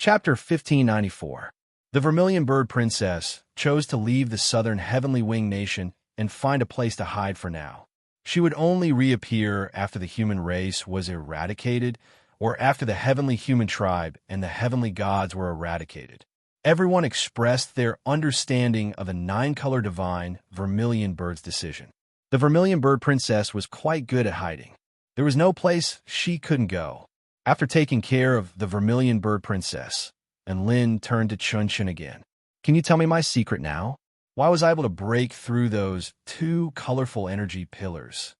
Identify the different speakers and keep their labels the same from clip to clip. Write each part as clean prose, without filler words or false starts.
Speaker 1: Chapter 1594. The Vermilion Bird Princess chose to leave the southern heavenly winged nation and find a place to hide for now. She would only reappear after the human race was eradicated, or after the heavenly human tribe and the heavenly gods were eradicated. Everyone expressed their understanding of the nine-color divine Vermilion Bird's decision. The Vermilion Bird Princess was quite good at hiding. There was no place she couldn't go. After taking care of the Vermilion Bird Princess, and Lin turned to Chun again. Can you tell me my secret now? Why was I able to break through those two colorful energy pillars?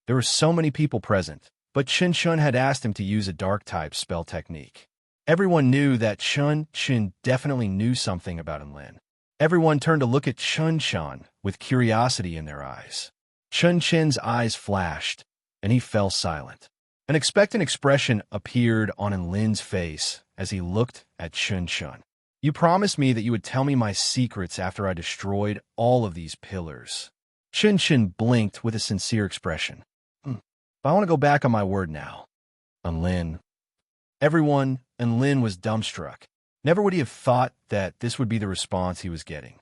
Speaker 1: There were so many people present, but Chun had asked him to use a dark-type spell technique. Everyone knew that Chun definitely knew something about Lin. Everyone turned to look at Chun with curiosity in their eyes. Chun's eyes flashed, and he fell silent. An expectant expression appeared on Lin's face as he looked at Chun. You promised me that you would tell me my secrets after I destroyed all of these pillars. Chun blinked with a sincere expression. But I want to go back on my word now. Lin. Everyone and Lin was dumbstruck. Never would he have thought that this would be the response he was getting.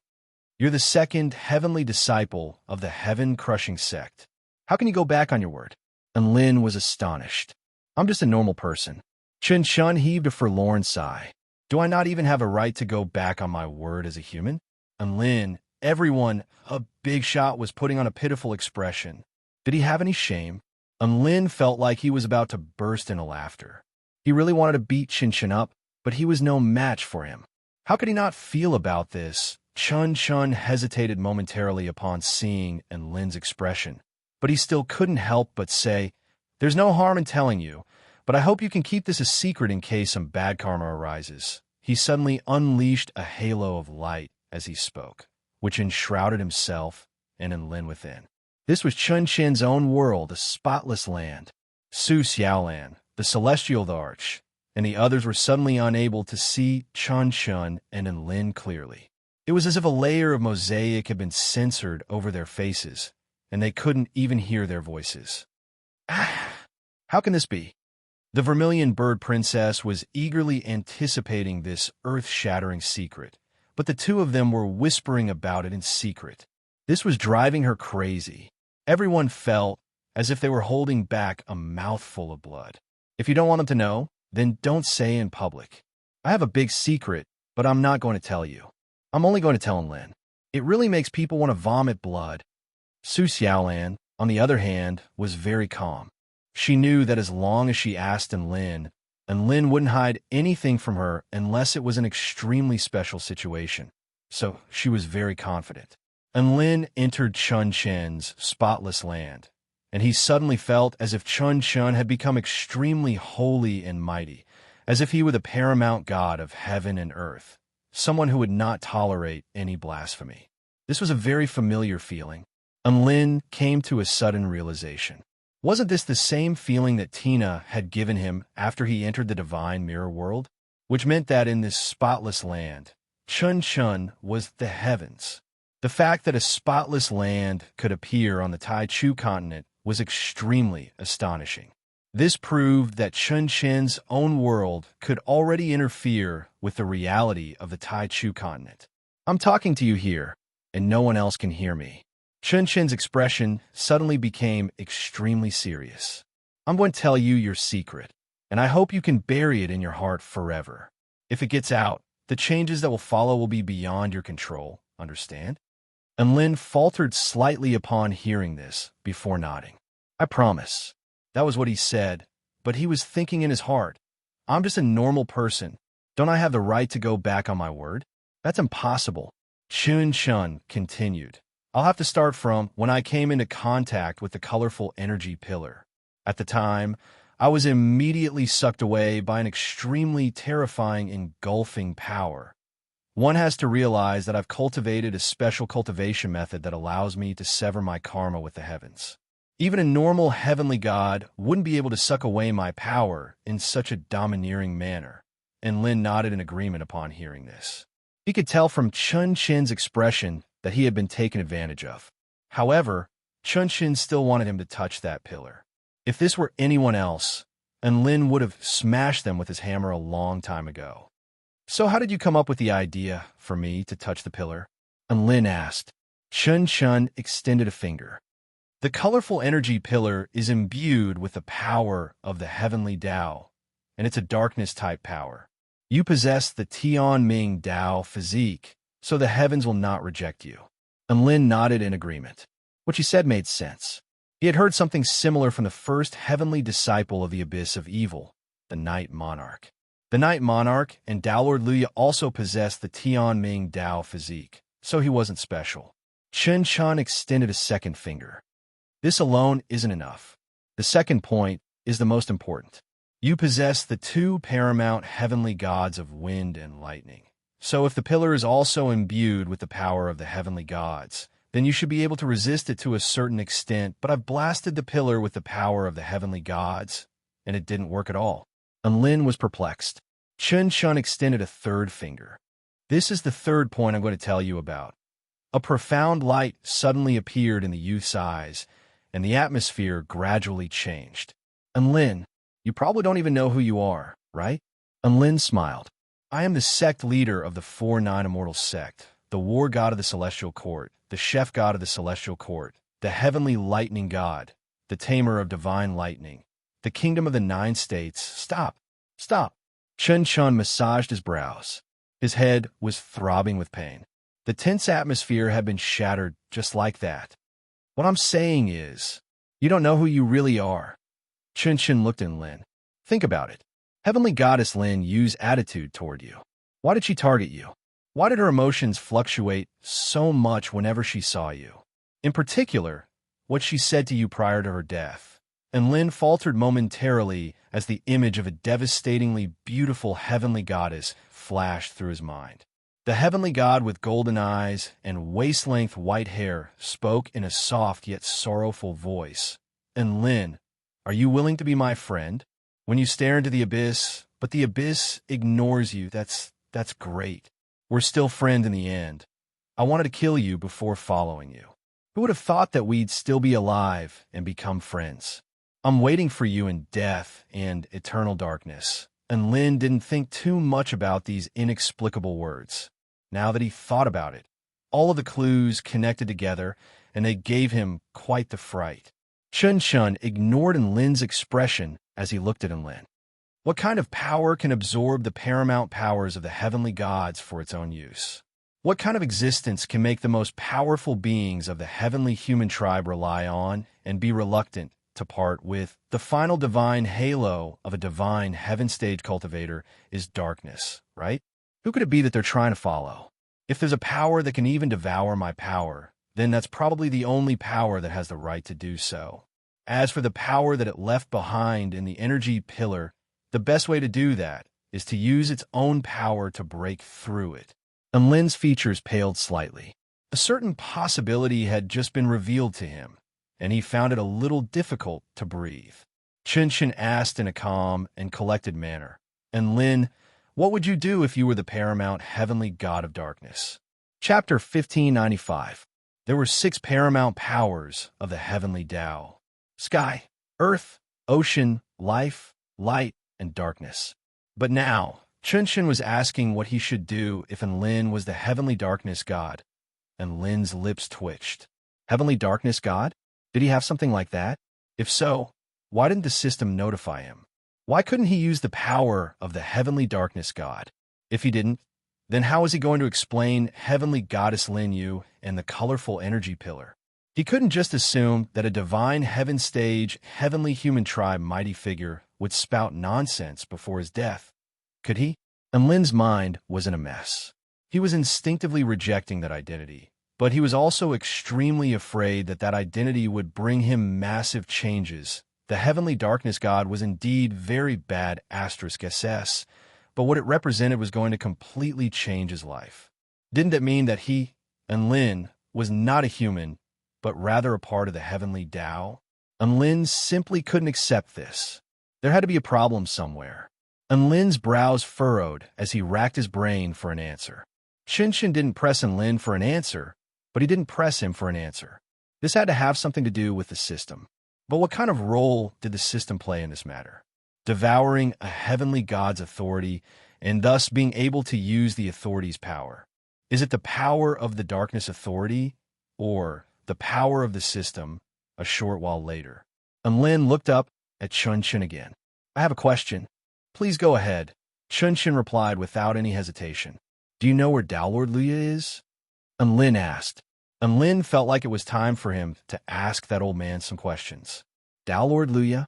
Speaker 1: You're the second heavenly disciple of the heaven-crushing sect. How can you go back on your word? And Lin was astonished. I'm just a normal person. Chun heaved a forlorn sigh. Do I not even have a right to go back on my word as a human? And Lin, everyone, a big shot, was putting on a pitiful expression. Did he have any shame? And Lin felt like he was about to burst into laughter. He really wanted to beat Chun up, but he was no match for him. How could he not feel about this? Chun hesitated momentarily upon seeing Lin's expression, but he still couldn't help but say, There's no harm in telling you, but I hope you can keep this a secret in case some bad karma arises. He suddenly unleashed a halo of light as he spoke, which enshrouded himself and Lin within. This was Chun's own world, a spotless land. Su Xiaolan, the celestial arch, and the others were suddenly unable to see Chun and Lin clearly. It was as if a layer of mosaic had been censored over their faces, and they couldn't even hear their voices. How can this be? The Vermilion Bird Princess was eagerly anticipating this earth-shattering secret, but the two of them were whispering about it in secret. This was driving her crazy. Everyone felt as if they were holding back a mouthful of blood. If you don't want them to know, then don't say in public. I have a big secret, but I'm not going to tell you. I'm only going to tell Lin. It really makes people want to vomit blood. Su Xiaolan, on the other hand, was very calm. She knew that as long as she asked Lin wouldn't hide anything from her unless it was an extremely special situation. So she was very confident. Lin entered Chun's spotless land, and he suddenly felt as if Chun had become extremely holy and mighty, as if he were the paramount god of heaven and earth, someone who would not tolerate any blasphemy. This was a very familiar feeling. Lin came to a sudden realization. Wasn't this the same feeling that Tina had given him after he entered the divine mirror world? Which meant that in this spotless land, Chun was the heavens. The fact that a spotless land could appear on the Taichu continent was extremely astonishing. This proved that Chun's own world could already interfere with the reality of the Taichu continent. I'm talking to you here, and no one else can hear me. Chun's expression suddenly became extremely serious. I'm going to tell you your secret, and I hope you can bury it in your heart forever. If it gets out, the changes that will follow will be beyond your control, understand? And Lin faltered slightly upon hearing this before nodding. I promise. That was what he said, but he was thinking in his heart, I'm just a normal person. Don't I have the right to go back on my word? That's impossible. Chun continued. I'll have to start from when I came into contact with the colorful energy pillar. At the time, I was immediately sucked away by an extremely terrifying, engulfing power. One has to realize that I've cultivated a special cultivation method that allows me to sever my karma with the heavens. Even a normal heavenly god wouldn't be able to suck away my power in such a domineering manner. And Lin nodded in agreement upon hearing this. He could tell from Chun's expression that he had been taken advantage of. However, Chun still wanted him to touch that pillar. If this were anyone else, Lin would have smashed them with his hammer a long time ago. So how did you come up with the idea for me to touch the pillar? And Lin asked. Chun Chun extended a finger. The colorful energy pillar is imbued with the power of the heavenly Tao, and it's a darkness-type power. You possess the Tian Ming Tao physique, so the heavens will not reject you. And Lin nodded in agreement. What she said made sense. He had heard something similar from the first heavenly disciple of the abyss of evil, the Night Monarch. The Night Monarch and Tao Lord Luya also possessed the Tian Ming Tao physique, so he wasn't special. Chun Chun extended a second finger. This alone isn't enough. The second point is the most important. You possess the two paramount heavenly gods of wind and lightning. So if the pillar is also imbued with the power of the heavenly gods, then you should be able to resist it to a certain extent, but I've blasted the pillar with the power of the heavenly gods, and it didn't work at all. And Lin was perplexed. Chun Chun extended a third finger. This is the third point I'm going to tell you about. A profound light suddenly appeared in the youth's eyes, and the atmosphere gradually changed. And Lin, you probably don't even know who you are, right? And Lin smiled. I am the sect leader of the 4-9 Immortal sect, the war god of the celestial court, the chef god of the celestial court, the heavenly lightning god, the tamer of divine lightning, the kingdom of the 9 states. Stop. Chun Chun massaged his brows. His head was throbbing with pain. The tense atmosphere had been shattered just like that. What I'm saying is, you don't know who you really are. Chun Chun looked at Lin. Think about it. Heavenly Goddess Lin used attitude toward you. Why did she target you? Why did her emotions fluctuate so much whenever she saw you? In particular, what she said to you prior to her death. And Lin faltered momentarily as the image of a devastatingly beautiful heavenly goddess flashed through his mind. The heavenly god with golden eyes and waist-length white hair spoke in a soft yet sorrowful voice. And Lin, are you willing to be my friend? When you stare into the abyss, but the abyss ignores you, that's great. We're still friends in the end. I wanted to kill you before following you. Who would have thought that we'd still be alive and become friends? I'm waiting for you in death and eternal darkness. And Lin didn't think too much about these inexplicable words. Now that he thought about it, all of the clues connected together, and they gave him quite the fright. Chun Chun ignored Lin's expression as he looked at Lin. What kind of power can absorb the paramount powers of the heavenly gods for its own use? What kind of existence can make the most powerful beings of the heavenly human tribe rely on and be reluctant to part with? The final divine halo of a divine heaven-stage cultivator is darkness, right? Who could it be that they're trying to follow? If there's a power that can even devour my power, then that's probably the only power that has the right to do so. As for the power that it left behind in the energy pillar, the best way to do that is to use its own power to break through it. And Lin's features paled slightly. A certain possibility had just been revealed to him, and he found it a little difficult to breathe. Chun Chun asked in a calm and collected manner, And Lin, what would you do if you were the paramount heavenly god of darkness? Chapter 1595. There were 6 paramount powers of the heavenly Tao: sky, earth, ocean, life, light, and darkness. But now, Chun Chun was asking what he should do if Lin was the heavenly darkness god, and Lin's lips twitched. Heavenly darkness god? Did he have something like that? If so, why didn't the system notify him? Why couldn't he use the power of the heavenly darkness god? If he didn't, then how was he going to explain heavenly goddess Lin Yu and the colorful energy pillar? He couldn't just assume that a divine heaven stage, heavenly human tribe mighty figure would spout nonsense before his death, could he? And Lin's mind was in a mess. He was instinctively rejecting that identity, but he was also extremely afraid that that identity would bring him massive changes. The heavenly darkness god was indeed very bad *SS, but what it represented was going to completely change his life. Didn't that mean that he, and Lin, was not a human, but rather a part of the heavenly Tao? And Lin simply couldn't accept this. There had to be a problem somewhere. And Lin's brows furrowed as he racked his brain for an answer. Chun Chun didn't press Lin for an answer, but he didn't press him for an answer. This had to have something to do with the system. But what kind of role did the system play in this matter? Devouring a heavenly god's authority and thus being able to use the authority's power. Is it the power of the darkness authority, or the power of the system? A short while later, Lin looked up at Chun Chin again. I have a question. Please go ahead. Chun Chin replied without any hesitation. Do you know where Doubtful is? Lin asked. Lin felt like it was time for him to ask that old man some questions. Doubtful?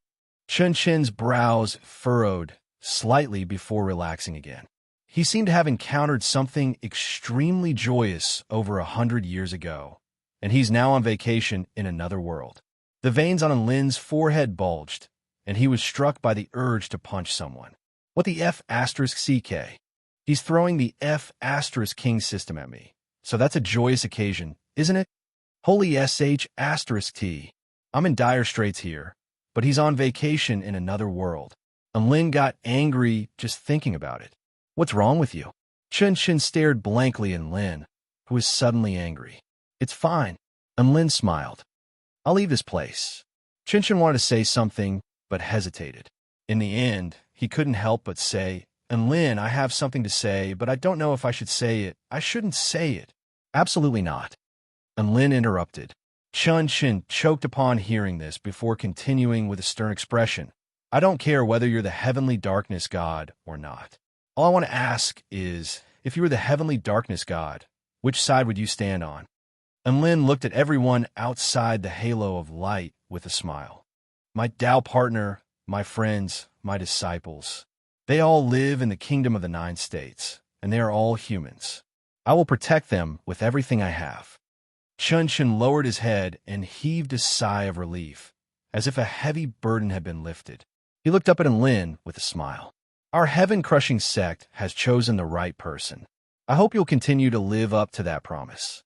Speaker 1: Chun Chin's brows furrowed slightly before relaxing again. He seemed to have encountered something extremely joyous over 100 years ago, and he's now on vacation in another world. The veins on Lin's forehead bulged, and he was struck by the urge to punch someone. What the F***CK? He's throwing the F***king system at me. So that's a joyous occasion, isn't it? Holy sh**t. I'm in dire straits here, but he's on vacation in another world. Lin got angry just thinking about it. What's wrong with you? Chun Chin stared blankly at Lin, who was suddenly angry. It's fine. Lin smiled. I'll leave this place. Chun Chin wanted to say something, but hesitated. In the end, he couldn't help but say, Lin, I have something to say, but I don't know if I should say it. I shouldn't say it. Absolutely not. Lin interrupted. Chun Chin choked upon hearing this before continuing with a stern expression. I don't care whether you're the heavenly darkness god or not. All I want to ask is, if you were the heavenly darkness god, which side would you stand on? Lin looked at everyone outside the halo of light with a smile. My Tao partner, my friends, my disciples, they all live in the kingdom of the 9 states, and they are all humans. I will protect them with everything I have. Chun Chin lowered his head and heaved a sigh of relief, as if a heavy burden had been lifted. He looked up at Lin with a smile. Our heaven-crushing sect has chosen the right person. I hope you'll continue to live up to that promise.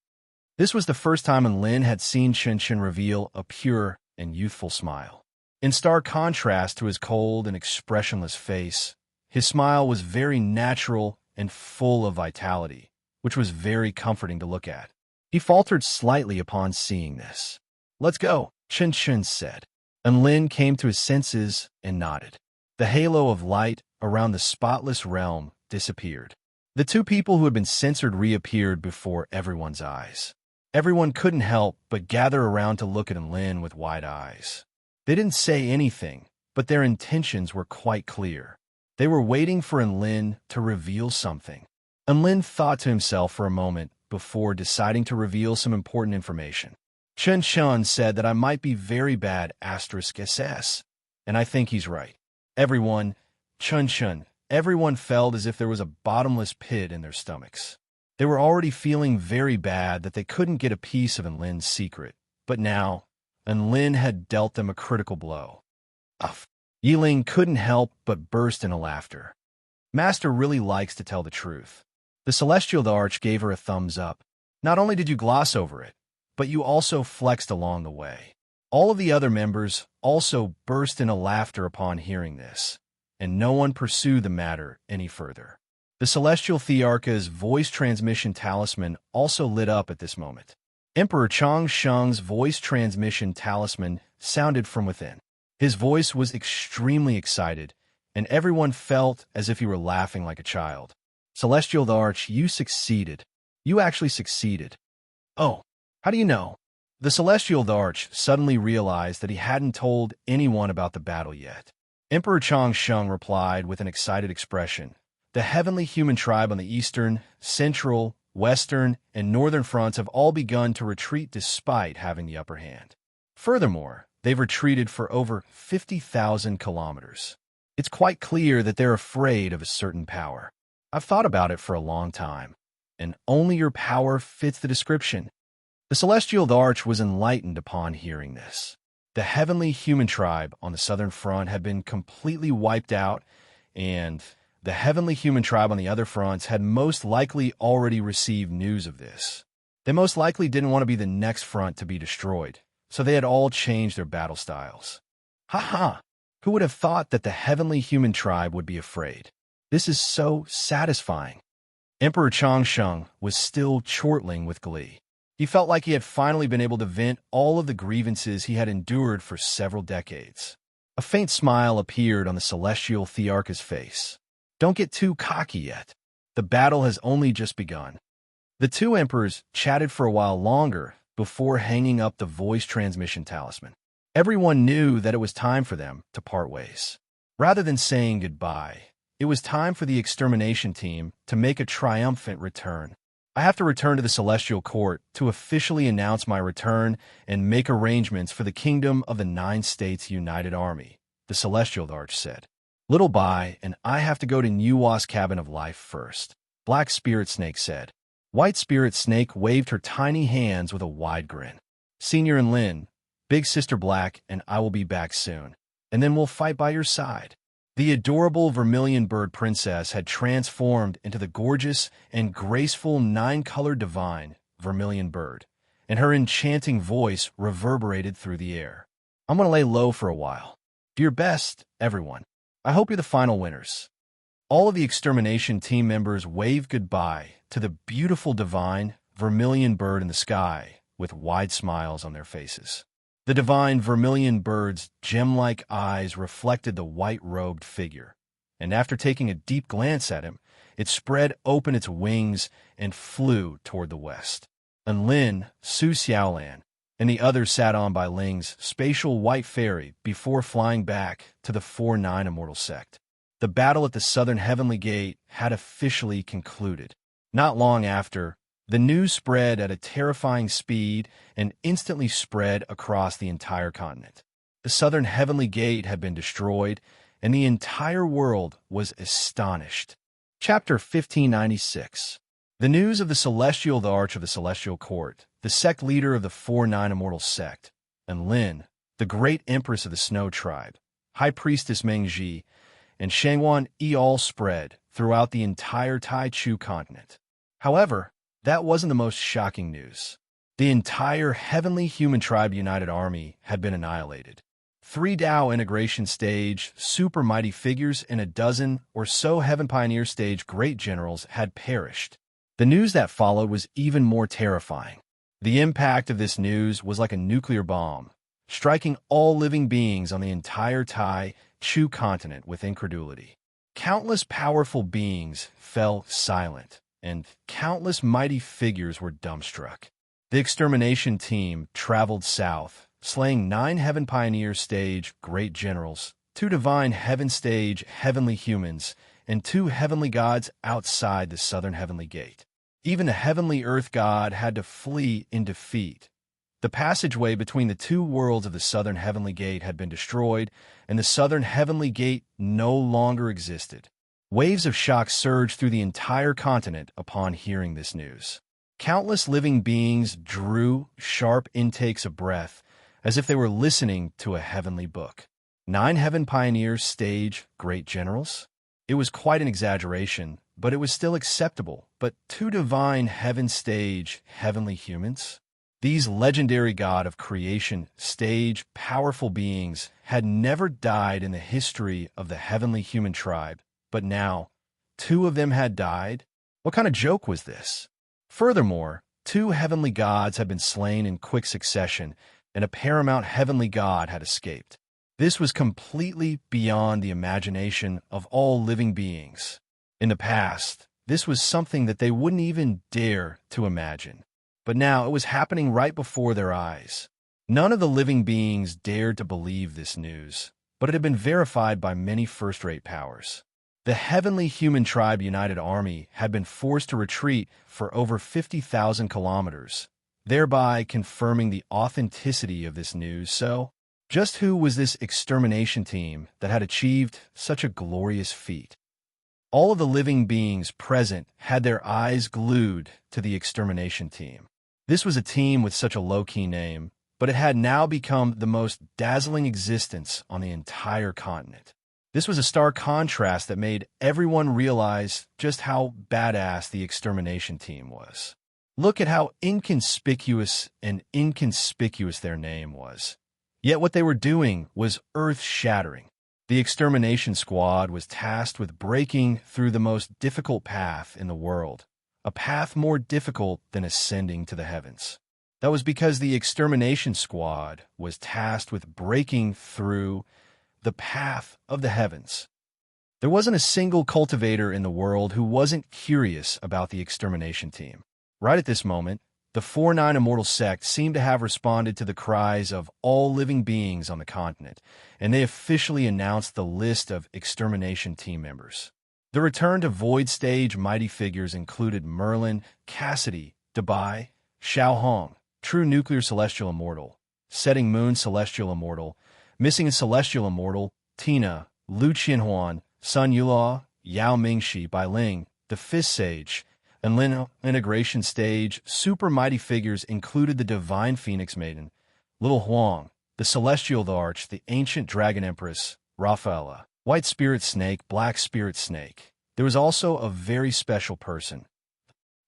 Speaker 1: This was the first time Lin had seen Chun Chin reveal a pure and youthful smile. In stark contrast to his cold and expressionless face, his smile was very natural and full of vitality, which was very comforting to look at. He faltered slightly upon seeing this. Let's go, Chun Chin said. Lin came to his senses and nodded. The halo of light around the spotless realm disappeared. The 2 people who had been censored reappeared before everyone's eyes. Everyone couldn't help but gather around to look at Lin with wide eyes. They didn't say anything, but their intentions were quite clear. They were waiting for Lin to reveal something. Lin thought to himself for a moment before deciding to reveal some important information. Chun Chin said that I might be very bad *SS, and I think he's right. Everyone, Chun Chin, everyone felt as if there was a bottomless pit in their stomachs. They were already feeling very bad that they couldn't get a piece of Lin's secret, but now, Lin had dealt them a critical blow. Uff. Yiling couldn't help but burst into laughter. Master really likes to tell the truth. The Celestial Arch gave her a thumbs up. Not only did you gloss over it, but you also flexed along the way. All of the other members also burst into laughter upon hearing this, and no one pursued the matter any further. The Celestial Thearcha's voice transmission talisman also lit up at this moment. Emperor Chang Sheng's voice transmission talisman sounded from within. His voice was extremely excited, and everyone felt as if he were laughing like a child. Celestial Arch, you succeeded. You actually succeeded. Oh, how do you know? The Celestial Arch suddenly realized that he hadn't told anyone about the battle yet. Emperor Chang Sheng replied with an excited expression. The heavenly human tribe on the eastern, central, western, and northern fronts have all begun to retreat despite having the upper hand. Furthermore, they've retreated for over 50,000 kilometers. It's quite clear that they're afraid of a certain power. I've thought about it for a long time, and only your power fits the description. The Celestial Arch was enlightened upon hearing this. The heavenly human tribe on the southern front had been completely wiped out, and the heavenly human tribe on the other fronts had most likely already received news of this. They most likely didn't want to be the next front to be destroyed, so they had all changed their battle styles. Ha! Who would have thought that the heavenly human tribe would be afraid? This is so satisfying. Emperor Changsheng was still chortling with glee. He felt like he had finally been able to vent all of the grievances he had endured for several decades. A faint smile appeared on the Celestial Thearcha's face. Don't get too cocky yet. The battle has only just begun. The two emperors chatted for a while longer before hanging up the voice transmission talisman. Everyone knew that it was time for them to part ways. Rather than saying goodbye, it was time for the extermination team to make a triumphant return. I have to return to the Celestial Court to officially announce my return and make arrangements for the Kingdom of the 9 States United Army, the Celestial Arch said. Little Bai and I have to go to Nuwa's Cabin of Life first, Black Spirit Snake said. White Spirit Snake waved her tiny hands with a wide grin. Senior and Lin, Big Sister Black and I will be back soon, and then we'll fight by your side. The adorable vermilion bird princess had transformed into the gorgeous and graceful 9-colored divine vermilion bird, and her enchanting voice reverberated through the air. I'm going to lay low for a while. Do your best, everyone. I hope you're the final winners. All of the extermination team members waved goodbye to the beautiful divine vermilion bird in the sky with wide smiles on their faces. The divine vermilion bird's gem-like eyes reflected the white-robed figure, and after taking a deep glance at him, it spread open its wings and flew toward the west. And Lin, Su Xiaolan, and the others sat on by Ling's spatial white fairy before flying back to the 4-9 immortal sect. The battle at the southern heavenly gate had officially concluded. Not long after, the news spread at a terrifying speed and instantly spread across the entire continent. The southern heavenly gate had been destroyed, and the entire world was astonished. Chapter 1596. The news of the Celestial Arch of the Celestial Court, the sect leader of the 4-9 immortal sect, and Lin, the great empress of the Snow Tribe, High Priestess Mengji, and Shangwan Yi all spread throughout the entire Tai Chu continent. However, that wasn't the most shocking news. The entire Heavenly Human Tribe United Army had been annihilated. 3 Dao Integration Stage, Super Mighty Figures, and a dozen or so Heaven Pioneer Stage Great Generals had perished. The news that followed was even more terrifying. The impact of this news was like a nuclear bomb, striking all living beings on the entire Tai Chu continent with incredulity. Countless powerful beings fell silent, and countless mighty figures were dumbstruck. The extermination team traveled south, slaying 9 Heaven Pioneer Stage Great Generals, 2 Divine Heaven Stage Heavenly Humans, and 2 Heavenly Gods outside the Southern Heavenly Gate. Even the Heavenly Earth God had to flee in defeat. The passageway between the 2 worlds of the Southern Heavenly Gate had been destroyed, and the Southern Heavenly Gate no longer existed. Waves of shock surged through the entire continent upon hearing this news. Countless living beings drew sharp intakes of breath as if they were listening to a heavenly book. 9 Heaven Pioneers Stage Great Generals? It was quite an exaggeration, but it was still acceptable. But 2 Divine Heaven Stage Heavenly Humans? These legendary God of creation stage powerful beings had never died in the history of the Heavenly Human Tribe, but now 2 of them had died? What kind of joke was this? Furthermore, 2 heavenly gods had been slain in quick succession, and a paramount heavenly god had escaped. This was completely beyond the imagination of all living beings. In the past, this was something that they wouldn't even dare to imagine. But now it was happening right before their eyes. None of the living beings dared to believe this news, but it had been verified by many first-rate powers. The Heavenly Human Tribe United Army had been forced to retreat for over 50,000 kilometers, thereby confirming the authenticity of this news. So, just who was this extermination team that had achieved such a glorious feat? All of the living beings present had their eyes glued to the extermination team. This was a team with such a low-key name, but it had now become the most dazzling existence on the entire continent. This was a stark contrast that made everyone realize just how badass the extermination team was. Look at how inconspicuous their name was. Yet what they were doing was earth-shattering. The extermination squad was tasked with breaking through the most difficult path in the world, a path more difficult than ascending to the heavens. That was because the extermination squad was tasked with breaking through the path of the heavens. There wasn't a single cultivator in the world who wasn't curious about the extermination team. Right at this moment, the 4-9 Immortal sect seemed to have responded to the cries of all living beings on the continent, and they officially announced the list of extermination team members. The return to Void Stage mighty figures included Merlin, Cassidy, Dabai, Xiao Hong, True Nuclear Celestial Immortal, Setting Moon Celestial Immortal, Missing Celestial Immortal, Tina, Lu Qianhuan, Sun Yulaw, Yao Mingxi, Bai Ling, the Fifth Sage, and Lin Integration Stage. Super mighty figures included the Divine Phoenix Maiden, Little Huang, the Celestial Arch, the Ancient Dragon Empress, Raphaela, White Spirit Snake, Black Spirit Snake. There was also a very special person.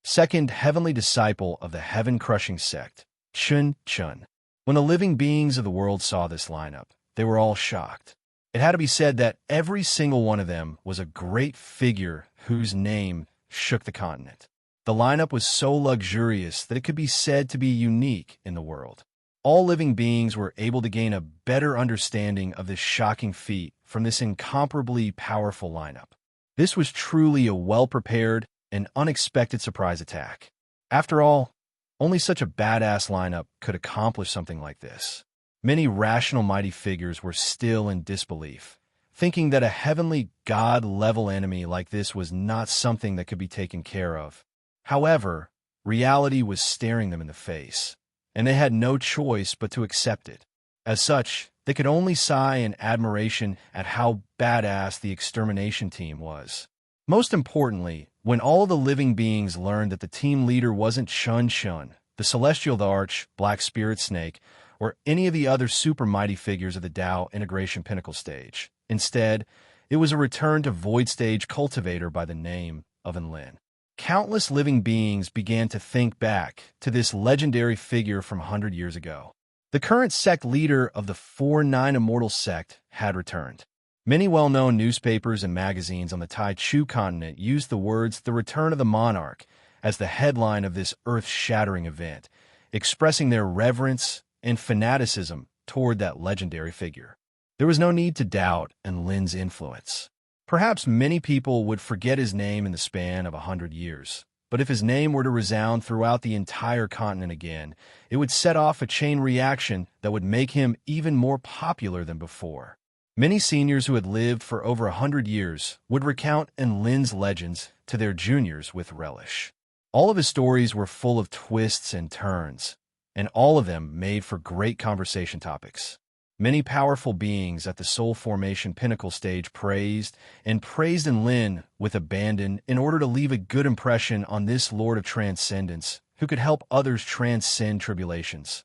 Speaker 1: Second heavenly disciple of the heaven-crushing sect, Chun Chun. When the living beings of the world saw this lineup, they were all shocked. It had to be said that every single one of them was a great figure whose name shook the continent. The lineup was so luxurious that it could be said to be unique in the world. All living beings were able to gain a better understanding of this shocking feat from this incomparably powerful lineup. This was truly a well-prepared and unexpected surprise attack. After all, only such a badass lineup could accomplish something like this. Many rational mighty figures were still in disbelief, thinking that a heavenly god-level enemy like this was not something that could be taken care of. However, reality was staring them in the face, and they had no choice but to accept it. As such, they could only sigh in admiration at how badass the extermination team was. Most importantly, when all of the living beings learned that the team leader wasn't Chun Chun, the Celestial Arch, Black Spirit Snake, or any of the other super mighty figures of the Tao Integration Pinnacle Stage. Instead, it was a return to Void Stage Cultivator by the name of Enlin. Countless living beings began to think back to this legendary figure from 100 years ago. The current sect leader of the 4-9 Immortal sect had returned. Many well-known newspapers and magazines on the Tai Chu continent used the words "The Return of the Monarch" as the headline of this earth-shattering event, expressing their reverence and fanaticism toward that legendary figure. There was no need to doubt Enlin's influence. Perhaps many people would forget his name in the span of 100 years, but if his name were to resound throughout the entire continent again, it would set off a chain reaction that would make him even more popular than before. Many seniors who had lived for over 100 years would recount Enlin's legends to their juniors with relish. All of his stories were full of twists and turns, and all of them made for great conversation topics. Many powerful beings at the Soul Formation Pinnacle Stage praised Enlin with abandon in order to leave a good impression on this Lord of Transcendence who could help others transcend tribulations.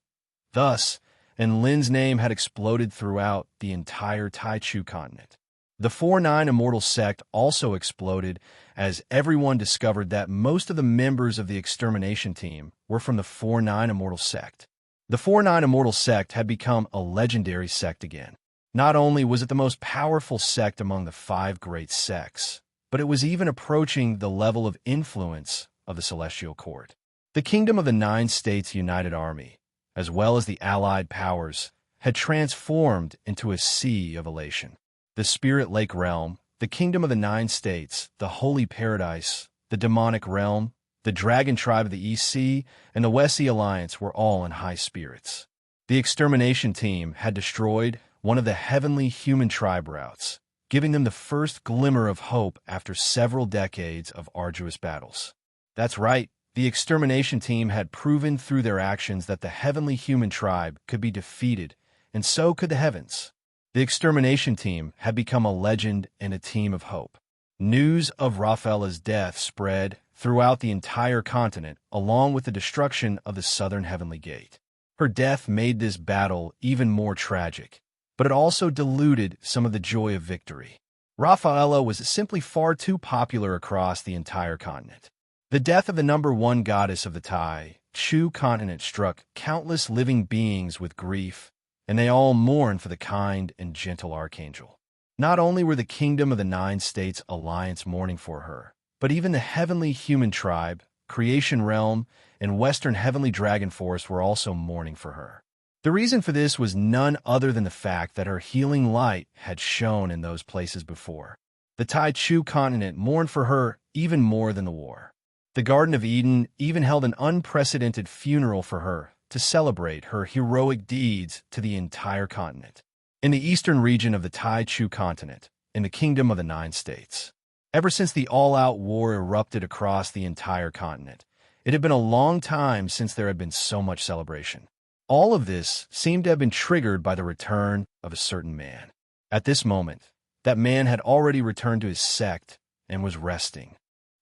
Speaker 1: Thus, Enlin's name had exploded throughout the entire Tai Chu continent. The 4-9 Immortal sect also exploded as everyone discovered that most of the members of the extermination team were from the 4-9 Immortal sect. The 4-9 Immortal sect had become a legendary sect again. Not only was it the most powerful sect among the 5 great sects, but it was even approaching the level of influence of the Celestial Court. The Kingdom of the 9 States United Army, as well as the allied powers, had transformed into a sea of elation. The Spirit Lake Realm, the Kingdom of the 9 States, the Holy Paradise, the Demonic Realm, the Dragon Tribe of the East Sea, and the West Sea Alliance were all in high spirits. The extermination team had destroyed one of the heavenly human tribe routes, giving them the first glimmer of hope after several decades of arduous battles. That's right, the extermination team had proven through their actions that the heavenly human tribe could be defeated, and so could the heavens. The extermination team had become a legend and a team of hope. News of Raphaela's death spread throughout the entire continent, along with the destruction of the Southern Heavenly Gate. Her death made this battle even more tragic, but it also diluted some of the joy of victory. Raphaela was simply far too popular across the entire continent. The death of the #1 goddess of the Tai Chu continent struck countless living beings with grief, and they all mourned for the kind and gentle archangel. Not only were the Kingdom of the 9 States Alliance mourning for her, but even the heavenly human tribe, Creation Realm, and Western Heavenly Dragon Force were also mourning for her. The reason for this was none other than the fact that her healing light had shone in those places before. The Tai-Chu continent mourned for her even more than the war. The Garden of Eden even held an unprecedented funeral for her to celebrate her heroic deeds to the entire continent. In the eastern region of the Tai-Chu continent, in the Kingdom of the Nine States, ever since the all-out war erupted across the entire continent, it had been a long time since there had been so much celebration. All of this seemed to have been triggered by the return of a certain man. At this moment, that man had already returned to his sect and was resting.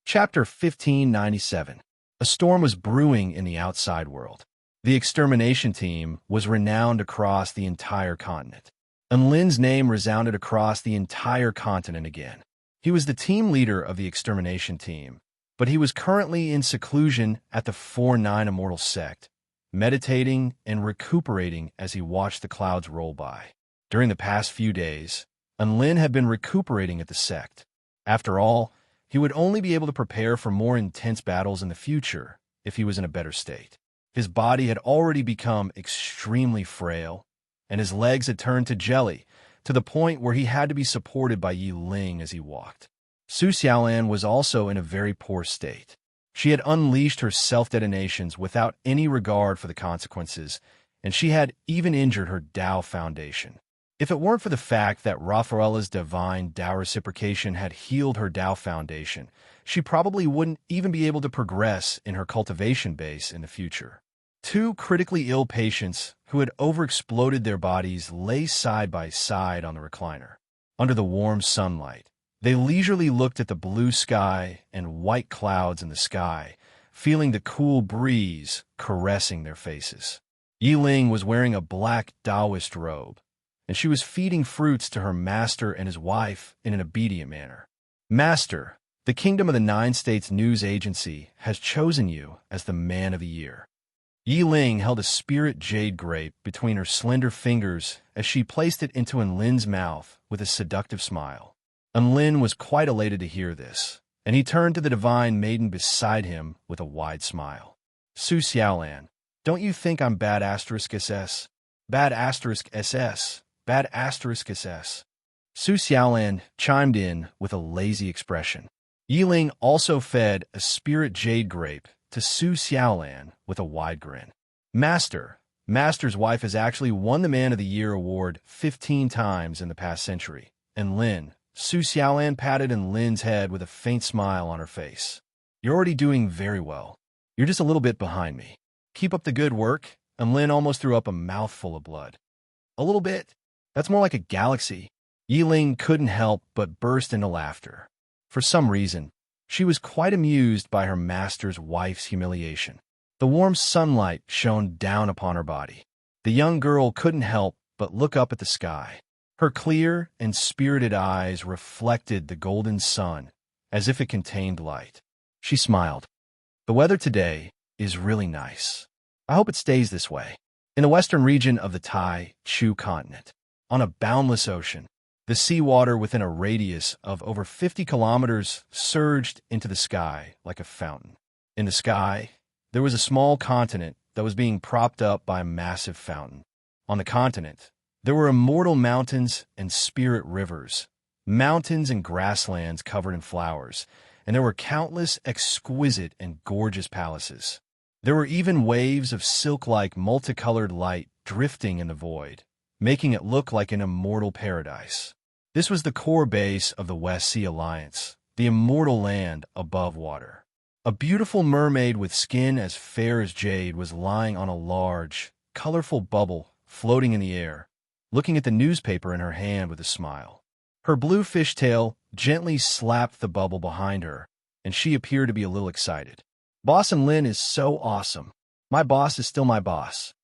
Speaker 1: Chapter 1597. A storm was brewing in the outside world. The extermination team was renowned across the entire continent. And Lin's name resounded across the entire continent again. He was the team leader of the extermination team, but he was currently in seclusion at the 4-9 Immortal sect, meditating and recuperating as he watched the clouds roll by. During the past few days, Lin had been recuperating at the sect. After all, he would only be able to prepare for more intense battles in the future if he was in a better state. His body had already become extremely frail, and his legs had turned to jelly, to the point where he had to be supported by Yi Ling as he walked. Su Xiaolan was also in a very poor state. She had unleashed her self-detonations without any regard for the consequences, and she had even injured her Dao foundation. If it weren't for the fact that Rafaela's divine Dao reciprocation had healed her Dao foundation, she probably wouldn't even be able to progress in her cultivation base in the future. Two critically ill patients who had overexploded their bodies lay side by side on the recliner. Under the warm sunlight, they leisurely looked at the blue sky and white clouds in the sky, feeling the cool breeze caressing their faces. Yi Ling was wearing a black Taoist robe, and she was feeding fruits to her master and his wife in an obedient manner. Master, the Kingdom of the Nine States News Agency has chosen you as the Man of the Year. Yi Ling held a spirit jade grape between her slender fingers as she placed it into Lin's mouth with a seductive smile. Lin was quite elated to hear this, and he turned to the divine maiden beside him with a wide smile. Su Xiaolan, don't you think I'm bad *SS? Bad *SS. Bad *SS. Su Xiaolan chimed in with a lazy expression. Yi Ling also fed a spirit jade grape to Su Xiaolan with a wide grin. Master's wife has actually won the Man of the Year award 15 times in the past century. And Su Xiaolan patted Lin's head with a faint smile on her face. You're already doing very well. You're just a little bit behind me. Keep up the good work. And Lin almost threw up a mouthful of blood. A little bit? That's more like a galaxy. Yi Ling couldn't help but burst into laughter. For some reason, she was quite amused by her master's wife's humiliation. The warm sunlight shone down upon her body. The young girl couldn't help but look up at the sky. Her clear and spirited eyes reflected the golden sun as if it contained light. She smiled. The weather today is really nice. I hope it stays this way. In the western region of the Tai-Chu continent, on a boundless ocean, the seawater within a radius of over 50 kilometers surged into the sky like a fountain. In the sky, there was a small continent that was being propped up by a massive fountain. On the continent, there were immortal mountains and spirit rivers, mountains and grasslands covered in flowers, and there were countless exquisite and gorgeous palaces. There were even waves of silk-like multicolored light drifting in the void, making it look like an immortal paradise. This was the core base of the West Sea Alliance, the immortal land above water. A beautiful mermaid with skin as fair as jade was lying on a large, colorful bubble floating in the air, looking at the newspaper in her hand with a smile. Her blue fishtail gently slapped the bubble behind her, and she appeared to be a little excited. Boss and Lin is so awesome. My boss is still my boss.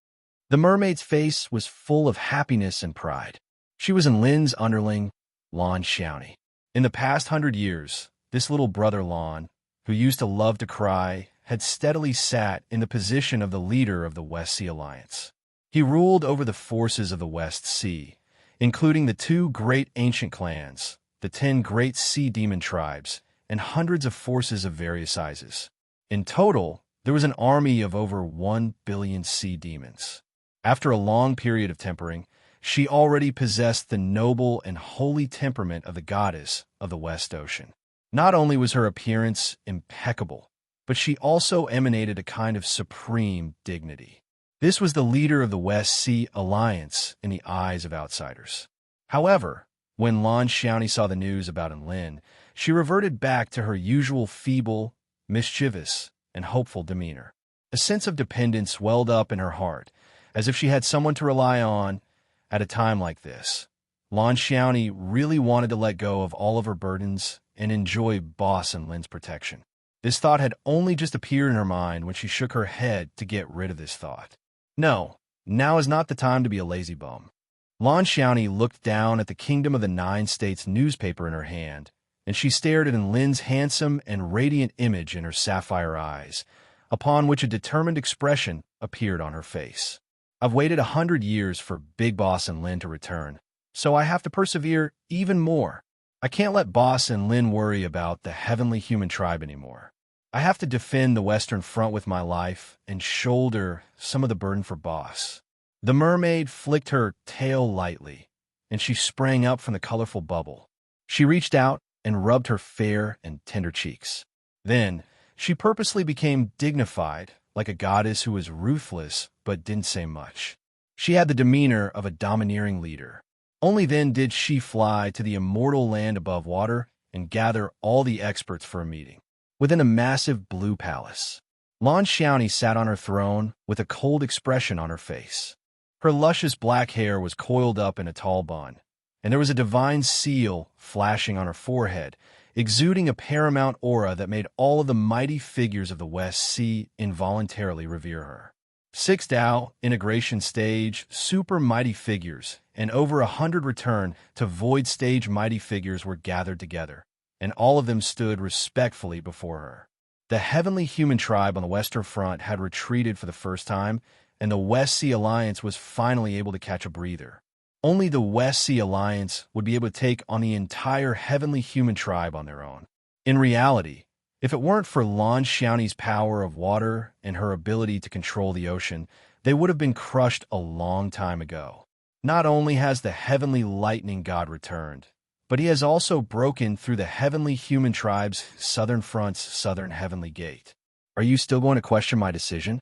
Speaker 1: The mermaid's face was full of happiness and pride. She was in Lin's underling, Lon Xiaoni. In the past 100 years, this little brother Lon, who used to love to cry, had steadily sat in the position of the leader of the West Sea Alliance. He ruled over the forces of the West Sea, including the 2 great ancient clans, the 10 great sea demon tribes, and hundreds of forces of various sizes. In total, there was an army of over 1 billion sea demons. After a long period of tempering, She already possessed the noble and holy temperament of the goddess of the West Ocean. Not only was her appearance impeccable, but she also emanated a kind of supreme dignity. This was the leader of the West Sea Alliance in the eyes of outsiders. However, when Lan Xiaoni saw the news about Enlin, she reverted back to her usual feeble, mischievous, and hopeful demeanor. A sense of dependence welled up in her heart, as if she had someone to rely on at a time like this. Lan Xiaoni really wanted to let go of all of her burdens and enjoy Boss Enlin's protection. This thought had only just appeared in her mind when she shook her head to get rid of this thought. No, now is not the time to be a lazy bum. Lan Xiaoni looked down at the Kingdom of the Nine States newspaper in her hand, and she stared at Enlin's handsome and radiant image in her sapphire eyes, upon which a determined expression appeared on her face. I've waited 100 years for Big Boss Enlin to return, so I have to persevere even more. I can't let Boss Enlin worry about the heavenly human tribe anymore. I have to defend the Western Front with my life and shoulder some of the burden for Boss. The mermaid flicked her tail lightly, and she sprang up from the colorful bubble. She reached out and rubbed her fair and tender cheeks. Then, she purposely became dignified, like a goddess who was ruthless but didn't say much. She had the demeanor of a domineering leader. Only then did she fly to the immortal land above water and gather all the experts for a meeting. Within a massive blue palace, Lan Xiaoni sat on her throne with a cold expression on her face. Her luscious black hair was coiled up in a tall bun, and there was a divine seal flashing on her forehead, exuding a paramount aura that made all of the mighty figures of the West Sea involuntarily revere her. 6 Tao, integration stage, super mighty figures, and over 100 return to void stage mighty figures were gathered together, and all of them stood respectfully before her. The heavenly human tribe on the Western Front had retreated for the first time, and the West Sea Alliance was finally able to catch a breather. Only the West Sea Alliance would be able to take on the entire heavenly human tribe on their own. In reality, if it weren't for Lan Xiaoni's power of water and her ability to control the ocean, they would have been crushed a long time ago. Not only has the heavenly lightning god returned, but he has also broken through the heavenly human tribe's southern front's southern heavenly gate. Are you still going to question my decision?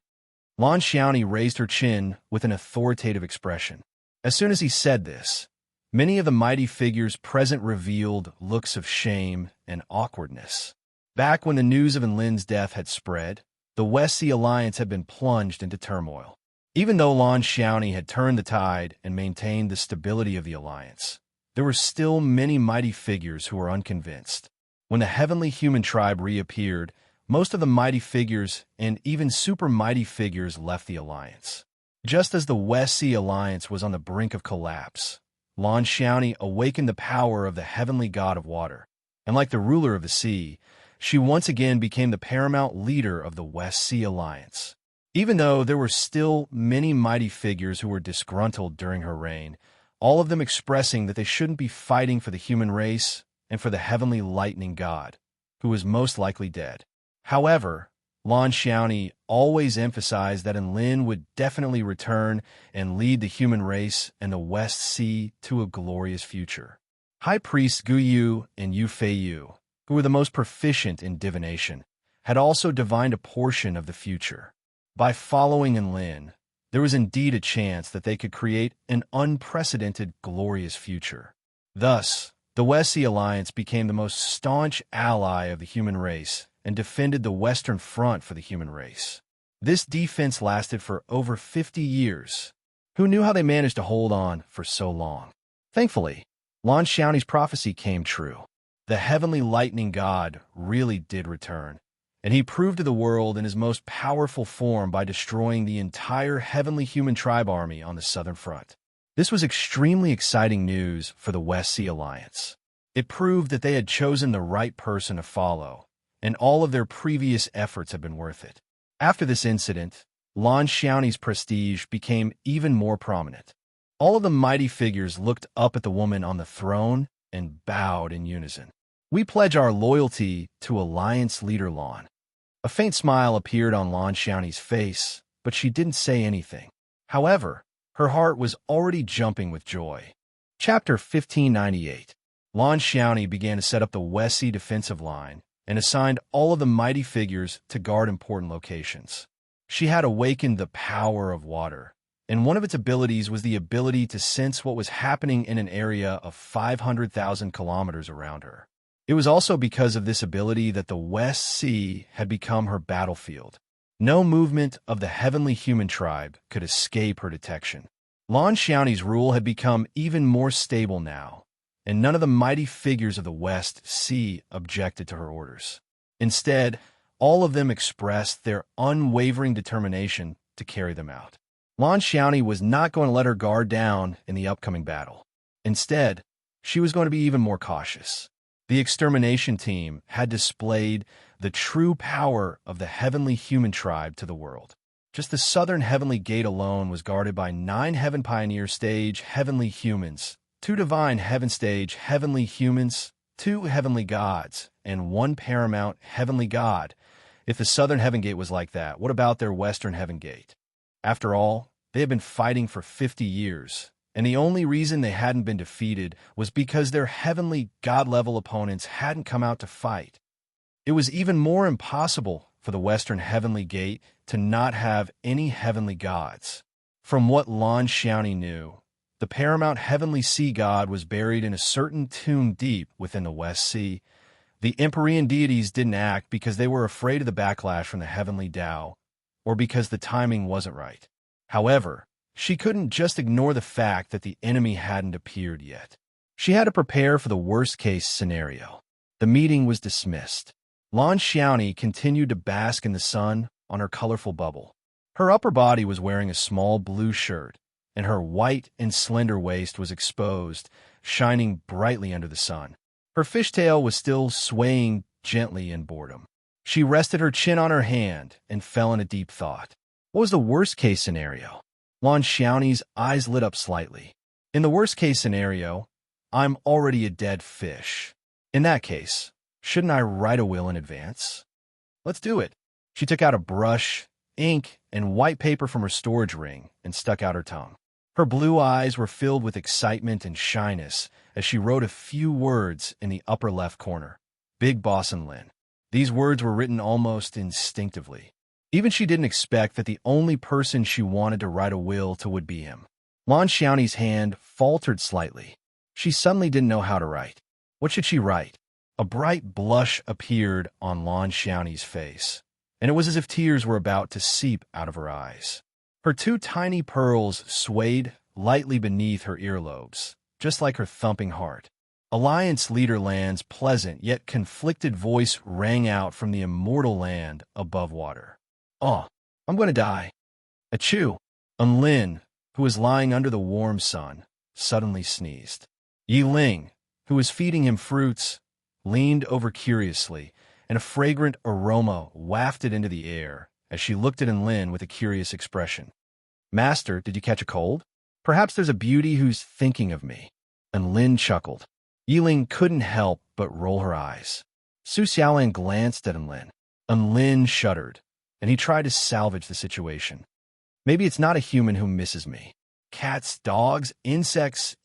Speaker 1: Lan Xiaoni raised her chin with an authoritative expression. As soon as he said this, many of the mighty figures present revealed looks of shame and awkwardness. Back when the news of Enlin's death had spread, the West Sea Alliance had been plunged into turmoil. Even though Lan Xiaoni had turned the tide and maintained the stability of the alliance, there were still many mighty figures who were unconvinced. When the heavenly human tribe reappeared, most of the mighty figures and even super mighty figures left the alliance. Just as the West Sea Alliance was on the brink of collapse, Lan Xiaoni awakened the power of the heavenly god of water, and like the ruler of the sea, she once again became the paramount leader of the West Sea Alliance. Even though there were still many mighty figures who were disgruntled during her reign, all of them expressing that they shouldn't be fighting for the human race and for the heavenly lightning god, who was most likely dead. However, Lan Xiaoni always emphasized that Enlin would definitely return and lead the human race and the West Sea to a glorious future. High Priests Gu Yu and Yu Fei Yu, who were the most proficient in divination, had also divined a portion of the future. By following Enlin, there was indeed a chance that they could create an unprecedented, glorious future. Thus, the West Sea Alliance became the most staunch ally of the human race and defended the Western Front for the human race. This defense lasted for over 50 years. Who knew how they managed to hold on for so long? Thankfully, Lan Xiaoni's prophecy came true. The heavenly lightning god really did return, and he proved to the world in his most powerful form by destroying the entire heavenly human tribe army on the southern front. This was extremely exciting news for the West Sea Alliance. It proved that they had chosen the right person to follow, and all of their previous efforts had been worth it. After this incident, Lan Xiaoni's prestige became even more prominent. All of the mighty figures looked up at the woman on the throne and bowed in unison. We pledge our loyalty to Alliance Leader Lan. A faint smile appeared on Lan Xiaoni's face, but she didn't say anything. However, Her heart was already jumping with joy. Chapter 1598. Lan Xiaoni began to set up the West Sea defensive line and assigned all of the mighty figures to guard important locations. She had awakened the power of water, and one of its abilities was the ability to sense what was happening in an area of 500,000 kilometers around her. It was also because of this ability that the West Sea had become her battlefield. No movement of the heavenly human tribe could escape her detection. Lan Xiaoni's rule had become even more stable now, and none of the mighty figures of the West Sea objected to her orders. Instead, all of them expressed their unwavering determination to carry them out. Lan Xiaoni was not going to let her guard down in the upcoming battle. Instead, she was going to be even more cautious. The extermination team had displayed the true power of the heavenly human tribe to the world. Just the southern heavenly gate alone was guarded by 9 Heaven Pioneer stage heavenly humans, 2 divine heaven stage heavenly humans, 2 heavenly gods, and 1 paramount heavenly god. If the southern heaven gate was like that, what about their western heaven gate? After all, they had been fighting for 50 years, and the only reason they hadn't been defeated was because their heavenly god-level opponents hadn't come out to fight. It was even more impossible for the western heavenly gate to not have any heavenly gods. From what Lan Xiaoni knew, the paramount heavenly sea god was buried in a certain tomb deep within the West Sea. The Empyrean deities didn't act because they were afraid of the backlash from the heavenly Tao, or because the timing wasn't right. However, she couldn't just ignore the fact that the enemy hadn't appeared yet. She had to prepare for the worst-case scenario. The meeting was dismissed. Lan Xiaoni continued to bask in the sun on her colorful bubble. Her upper body was wearing a small blue shirt, and her white and slender waist was exposed, shining brightly under the sun. Her fishtail was still swaying gently in boredom. She rested her chin on her hand and fell in a deep thought. What was the worst-case scenario? Lan Xiaoni's eyes lit up slightly. In the worst-case scenario, I'm already a dead fish. In that case, shouldn't I write a will in advance? Let's do it. She took out a brush, ink, and white paper from her storage ring and stuck out her tongue. Her blue eyes were filled with excitement and shyness as she wrote a few words in the upper left corner. Big Boss and Lin. These words were written almost instinctively. Even she didn't expect that the only person she wanted to write a will to would be him. Lan Xiaoni's hand faltered slightly. She suddenly didn't know how to write. What should she write? A bright blush appeared on Lan Xiaoni's face, and it was as if tears were about to seep out of her eyes. Her 2 tiny pearls swayed lightly beneath her earlobes, just like her thumping heart. Alliance Leader Land's pleasant yet conflicted voice rang out from the immortal land above water. Oh, I'm going to die. Achoo! And Lin, who was lying under the warm sun, suddenly sneezed. Yi Ling, who was feeding him fruits, leaned over curiously, and a fragrant aroma wafted into the air as she looked at Enlin with a curious expression. Master, did you catch a cold? Perhaps there's a beauty who's thinking of me. Enlin chuckled. Yiling couldn't help but roll her eyes. Su Xiaolan glanced at Enlin. Enlin shuddered, and he tried to salvage the situation. Maybe it's not a human who misses me. Cats, dogs, insects,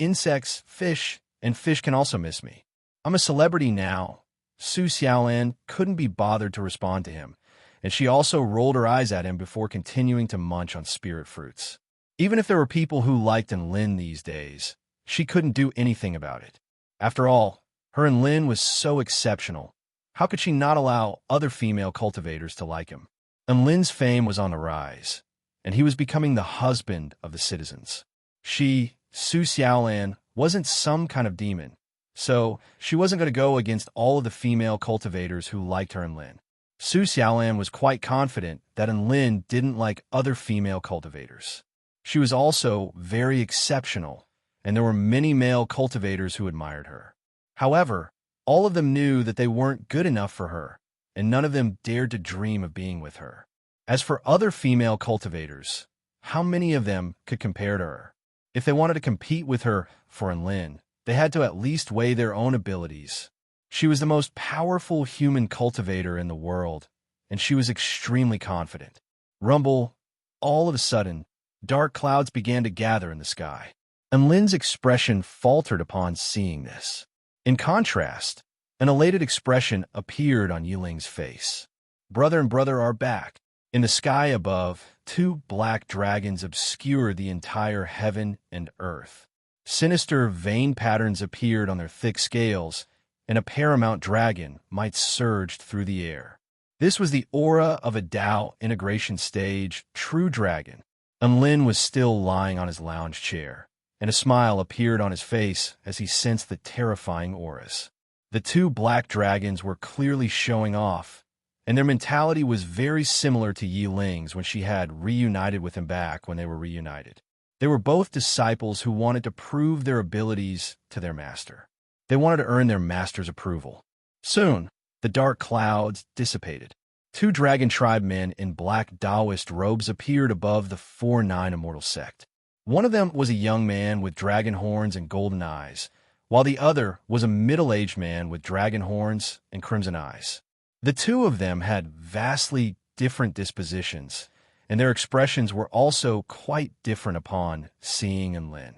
Speaker 1: fish, and fish can also miss me. I'm a celebrity now. Su Xiaolan couldn't be bothered to respond to him, and she also rolled her eyes at him before continuing to munch on spirit fruits. Even if there were people who liked Enlin these days, she couldn't do anything about it. After all, her Enlin was so exceptional. How could she not allow other female cultivators to like him? Enlin's fame was on the rise, and he was becoming the husband of the citizens. She, Su Xiaolan, wasn't some kind of demon, so she wasn't going to go against all of the female cultivators who liked her Enlin. Su Xiaolan was quite confident that Enlin didn't like other female cultivators. She was also very exceptional, and there were many male cultivators who admired her. However, all of them knew that they weren't good enough for her, and none of them dared to dream of being with her. As for other female cultivators, how many of them could compare to her? If they wanted to compete with her for Enlin, they had to at least weigh their own abilities. She was the most powerful human cultivator in the world, and she was extremely confident. Rumble, all of a sudden, Dark clouds began to gather in the sky, and Lin's expression faltered upon seeing this. In contrast, an elated expression appeared on Yiling's face. Brother and brother are back. In the sky above, two black dragons obscured the entire heaven and earth. Sinister vein patterns appeared on their thick scales, and a paramount dragon might surged through the air. This was the aura of a Tao integration stage, true dragon. And Lin was still lying on his lounge chair, and a smile appeared on his face as he sensed the terrifying auras. The two black dragons were clearly showing off, and their mentality was very similar to Yi Ling's when she had reunited with him back when they were reunited. They were both disciples who wanted to prove their abilities to their master. They wanted to earn their master's approval. Soon, the dark clouds dissipated. Two dragon tribe men in black Taoist robes appeared above the 4-9 immortal sect. One of them was a young man with dragon horns and golden eyes, while the other was a middle-aged man with dragon horns and crimson eyes. The two of them had vastly different dispositions, and their expressions were also quite different upon seeing Lin.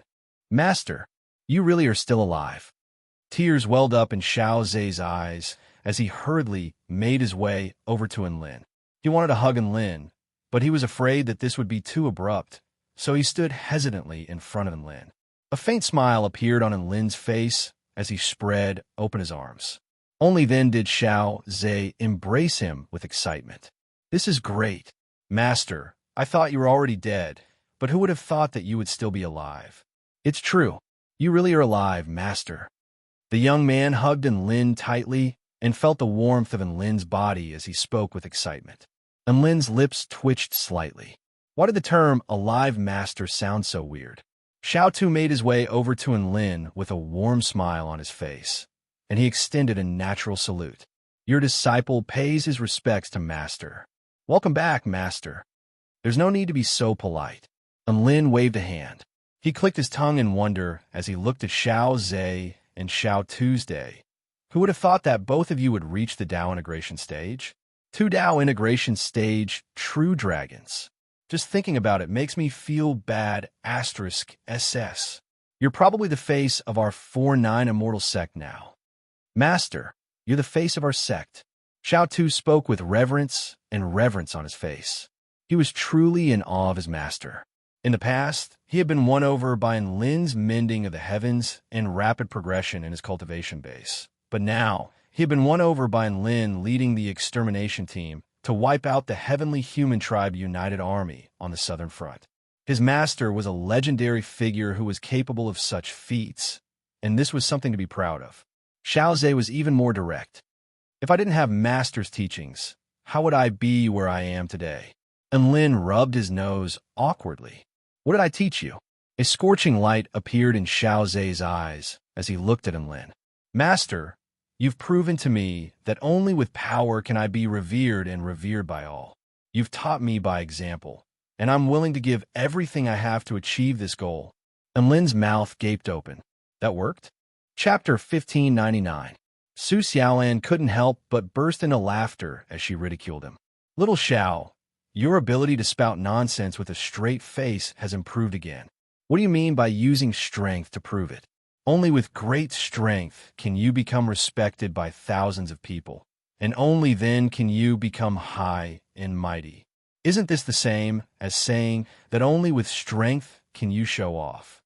Speaker 1: Master, you really are still alive. Tears welled up in Xiao Zhe's eyes as he hurriedly made his way over to Lin. He wanted to hug Lin, but he was afraid that this would be too abrupt, so he stood hesitantly in front of Lin. A faint smile appeared on Lin's face as he spread open his arms. Only then did Xiao Zhe embrace him with excitement. This is great. Master, I thought you were already dead, but who would have thought that you would still be alive? It's true. You really are alive, Master. The young man hugged Lin tightly and felt the warmth of Lin's body as he spoke with excitement. Lin's lips twitched slightly. Why did the term alive master sound so weird? Xiao Tu made his way over to Lin with a warm smile on his face, and he extended a natural salute. Your disciple pays his respects to Master. Welcome back, Master. There's no need to be so polite. Lin waved a hand. He clicked his tongue in wonder as he looked at Xiao Zhe and Xiao Tuesday. Who would have thought that both of you would reach the Tao integration stage? Two Tao integration stage true dragons. Just thinking about it makes me feel bad, *SS. You're probably the face of our 4-9 immortal sect now. Master, you're the face of our sect. Xiao Tu spoke with reverence and reverence on his face. He was truly in awe of his master. In the past, he had been won over by Lin's mending of the heavens and rapid progression in his cultivation base. But now, he had been won over by Lin leading the extermination team to wipe out the Heavenly Human Tribe United Army on the Southern Front. His master was a legendary figure who was capable of such feats, and this was something to be proud of. Xiao Zhe was even more direct. If I didn't have master's teachings, how would I be where I am today? And Lin rubbed his nose awkwardly. What did I teach you? A scorching light appeared in Xiao Zhe's eyes as he looked at Lin. Master, you've proven to me that only with power can I be revered and revered by all. You've taught me by example, and I'm willing to give everything I have to achieve this goal. And Lin's mouth gaped open. That worked? Chapter 1599. Su Xiaolan couldn't help but burst into laughter as she ridiculed him. Little Xiao, your ability to spout nonsense with a straight face has improved again. What do you mean by using strength to prove it? Only with great strength can you become respected by thousands of people, and only then can you become high and mighty. Isn't this the same as saying that only with strength can you show off?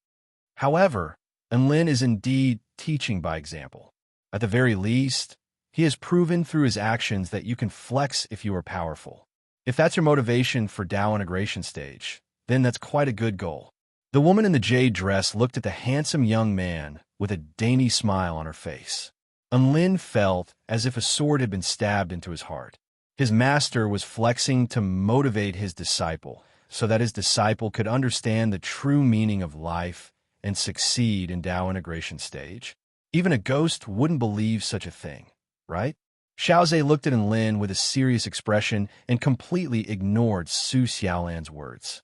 Speaker 1: However, Lin is indeed teaching by example. At the very least, he has proven through his actions that you can flex if you are powerful. If that's your motivation for Tao integration stage, then that's quite a good goal. The woman in the jade dress looked at the handsome young man with a dainty smile on her face. Lin felt as if a sword had been stabbed into his heart. His master was flexing to motivate his disciple so that his disciple could understand the true meaning of life and succeed in Tao integration stage. Even a ghost wouldn't believe such a thing, right? Xiao Zhe looked at Lin with a serious expression and completely ignored Su Xiaolan's words.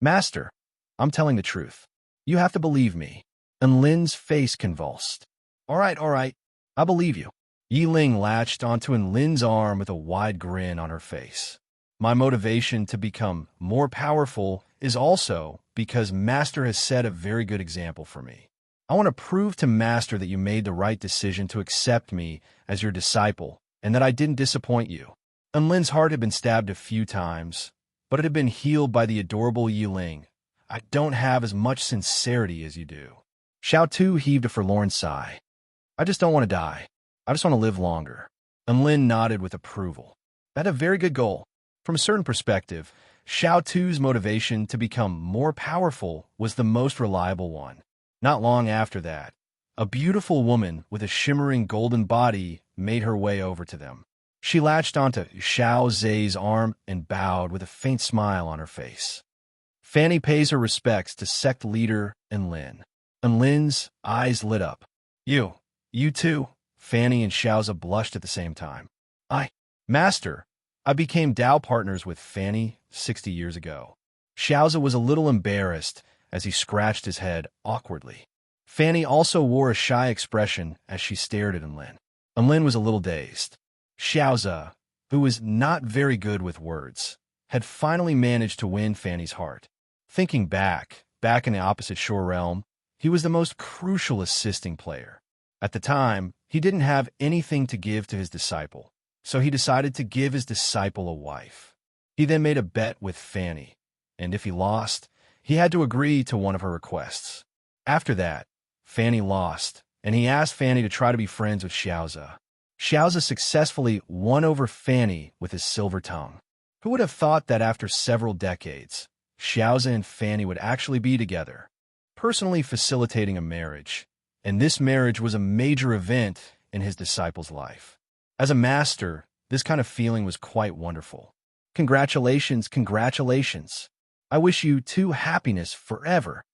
Speaker 1: Master, I'm telling the truth. You have to believe me. And Lin's face convulsed. All right, I believe you. Yi Ling latched onto Lin's arm with a wide grin on her face. My motivation to become more powerful is also because Master has set a very good example for me. I want to prove to Master that you made the right decision to accept me as your disciple and that I didn't disappoint you. Lin's heart had been stabbed a few times, but it had been healed by the adorable Ling. I don't have as much sincerity as you do. Xiao Tu heaved a forlorn sigh. I just don't want to die. I just want to live longer. Lin nodded with approval. That's a very good goal. From a certain perspective, Xiao Tu's motivation to become more powerful was the most reliable one. Not long after that, a beautiful woman with a shimmering golden body made her way over to them. She latched onto Xiao Zhe's arm and bowed with a faint smile on her face. Fanny pays her respects to sect leader Lin. Lin's eyes lit up. You too? Fanny and Xiaoza blushed at the same time. Master, I became Dao partners with Fanny 60 years ago. Xiaoza was a little embarrassed as he scratched his head awkwardly. Fanny also wore a shy expression as she stared at Lin. Lin was a little dazed. Xiaoza, who was not very good with words, had finally managed to win Fanny's heart. Thinking back in the opposite shore realm, he was the most crucial assisting player. At the time, he didn't have anything to give to his disciple, so he decided to give his disciple a wife. He then made a bet with Fanny, and if he lost, he had to agree to one of her requests. After that, Fanny lost, and he asked Fanny to try to be friends with Xiaoza. Xiaoza successfully won over Fanny with his silver tongue. Who would have thought that after several decades, Xiaoza and Fanny would actually be together, personally facilitating a marriage? And this marriage was a major event in his disciple's life. As a master, this kind of feeling was quite wonderful. Congratulations, congratulations. I wish you two happiness forever.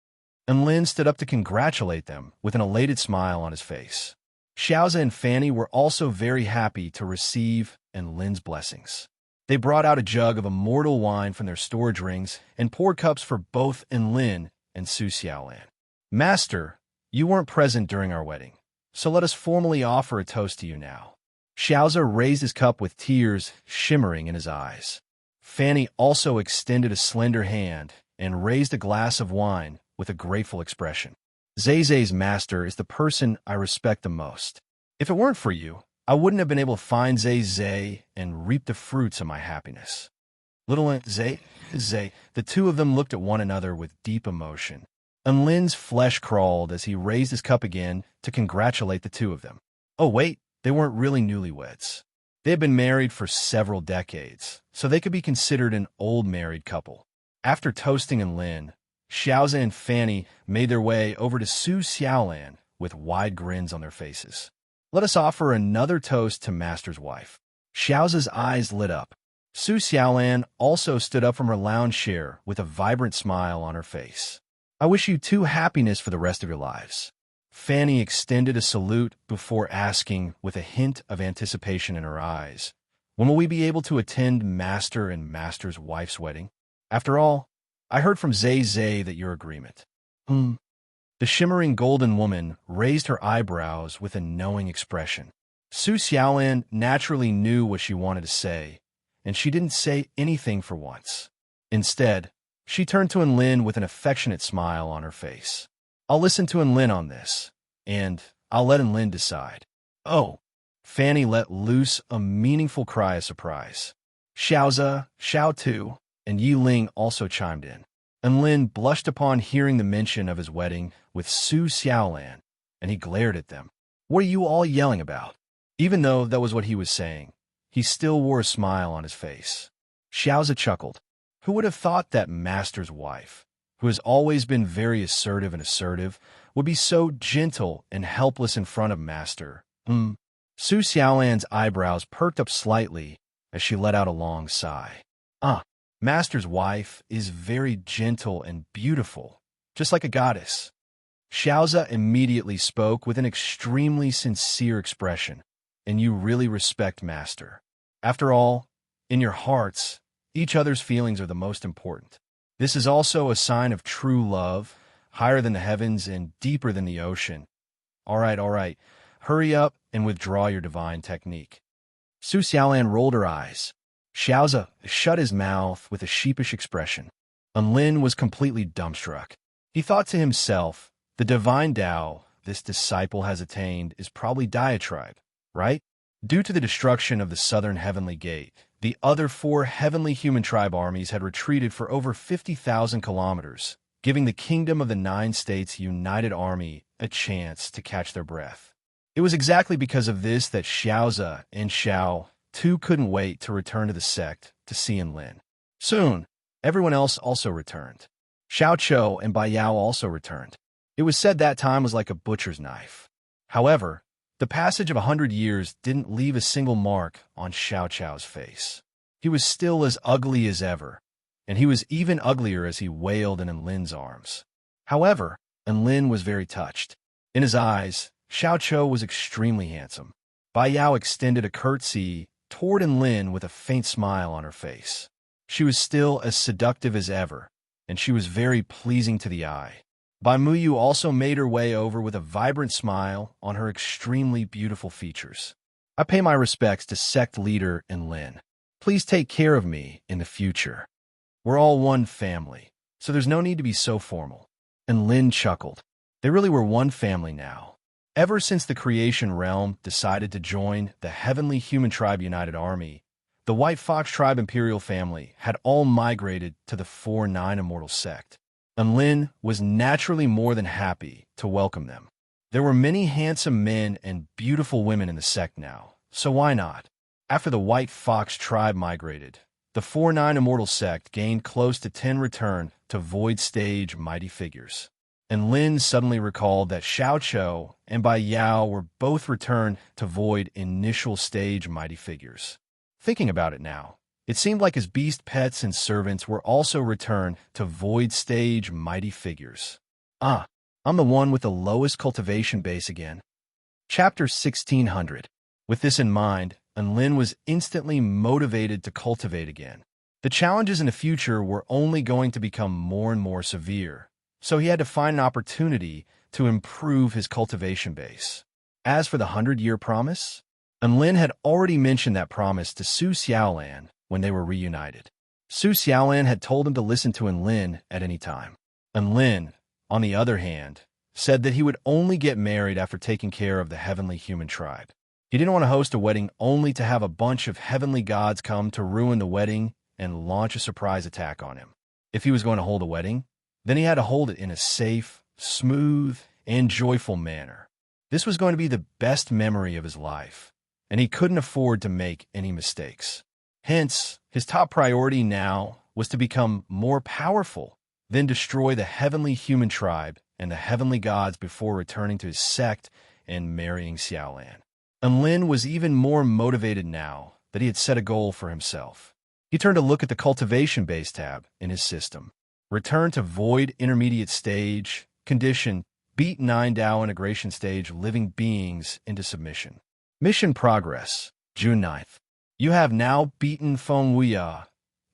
Speaker 1: And Lin stood up to congratulate them with an elated smile on his face. Xiaoza and Fanny were also very happy to receive Lin's blessings. They brought out a jug of immortal wine from their storage rings and poured cups for both Lin and Su Xiaolan. Master, you weren't present during our wedding, so let us formally offer a toast to you now. Xiaoza raised his cup with tears shimmering in his eyes. Fanny also extended a slender hand and raised a glass of wine with a grateful expression. Zhe's master is the person I respect the most. If it weren't for you, I wouldn't have been able to find Zhe and reap the fruits of my happiness. Little Zhe, the two of them looked at one another with deep emotion. And Lin's flesh crawled as he raised his cup again to congratulate the two of them. Oh wait, they weren't really newlyweds. They had been married for several decades, so they could be considered an old married couple. After toasting Lin, Xiaoza and Fanny made their way over to Su Xiaolan with wide grins on their faces. Let us offer another toast to Master's wife. Xiaoza's eyes lit up. Su Xiaolan also stood up from her lounge chair with a vibrant smile on her face. I wish you two happiness for the rest of your lives. Fanny extended a salute before asking, with a hint of anticipation in her eyes, when will we be able to attend Master and Master's wife's wedding? After all, I heard from Zhe that your agreement. The shimmering golden woman raised her eyebrows with a knowing expression. Su Xiaolan naturally knew what she wanted to say, and she didn't say anything for once. Instead, she turned to Lin with an affectionate smile on her face. I'll listen to Lin on this, and I'll let Lin decide. Oh, Fanny let loose a meaningful cry of surprise. Xiaoza, Xiao Tu, and Ling also chimed in. And Lin blushed upon hearing the mention of his wedding with Su Xiaolan, and he glared at them. What are you all yelling about? Even though that was what he was saying, he still wore a smile on his face. Xiaoza chuckled. Who would have thought that Master's wife, who has always been very assertive, would be so gentle and helpless in front of Master? Su Xiaolan's eyebrows perked up slightly as she let out a long sigh. Master's wife is very gentle and beautiful, just like a goddess. Xiaoza immediately spoke with an extremely sincere expression, and you really respect Master. After all, in your hearts, each other's feelings are the most important. This is also a sign of true love, higher than the heavens and deeper than the ocean. All right, hurry up and withdraw your divine technique. Su Xiaolan rolled her eyes. Xiaoza shut his mouth with a sheepish expression. Lin was completely dumbstruck. He thought to himself, the divine Tao this disciple has attained is probably diatribe, right? Due to the destruction of the southern heavenly gate, the other four heavenly human tribe armies had retreated for over 50,000 kilometers, giving the Kingdom of the Nine States United Army a chance to catch their breath. It was exactly because of this that Xiaoza and Xiao too couldn't wait to return to the sect to see Lin. Soon, everyone else also returned. Xiao Chou and Bai Yao also returned. It was said that time was like a butcher's knife. However, the passage of 100 years didn't leave a single mark on Xiao Chou's face. He was still as ugly as ever, and he was even uglier as he wailed in Lin's arms. However, Lin was very touched. In his eyes, Xiao Chou was extremely handsome. Bai Yao extended a curtsy toward Lin with a faint smile on her face. She was still as seductive as ever, and she was very pleasing to the eye. Bai Muyu also made her way over with a vibrant smile on her extremely beautiful features. I pay my respects to sect leader Lin. Please take care of me in the future. We're all one family, so there's no need to be so formal. Lin chuckled. They really were one family now. Ever since the creation realm decided to join the Heavenly Human Tribe United Army, the White Fox Tribe Imperial family had all migrated to the 4-9 Immortal sect. Lin was naturally more than happy to welcome them. There were many handsome men and beautiful women in the sect now, so why not? After the White Fox Tribe migrated, the 4-9 Immortal sect gained close to 10 return to Void Stage mighty figures. Lin suddenly recalled that Xiao Chou and Bai Yao were both returned to Void Initial Stage mighty figures. Thinking about it now, it seemed like his beast pets and servants were also returned to Void Stage mighty figures. I'm the one with the lowest cultivation base again. Chapter 1600. With this in mind, Lin was instantly motivated to cultivate again. The challenges in the future were only going to become more and more severe, so he had to find an opportunity to improve his cultivation base. As for the 100-year promise, Lin had already mentioned that promise to Su Xiaolan when they were reunited. Su Xiaolan had told him to listen to Lin at any time. Lin, on the other hand, said that he would only get married after taking care of the heavenly human tribe. He didn't want to host a wedding only to have a bunch of heavenly gods come to ruin the wedding and launch a surprise attack on him. If he was going to hold a wedding, then he had to hold it in a safe, smooth, and joyful manner. This was going to be the best memory of his life, and he couldn't afford to make any mistakes. Hence, his top priority now was to become more powerful, then destroy the heavenly human tribe and the heavenly gods before returning to his sect and marrying Xiaolan. Lin was even more motivated now that he had set a goal for himself. He turned to look at the cultivation base tab in his system. Return to Void Intermediate Stage, condition, beat 9 Dao Integration Stage living beings into submission. Mission progress, June 9th. You have now beaten Feng Wuya,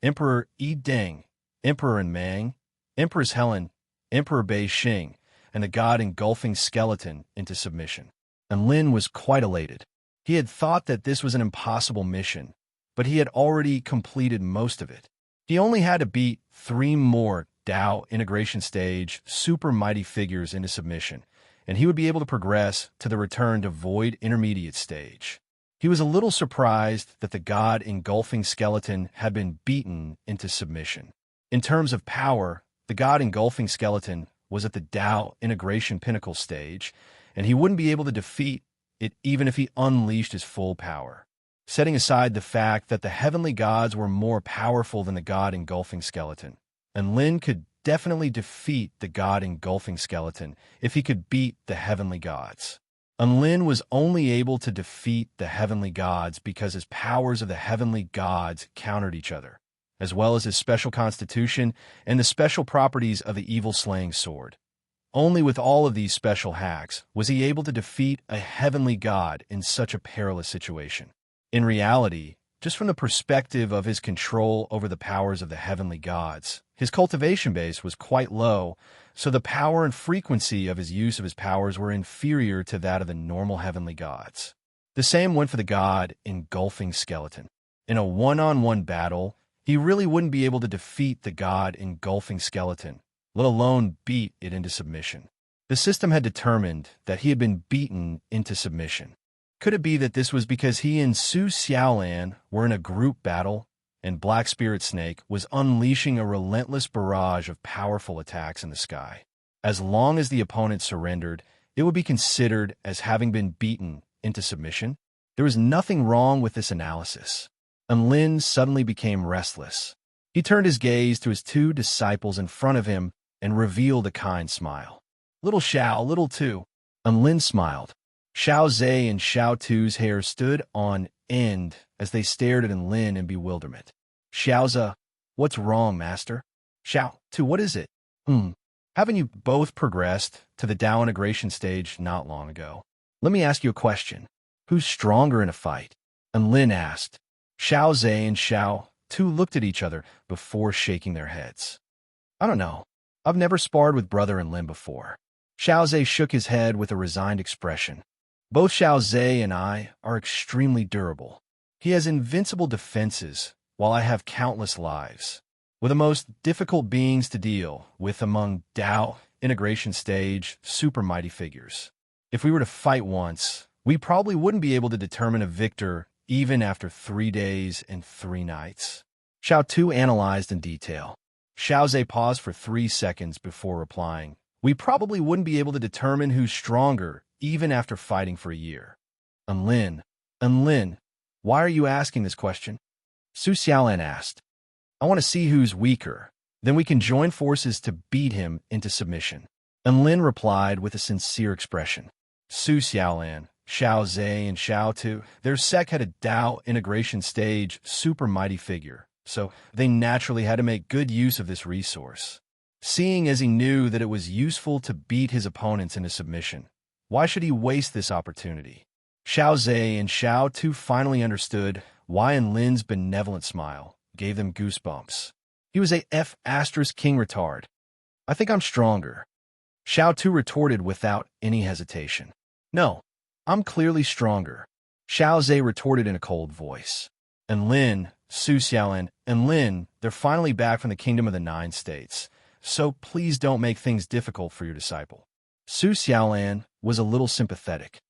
Speaker 1: Emperor Yi Deng, Emperor Mang, Empress Helen, Emperor Bei Xing, and the god engulfing skeleton into submission. Lin was quite elated. He had thought that this was an impossible mission, but he had already completed most of it. He only had to beat 3 more Dao Integration Stage super mighty figures into submission, and he would be able to progress to the return to Void Intermediate Stage. He was a little surprised that the god engulfing skeleton had been beaten into submission. In terms of power, the god engulfing skeleton was at the Dao Integration Pinnacle Stage, and he wouldn't be able to defeat it even if he unleashed his full power. Setting aside the fact that the heavenly gods were more powerful than the god engulfing skeleton, Lin could definitely defeat the god engulfing skeleton if he could beat the heavenly gods. Lin was only able to defeat the heavenly gods because his powers of the heavenly gods countered each other, as well as his special constitution and the special properties of the evil-slaying sword. Only with all of these special hacks was he able to defeat a heavenly god in such a perilous situation. In reality, just from the perspective of his control over the powers of the heavenly gods, his cultivation base was quite low, so the power and frequency of his use of his powers were inferior to that of the normal heavenly gods. The same went for the god engulfing skeleton. In a one-on-one battle, he really wouldn't be able to defeat the god-engulfing skeleton, let alone beat it into submission. The system had determined that he had been beaten into submission. Could it be that this was because he and Su Xiaolan were in a group battle, and Black Spirit Snake was unleashing a relentless barrage of powerful attacks in the sky? As long as the opponent surrendered, it would be considered as having been beaten into submission. There was nothing wrong with this analysis. And Lin suddenly became restless. He turned his gaze to his two disciples in front of him and revealed a kind smile. "Little Xiao, little Tu." And Lin smiled. Xiao Zhe and Xiao Tu's hair stood on end as they stared at Lin in bewilderment. "Xiaoza, what's wrong, master?" "Xiao Tu, what is it?" Haven't you both progressed to the Dao integration stage not long ago? Let me ask you a question. Who's stronger in a fight?" And Lin asked. Xiao Zhe and Xiao Tu looked at each other before shaking their heads. "I don't know. I've never sparred with Brother and Lin before." Xiao Zhe shook his head with a resigned expression. "Both Xiao Zhe and I are extremely durable. He has invincible defenses, while I have countless lives. We're the most difficult beings to deal with among Dao integration stage super mighty figures. If we were to fight once, we probably wouldn't be able to determine a victor even after 3 days and 3 nights." Xiao Tu analyzed in detail. Xiao Zhe paused for 3 seconds before replying. "We probably wouldn't be able to determine who's stronger even after fighting for a year." And Lin, why are you asking this question?" Su Xiaolan asked. "I want to see who's weaker. Then we can join forces to beat him into submission." And Lin replied with a sincere expression. Su Xiaolan, Xiao Zhe, and Xiao Tu, their sect had a Dao integration stage super mighty figure, so they naturally had to make good use of this resource. Seeing as he knew that it was useful to beat his opponents into submission, why should he waste this opportunity? Xiao Zhe and Xiao Tu finally understood why Lin's benevolent smile gave them goosebumps. He was a F***king retard. "I think I'm stronger." Xiao Tu retorted without any hesitation. "No, I'm clearly stronger." Xiao Zhe retorted in a cold voice. And Lin, Su Xiaolan, and Lin, they're finally back from the Kingdom of the Nine States, so please don't make things difficult for your disciple. Su Xiaolan was a little sympathetic.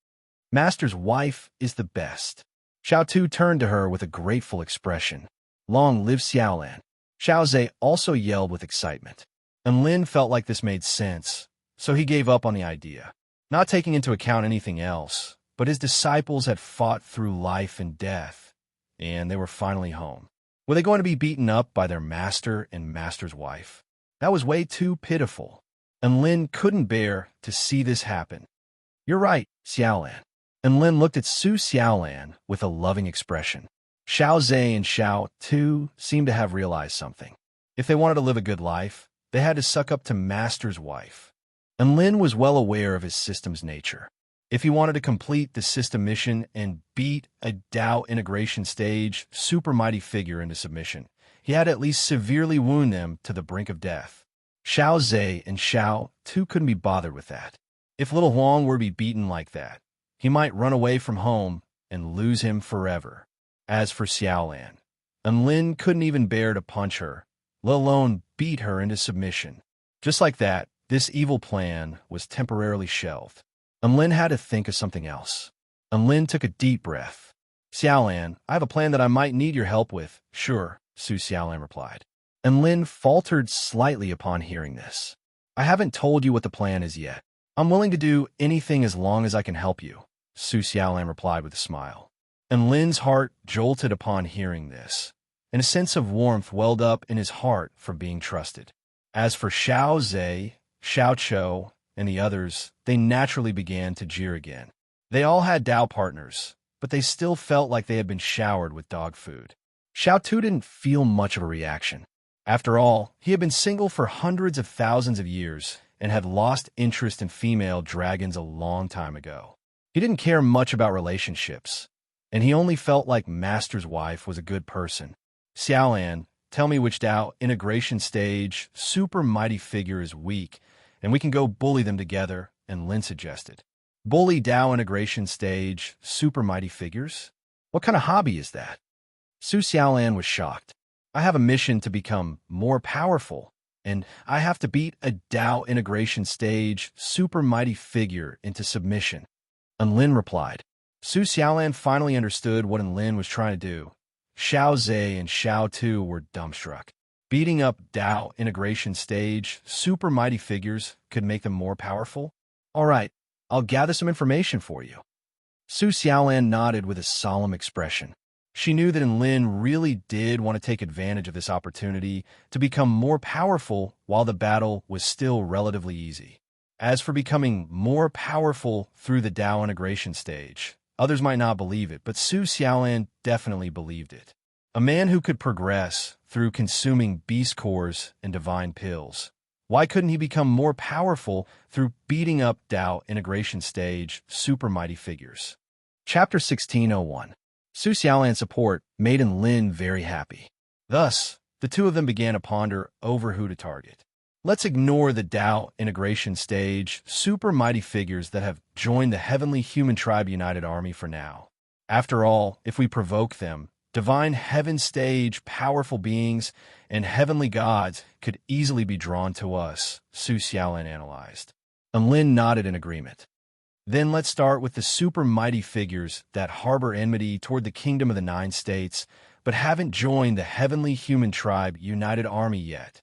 Speaker 1: "Master's wife is the best." Xiao Tu turned to her with a grateful expression. "Long live Xiaolan." Xiao Zhe also yelled with excitement. And Lin felt like this made sense, so he gave up on the idea. Not taking into account anything else, but his disciples had fought through life and death, and they were finally home. Were they going to be beaten up by their master and master's wife? That was way too pitiful, and Lin couldn't bear to see this happen. "You're right, Xiaolan." And Lin looked at Su Xiaolan with a loving expression. Xiao Zhe and Xiao Tu seemed to have realized something. If they wanted to live a good life, they had to suck up to master's wife. And Lin was well aware of his system's nature. If he wanted to complete the system mission and beat a Dao integration stage super mighty figure into submission, he had to at least severely wound them to the brink of death. Xiao Zhe and Xiao Tu couldn't be bothered with that. If little Huang were to be beaten like that, he might run away from home and lose him forever. As for Xiaolan, and Lin couldn't even bear to punch her, let alone beat her into submission. Just like that, this evil plan was temporarily shelved. And Lin had to think of something else. And Lin took a deep breath. "Xiaolan, I have a plan that I might need your help with." "Sure," Su Xiaolan replied. And Lin faltered slightly upon hearing this. "I haven't told you what the plan is yet. I'm willing to do anything as long as I can help you," Su Xiaolan replied with a smile. And Lin's heart jolted upon hearing this, and a sense of warmth welled up in his heart for being trusted. As for Xiao Zhe, Xiao Chou, and the others, they naturally began to jeer again. They all had Dao partners, but they still felt like they had been showered with dog food. Xiao Tu didn't feel much of a reaction. After all, he had been single for hundreds of thousands of years and had lost interest in female dragons a long time ago. He didn't care much about relationships, and he only felt like Master's wife was a good person. "Xiaolan, tell me which Dao integration stage super mighty figure is weak, and we can go bully them together," and Lin suggested. "Bully Dao integration stage super mighty figures? What kind of hobby is that?" Su Xiaolan was shocked. I have a mission to become more powerful, and I have to beat a Dao integration stage super mighty figure into submission. Enlin replied. Su Xiaolan finally understood what Enlin was trying to do. Xiao Zhe and Xiao Tu were dumbstruck. Beating up Dao integration stage super mighty figures could make them more powerful? All right, I'll gather some information for you. Su Xiaolan nodded with a solemn expression. She knew that Enlin really did want to take advantage of this opportunity to become more powerful while the battle was still relatively easy. As for becoming more powerful through the Dao integration stage, others might not believe it, but Su Xiaolan definitely believed it. A man who could progress through consuming beast cores and divine pills. Why couldn't he become more powerful through beating up Dao integration stage super mighty figures? Chapter 1601. Su Xiaolan's support made Enlin very happy. Thus, the two of them began to ponder over who to target. Let's ignore the Dao integration stage super mighty figures that have joined the Heavenly Human Tribe United Army for now. After all, if we provoke them, divine heaven stage powerful beings and heavenly gods could easily be drawn to us, Su Xiaolan analyzed. Enlin nodded in agreement. Then let's start with the super mighty figures that harbor enmity toward the Kingdom of the Nine States, but haven't joined the Heavenly Human Tribe United Army yet.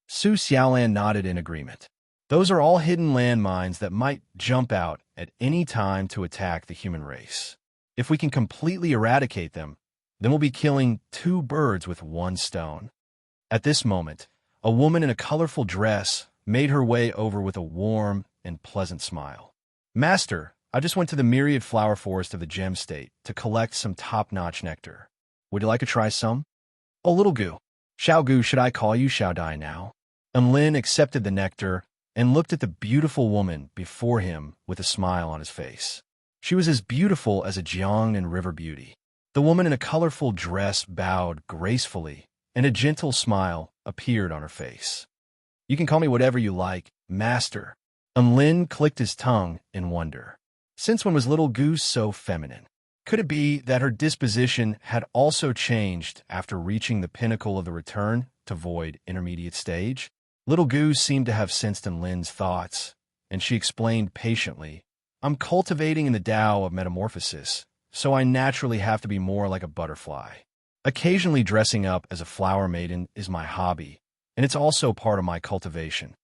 Speaker 1: Su Xiaolan nodded in agreement. Those are all hidden landmines that might jump out at any time to attack the human race. If we can completely eradicate them, then we'll be killing two birds with one stone. At this moment, a woman in a colorful dress made her way over with a warm and pleasant smile. Master, I just went to the myriad flower forest of the gem state to collect some top-notch nectar. Would you like to try some? Oh, little Gu. Xiao Gu, should I call you Xiao Dai now? Enlin accepted the nectar and looked at the beautiful woman before him with a smile on his face. She was as beautiful as a Jiangnan river beauty. The woman in a colorful dress bowed gracefully, and a gentle smile appeared on her face. You can call me whatever you like, Master. Enlin clicked his tongue in wonder. Since when was little Goose so feminine? Could it be that her disposition had also changed after reaching the pinnacle of the return to void intermediate stage? Little Goose seemed to have sensed Enlin's thoughts, and she explained patiently, I'm cultivating in the Tao of metamorphosis, so I naturally have to be more like a butterfly. Occasionally dressing up as a flower maiden is my hobby, and it's also part of my cultivation.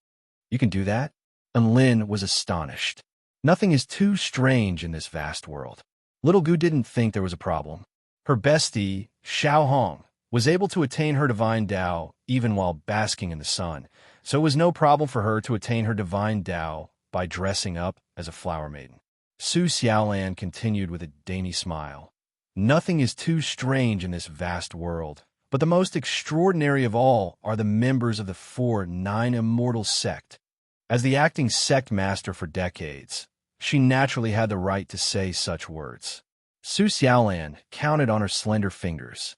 Speaker 1: You can do that? Enlin was astonished. Nothing is too strange in this vast world. Little Gu didn't think there was a problem. Her bestie, Xiao Hong, was able to attain her divine Tao even while basking in the sun, so it was no problem for her to attain her divine Tao by dressing up as a flower maiden. Su Xiaolan continued with a dainty smile. Nothing is too strange in this vast world, but the most extraordinary of all are the members of the Nine Immortal sect. As the acting sect master for decades, she naturally had the right to say such words. Su Xiaolan counted on her slender fingers.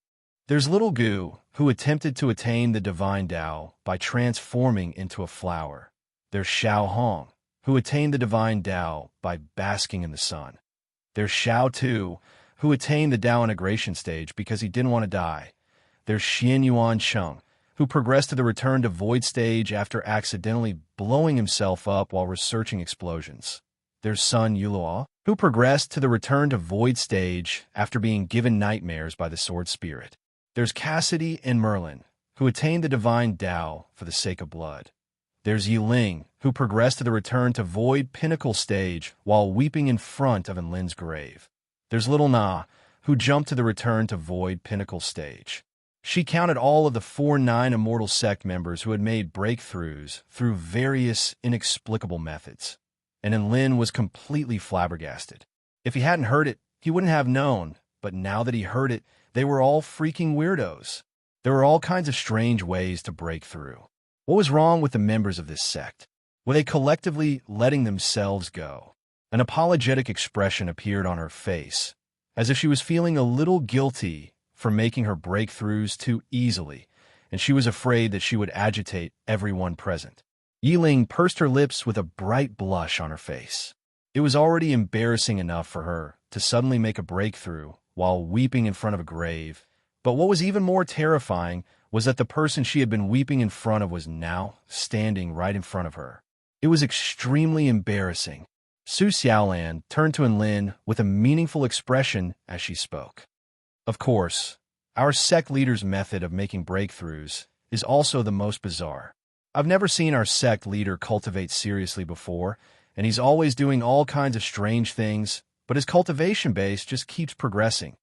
Speaker 1: There's little Gu, who attempted to attain the divine Tao by transforming into a flower. There's Xiao Hong, who attained the divine Tao by basking in the sun. There's Xiao Tu, who attained the Tao integration stage because he didn't want to die. There's Xian Yuan Cheng, who progressed to the return to void stage after accidentally blowing himself up while researching explosions. There's Sun Yuluo, who progressed to the return to void stage after being given nightmares by the sword spirit. There's Cassidy and Merlin, who attained the divine Tao for the sake of blood. There's Yiling, who progressed to the return to void pinnacle stage while weeping in front of Enlin's grave. There's little Na, who jumped to the return to void pinnacle stage. She counted all of the Nine Immortal sect members who had made breakthroughs through various inexplicable methods, and Enlin was completely flabbergasted. If he hadn't heard it, he wouldn't have known, but now that he heard it, they were all freaking weirdos. There were all kinds of strange ways to break through. What was wrong with the members of this sect? Were they collectively letting themselves go? An apologetic expression appeared on her face, as if she was feeling a little guilty for making her breakthroughs too easily, and she was afraid that she would agitate everyone present. Yiling pursed her lips with a bright blush on her face. It was already embarrassing enough for her to suddenly make a breakthrough while weeping in front of a grave, But what was even more terrifying was that the person she had been weeping in front of was now standing right in front of her. It was extremely embarrassing. Su Xiaolan turned to Enlin with a meaningful expression as she spoke. Of course, our sect leader's method of making breakthroughs is also the most bizarre. I've never seen our sect leader cultivate seriously before, and he's always doing all kinds of strange things, but his cultivation base just keeps progressing.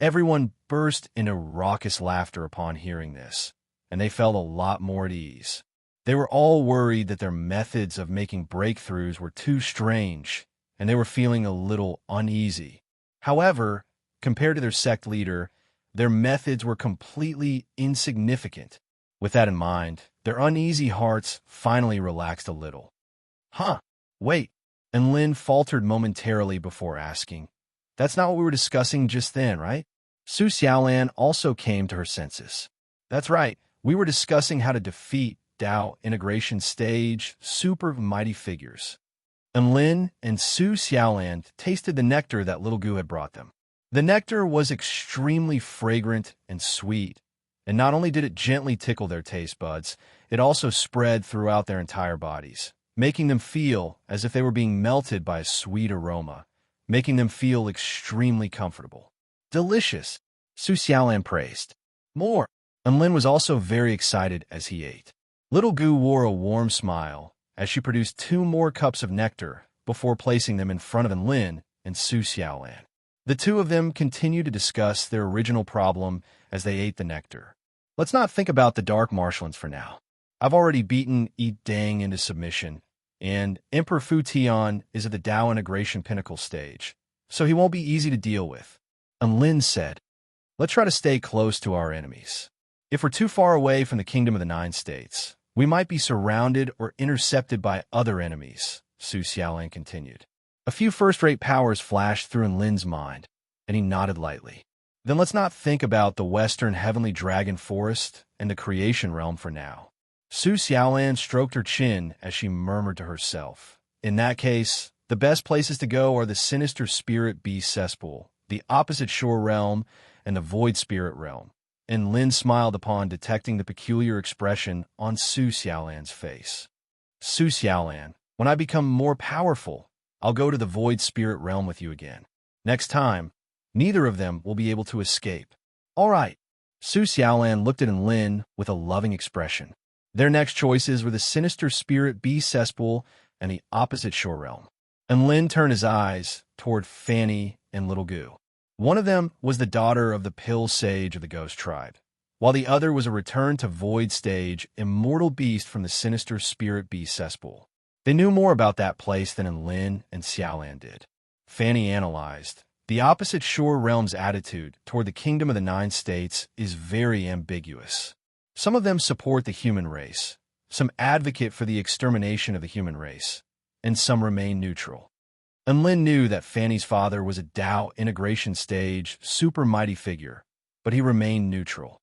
Speaker 1: Everyone burst into raucous laughter upon hearing this, and they felt a lot more at ease. They were all worried that their methods of making breakthroughs were too strange, and they were feeling a little uneasy. However, compared to their sect leader, their methods were completely insignificant. With that in mind, their uneasy hearts finally relaxed a little. Huh, wait, and Lin faltered momentarily before asking, "That's not what we were discussing just then, right?" Su Xiaolan also came to her senses. "That's right, we were discussing how to defeat Dao integration stage super mighty figures." And Lin and Su Xiaolan tasted the nectar that Little Gu had brought them. The nectar was extremely fragrant and sweet, and not only did it gently tickle their taste buds, it also spread throughout their entire bodies, making them feel as if they were being melted by a sweet aroma, making them feel extremely comfortable. "Delicious," Su Xiaolan praised. "More." And Lin was also very excited as he ate. Little Gu wore a warm smile as she produced 2 more cups of nectar before placing them in front of Lin and Su Xiaolan. The two of them continued to discuss their original problem as they ate the nectar. "Let's not think about the dark marshlands for now. I've already beaten Yi Dang into submission, and Emperor Fu Tian is at the Dao integration pinnacle stage, so he won't be easy to deal with." And Lin said, "Let's try to stay close to our enemies. If we're too far away from the Kingdom of the Nine States, we might be surrounded or intercepted by other enemies," Su Xiaolan continued. A few first-rate powers flashed through Lin's mind, and he nodded lightly. "Then let's not think about the Western Heavenly Dragon Forest and the Creation Realm for now." Su Xiaolan stroked her chin as she murmured to herself, "In that case, the best places to go are the Sinister Spirit Beast Cesspool, the Opposite Shore Realm, and the Void Spirit Realm." And Lin smiled upon detecting the peculiar expression on Su Xiaolan's face. "Su Xiaolan, when I become more powerful, I'll go to the Void Spirit Realm with you again. Next time, neither of them will be able to escape." "All right." Su Xiaolan looked at Lin with a loving expression. Their next choices were the Sinister Spirit Beast Cesspool and the Opposite Shore Realm. And Lin turned his eyes toward Fanny and Little Gu. One of them was the daughter of the Pill Sage of the Ghost Tribe, while the other was a return to Void Stage immortal beast from the Sinister Spirit Beast Cesspool. They knew more about that place than Lin and Xiaolan did. Fanny analyzed. The Opposite Shore Realm's attitude toward the Kingdom of the Nine States is very ambiguous. Some of them support the human race, some advocate for the extermination of the human race, and some remain neutral. And Lin knew that Fanny's father was a Dao integration stage super mighty figure, but he remained neutral.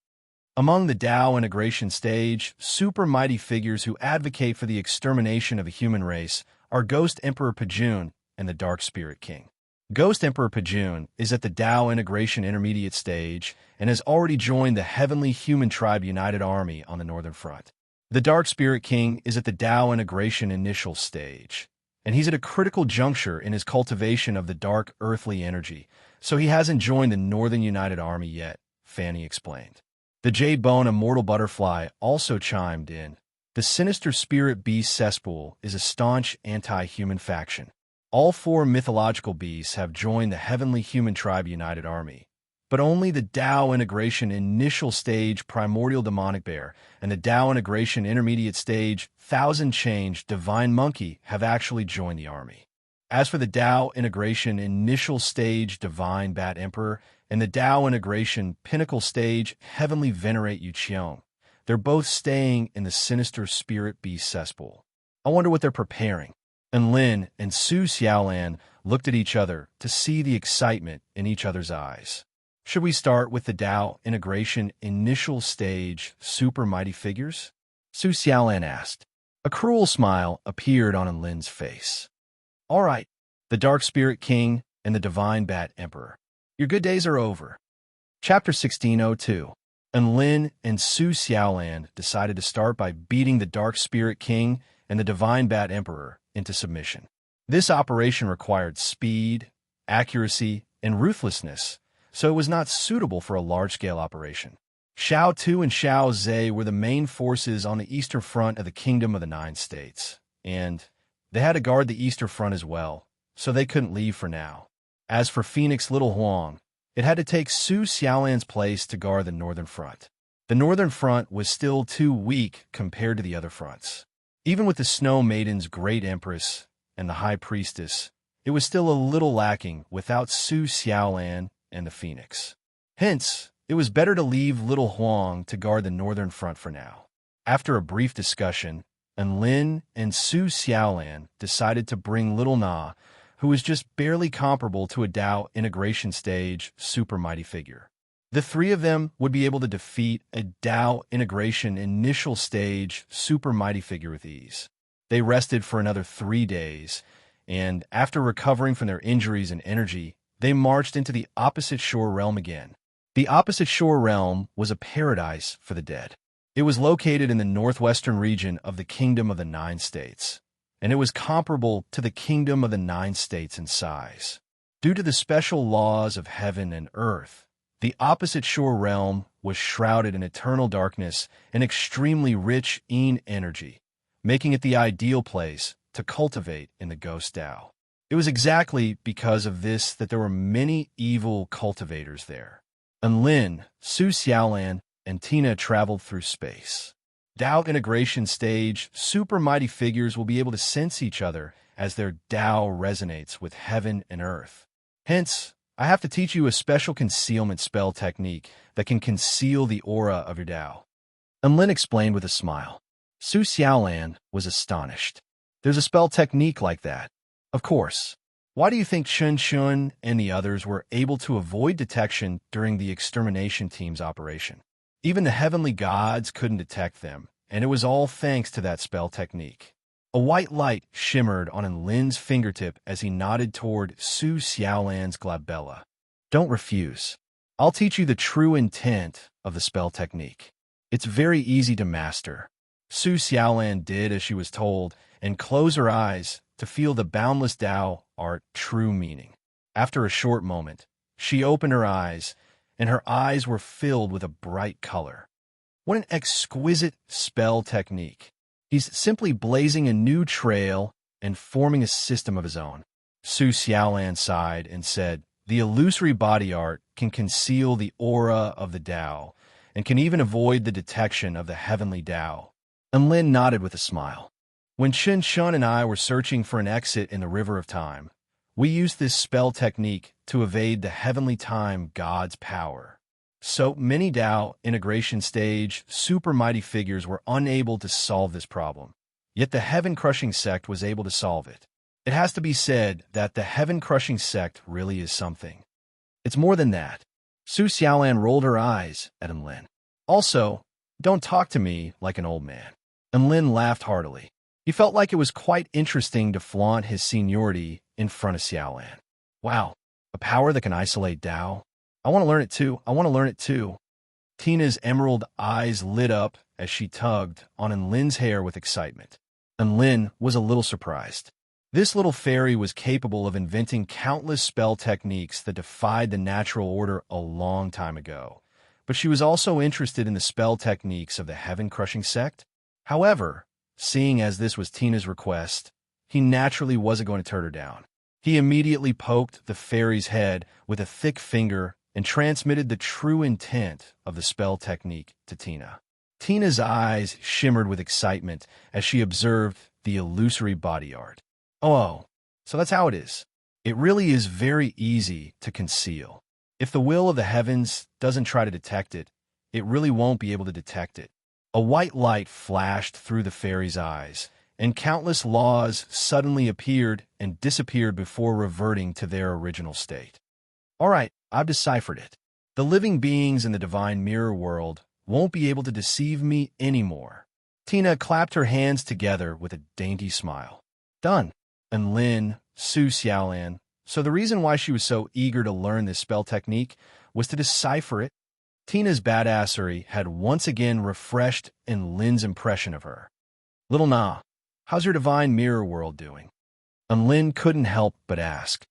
Speaker 1: Among the Dao integration stage super mighty figures who advocate for the extermination of the human race are Ghost Emperor Pajun and the Dark Spirit King. Ghost Emperor Pajun is at the Dao integration intermediate stage and has already joined the Heavenly Human Tribe United Army on the Northern Front. The Dark Spirit King is at the Dao integration initial stage, and he's at a critical juncture in his cultivation of the dark earthly energy, so he hasn't joined the Northern United Army yet, Fanny explained. The Jade Bone Immortal Butterfly also chimed in. The Sinister Spirit Beast Cesspool is a staunch anti-human faction. All 4 mythological beasts have joined the Heavenly Human Tribe United Army, but only the Dao Integration Initial Stage Primordial Demonic Bear and the Dao Integration Intermediate Stage Thousand Change Divine Monkey have actually joined the army. As for the Dao Integration Initial Stage Divine Bat Emperor and the Dao Integration Pinnacle Stage Heavenly Venerate Yuqiong, they're both staying in the Sinister Spirit Beast Cesspool. I wonder what they're preparing. And Lin and Su Xiaolan looked at each other to see the excitement in each other's eyes. Should we start with the Dao Integration Initial Stage Super Mighty Figures? Su Xiaolan asked. A cruel smile appeared on Lin's face. All right, the Dark Spirit King and the Divine Bat Emperor. Your good days are over. Chapter 1602. And Lin and Su Xiaolan decided to start by beating the Dark Spirit King and the Divine Bat Emperor into submission. This operation required speed, accuracy, and ruthlessness, so it was not suitable for a large-scale operation. Xiao Tu and Xiao Zhe were the main forces on the eastern front of the Kingdom of the Nine States, and they had to guard the eastern front as well, so they couldn't leave for now. As for Phoenix Little Huang, it had to take Su Xiaolan's place to guard the northern front. The northern front was still too weak compared to the other fronts. Even with the Snow Maiden's Great Empress and the High Priestess, it was still a little lacking without Su Xiaolan and the Phoenix. Hence, it was better to leave Little Huang to guard the northern front for now. After a brief discussion, Lin and Su Xiaolan decided to bring Little Na, who was just barely comparable to a Dao integration stage super mighty figure. The three of them would be able to defeat a Dao integration initial stage super mighty figure with ease. They rested for another 3 days, and after recovering from their injuries and energy, they marched into the Opposite Shore Realm again. The Opposite Shore Realm was a paradise for the dead. It was located in the northwestern region of the Kingdom of the Nine States, and it was comparable to the Kingdom of the Nine States in size. Due to the special laws of heaven and earth, the Opposite Shore Realm was shrouded in eternal darkness and extremely rich in energy, making it the ideal place to cultivate in the Ghost Dao. It was exactly because of this that there were many evil cultivators there. And Lin, Su Xiaolan, and Tina traveled through space. Dao integration stage, super mighty figures will be able to sense each other as their Dao resonates with heaven and earth. Hence, I have to teach you a special concealment spell technique that can conceal the aura of your Dao. And Lin explained with a smile. Su Xiaolan was astonished. There's a spell technique like that. Of course. Why do you think Chun Chun and the others were able to avoid detection during the extermination team's operation? Even the heavenly gods couldn't detect them, and it was all thanks to that spell technique. A white light shimmered on Lin's fingertip as he nodded toward Su Xiaolan's glabella. Don't refuse. I'll teach you the true intent of the spell technique. It's very easy to master. Su Xiaolan did as she was told and closed her eyes to feel the boundless Dao art true meaning. After a short moment, she opened her eyes, and her eyes were filled with a bright color. What an exquisite spell technique. He's simply blazing a new trail and forming a system of his own. Su Xiaolan sighed and said, the illusory body art can conceal the aura of the Dao and can even avoid the detection of the heavenly Dao. And Lin nodded with a smile. When Chun Chun and I were searching for an exit in the River of Time, we used this spell technique to evade the heavenly time god's power. So many Dao integration stage super mighty figures were unable to solve this problem. Yet the heaven-crushing sect was able to solve it. It has to be said that the heaven-crushing sect really is something. It's more than that. Su Xiaolan rolled her eyes at Lin. Also, don't talk to me like an old man. Lin laughed heartily. He felt like it was quite interesting to flaunt his seniority in front of Xiaolan. Wow, a power that can isolate Dao. I want to learn it too. I want to learn it too. Tina's emerald eyes lit up as she tugged on Lin's hair with excitement. And Lin was a little surprised. This little fairy was capable of inventing countless spell techniques that defied the natural order a long time ago. But she was also interested in the spell techniques of the heaven-crushing sect. However, seeing as this was Tina's request, he naturally wasn't going to turn her down. He immediately poked the fairy's head with a thick finger and transmitted the true intent of the spell technique to Tina. Tina's eyes shimmered with excitement as she observed the illusory body art. Oh, so that's how it is. It really is very easy to conceal. If the will of the heavens doesn't try to detect it, it really won't be able to detect it. A white light flashed through the fairy's eyes, and countless laws suddenly appeared and disappeared before reverting to their original state. All right, I've deciphered it. The living beings in the divine mirror world won't be able to deceive me anymore. Tina clapped her hands together with a dainty smile. Done. And Lin, Su Xiaolan, So the reason why she was so eager to learn this spell technique was to decipher it. Tina's badassery had once again refreshed in Lynn's impression of her. "Little Na, how's your divine mirror world doing?" And Lynn couldn't help but ask.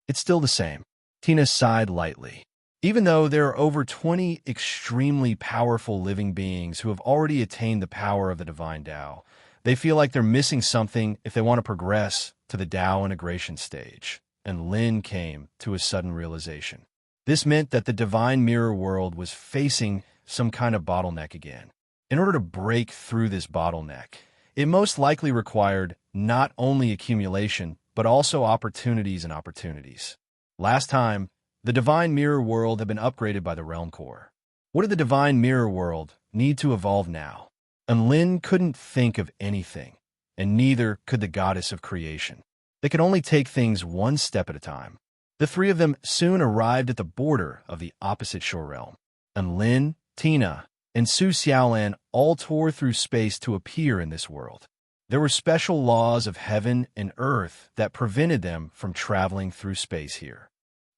Speaker 1: "It's still the same." Tina sighed lightly. Even though there are over 20 extremely powerful living beings who have already attained the power of the divine Tao, they feel like they're missing something if they want to progress to the Tao integration stage. And Lynn came to a sudden realization. This meant that the divine mirror world was facing some kind of bottleneck again. In order to break through this bottleneck, it most likely required not only accumulation, but also opportunities and opportunities. Last time, the divine mirror world had been upgraded by the realm core. What did the divine mirror world need to evolve now? And Lynn couldn't think of anything, and neither could the goddess of creation. They could only take things one step at a time. The three of them soon arrived at the border of the opposite shore realm, and Lynn, Tina, and Su Xiaolan all tore through space to appear in this world. There were special laws of heaven and earth that prevented them from traveling through space here.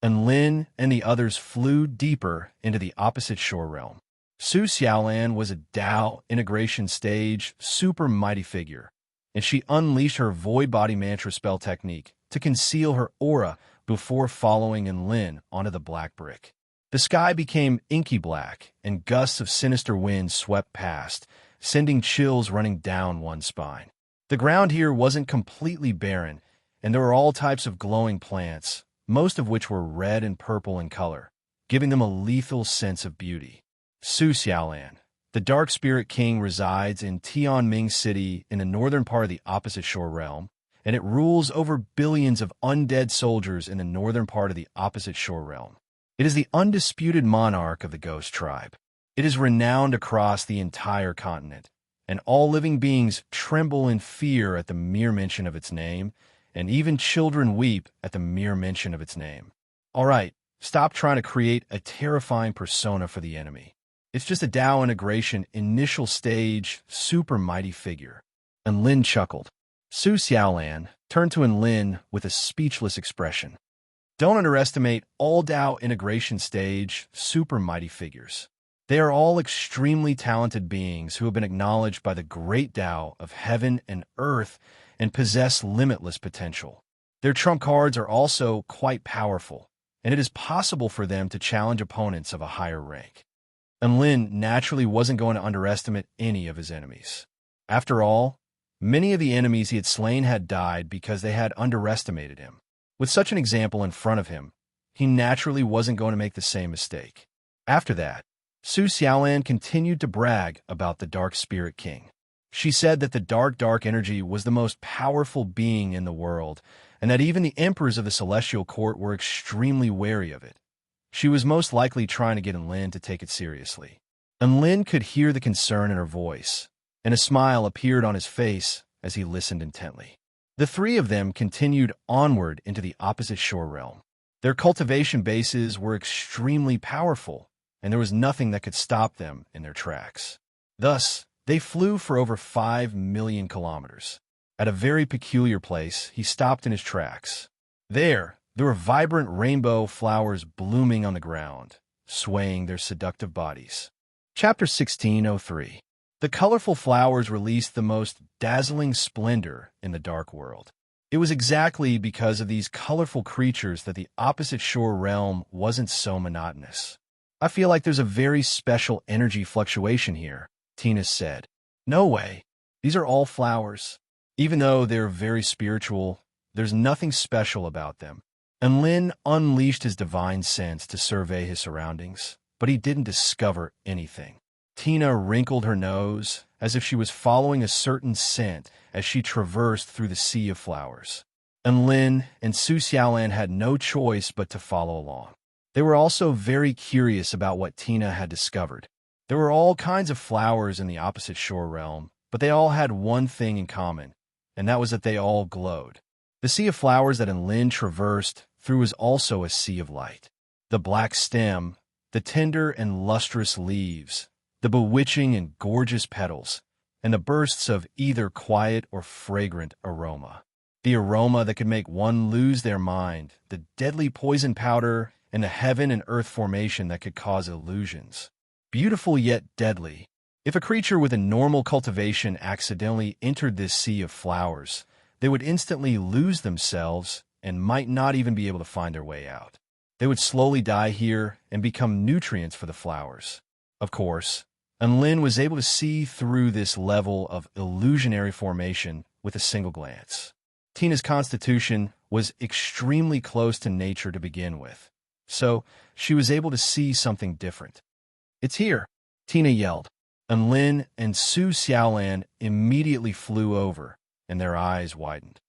Speaker 1: And Lynn and the others flew deeper into the opposite shore realm. Su Xiaolan was a Tao integration stage super mighty figure, and she unleashed her void body mantra spell technique to conceal her aura before following in Lynn onto the black brick. The sky became inky black, and gusts of sinister wind swept past, sending chills running down one's spine. The ground here wasn't completely barren, and there were all types of glowing plants, most of which were red and purple in color, giving them a lethal sense of beauty. Su Xiaolan, the Dark Spirit King, resides in Tianming City in the northern part of the opposite shore realm, and it rules over billions of undead soldiers in the northern part of the opposite shore realm. It is the undisputed monarch of the Ghost Tribe. It is renowned across the entire continent, and all living beings tremble in fear at the mere mention of its name, and even children weep at the mere mention of its name. All right, stop trying to create a terrifying persona for the enemy. It's just a Tao integration initial stage super mighty figure. And Lin chuckled. Su Xiaolan turned to Enlin with a speechless expression. Don't underestimate all Tao integration stage super mighty figures. They are all extremely talented beings who have been acknowledged by the great Tao of heaven and earth and possess limitless potential. Their trump cards are also quite powerful, and it is possible for them to challenge opponents of a higher rank. And Lin naturally wasn't going to underestimate any of his enemies. After all, many of the enemies he had slain had died because they had underestimated him. With such an example in front of him, he naturally wasn't going to make the same mistake. After that, Su Xiaolan continued to brag about the Dark Spirit King. She said that the dark energy was the most powerful being in the world, and that even the emperors of the Celestial Court were extremely wary of it. She was most likely trying to get Enlin to take it seriously. Enlin could hear the concern in her voice, and a smile appeared on his face as he listened intently. The three of them continued onward into the opposite shore realm. Their cultivation bases were extremely powerful, and there was nothing that could stop them in their tracks. Thus, they flew for over 5 million kilometers. At a very peculiar place, he stopped in his tracks. There were vibrant rainbow flowers blooming on the ground, swaying their seductive bodies. Chapter 1603. The colorful flowers released the most dazzling splendor in the dark world. It was exactly because of these colorful creatures that the opposite shore realm wasn't so monotonous. I feel like there's a very special energy fluctuation here, Tina said. No way. These are all flowers. Even though they're very spiritual, there's nothing special about them. And Lin unleashed his divine sense to survey his surroundings, but he didn't discover anything. Tina wrinkled her nose as if she was following a certain scent as she traversed through the sea of flowers. And Lin and Su Xiaolan had no choice but to follow along. They were also very curious about what Tina had discovered. There were all kinds of flowers in the opposite shore realm, but they all had one thing in common, and that was that they all glowed. The sea of flowers that Enlin traversed through was also a sea of light. The black stem, the tender and lustrous leaves, the bewitching and gorgeous petals, and the bursts of either quiet or fragrant aroma. The aroma that could make one lose their mind, the deadly poison powder, and the heaven and earth formation that could cause illusions. Beautiful yet deadly. If a creature with a normal cultivation accidentally entered this sea of flowers, they would instantly lose themselves and might not even be able to find their way out. They would slowly die here and become nutrients for the flowers. Of course, Lin was able to see through this level of illusionary formation with a single glance. Tina's constitution was extremely close to nature to begin with, so she was able to see something different. "It's here," Tina yelled. Lin and Su Xiaolan immediately flew over, and their eyes widened.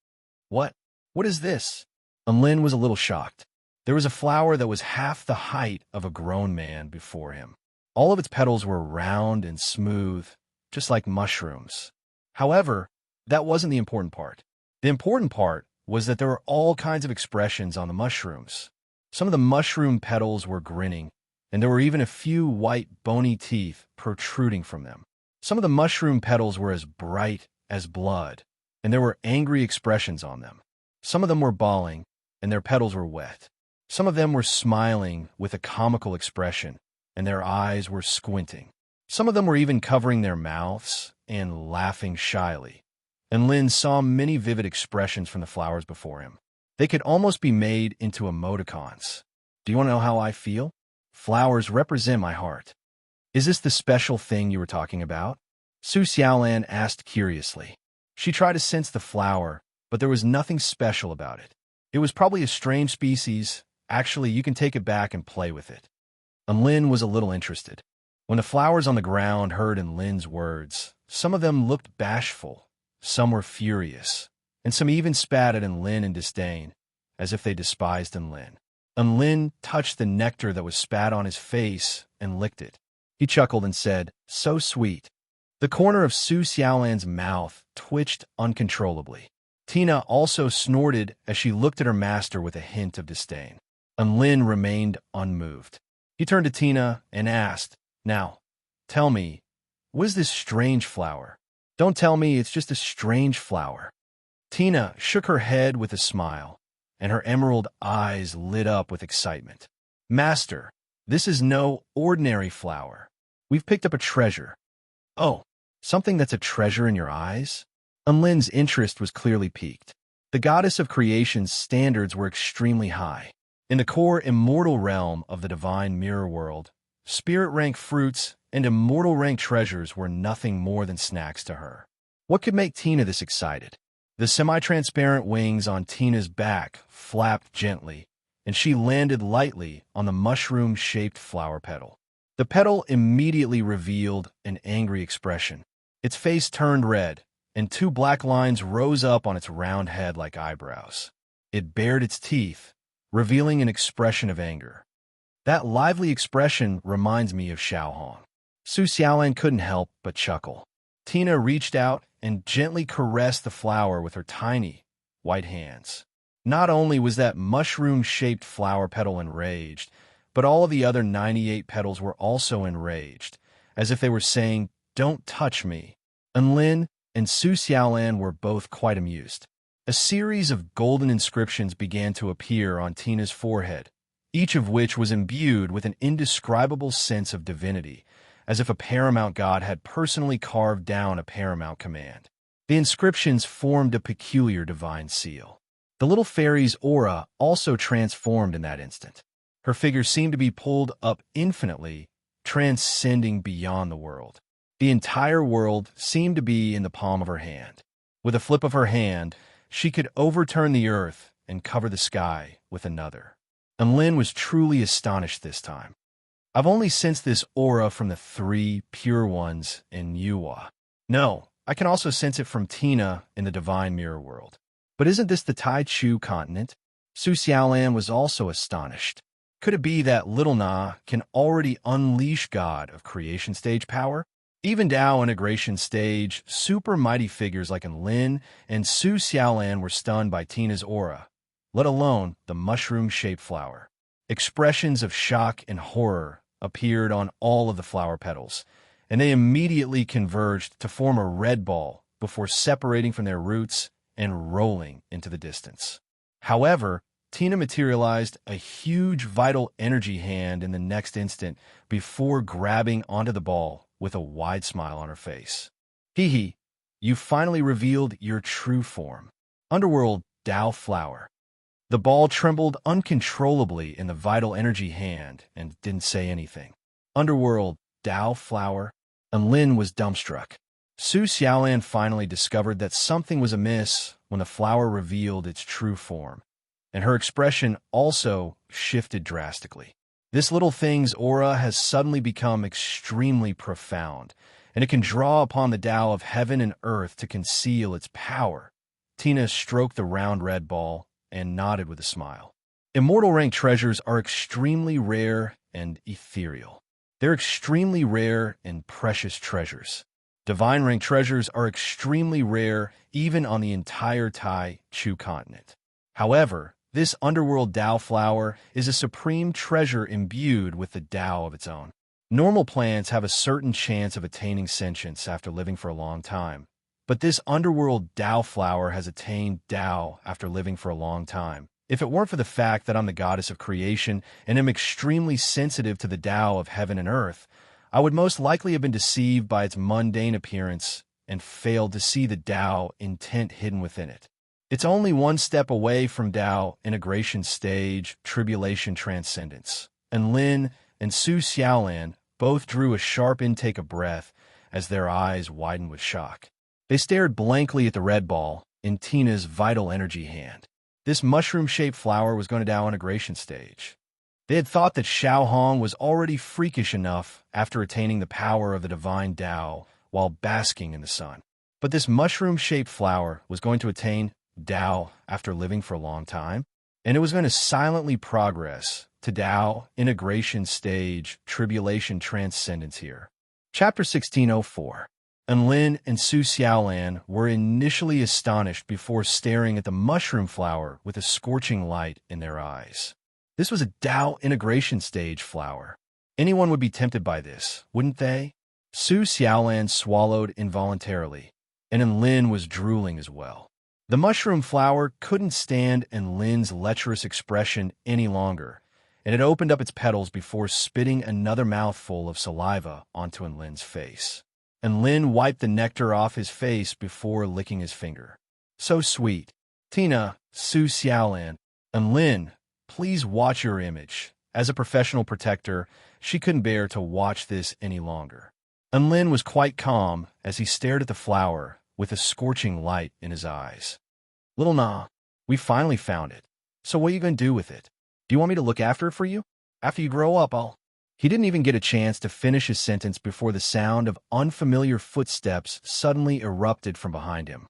Speaker 1: What? What is this?" Lin was a little shocked. There was a flower that was half the height of a grown man before him. All of its petals were round and smooth, just like mushrooms. However, that wasn't the important part. The important part was that there were all kinds of expressions on the mushrooms. Some of the mushroom petals were grinning, and there were even a few white, bony teeth protruding from them. Some of the mushroom petals were as bright as blood, and there were angry expressions on them. Some of them were bawling, and their petals were wet. Some of them were smiling with a comical expression, and their eyes were squinting. Some of them were even covering their mouths and laughing shyly. And Lin saw many vivid expressions from the flowers before him. They could almost be made into emoticons. "Do you want to know how I feel? Flowers represent my heart." "Is this the special thing you were talking about?" Su Xiaolan asked curiously. She tried to sense the flower, but there was nothing special about it. It was probably a strange species. Actually, you can take it back and play with it. Lin was a little interested. When the flowers on the ground heard Lin's words, some of them looked bashful, some were furious, and some even spat at Lin in disdain, as if they despised Lin. Lin touched the nectar that was spat on his face and licked it. He chuckled and said, "So sweet." The corner of Su Xiaolan's mouth twitched uncontrollably. Tina also snorted as she looked at her master with a hint of disdain. Lin remained unmoved. He turned to Tina and asked, "Now, tell me, what is this strange flower? Don't tell me it's just a strange flower." Tina shook her head with a smile, and her emerald eyes lit up with excitement. "Master, this is no ordinary flower. We've picked up a treasure." "Oh, something that's a treasure in your eyes?" Lin's interest was clearly piqued. The goddess of creation's standards were extremely high. In the core immortal realm of the divine mirror world, spirit-rank fruits and immortal-rank treasures were nothing more than snacks to her. What could make Tina this excited? The semi-transparent wings on Tina's back flapped gently, and she landed lightly on the mushroom-shaped flower petal. The petal immediately revealed an angry expression. Its face turned red, and two black lines rose up on its round head like eyebrows. It bared its teeth, revealing an expression of anger. That lively expression reminds me of Xiaohong. Su Xiaolan couldn't help but chuckle. Tina reached out and gently caressed the flower with her tiny, white hands. Not only was that mushroom-shaped flower petal enraged, but all of the other 98 petals were also enraged, as if they were saying, "Don't touch me." Lin and Su Xiaolan were both quite amused. A series of golden inscriptions began to appear on Tina's forehead, each of which was imbued with an indescribable sense of divinity, as if a paramount god had personally carved down a paramount command. The inscriptions formed a peculiar divine seal. The little fairy's aura also transformed in that instant. Her figure seemed to be pulled up infinitely, transcending beyond the world. The entire world seemed to be in the palm of her hand. With a flip of her hand, she could overturn the earth and cover the sky with another. Lin was truly astonished this time. "I've only sensed this aura from the three pure ones in Yuhua. No, I can also sense it from Tina in the divine mirror world. But isn't this the Tai Chu continent?" Su Xiaolan was also astonished. Could it be that Little Na can already unleash God of creation stage power? Even Dao integration stage, super mighty figures like Lin and Su Xiaolan were stunned by Tina's aura, let alone the mushroom-shaped flower. Expressions of shock and horror appeared on all of the flower petals, and they immediately converged to form a red ball before separating from their roots and rolling into the distance. However, Tina materialized a huge vital energy hand in the next instant before grabbing onto the ball with a wide smile on her face. Hee hee, you finally revealed your true form. Underworld Dow Flower. The ball trembled uncontrollably in the vital energy hand and didn't say anything. Underworld Dow Flower. And Lin was dumbstruck. Su Xiaolan finally discovered that something was amiss when the flower revealed its true form, and her expression also shifted drastically. This little thing's aura has suddenly become extremely profound, and it can draw upon the Tao of heaven and earth to conceal its power. Tina stroked the round red ball and nodded with a smile. Immortal rank treasures are extremely rare and ethereal. They're extremely rare and precious treasures. Divine rank treasures are extremely rare even on the entire Tai Chu continent. However, this underworld Tao flower is a supreme treasure imbued with the Tao of its own. Normal plants have a certain chance of attaining sentience after living for a long time, but this underworld Tao flower has attained Tao after living for a long time. If it weren't for the fact that I'm the goddess of creation and am extremely sensitive to the Tao of heaven and earth, I would most likely have been deceived by its mundane appearance and failed to see the Tao intent hidden within it. It's only one step away from Tao integration stage, tribulation transcendence. And Lin and Su Xiaolan both drew a sharp intake of breath as their eyes widened with shock. They stared blankly at the red ball in Tina's vital energy hand. This mushroom-shaped flower was going to Tao integration stage. They had thought that Xiao Hong was already freakish enough after attaining the power of the divine Tao while basking in the sun. But this mushroom-shaped flower was going to attain Tao after living for a long time, and it was going to silently progress to Tao integration stage, tribulation transcendence here. Chapter 1604. And Lin and Su Xiaolan were initially astonished before staring at the mushroom flower with a scorching light in their eyes. This was a Tao integration stage flower. Anyone would be tempted by this, wouldn't they? Su Xiaolan swallowed involuntarily, and Lin was drooling as well. The mushroom flower couldn't stand Lin's lecherous expression any longer, and it opened up its petals before spitting another mouthful of saliva onto Lin's face. And Lin wiped the nectar off his face before licking his finger. So sweet. Tina, Su Xiaolan, and Lin, please watch your image. As a professional protector, she couldn't bear to watch this any longer. And Lin was quite calm as he stared at the flower with a scorching light in his eyes. Little Na, we finally found it. So what are you going to do with it? Do you want me to look after it for you? After you grow up, I'll... He didn't even get a chance to finish his sentence before the sound of unfamiliar footsteps suddenly erupted from behind him.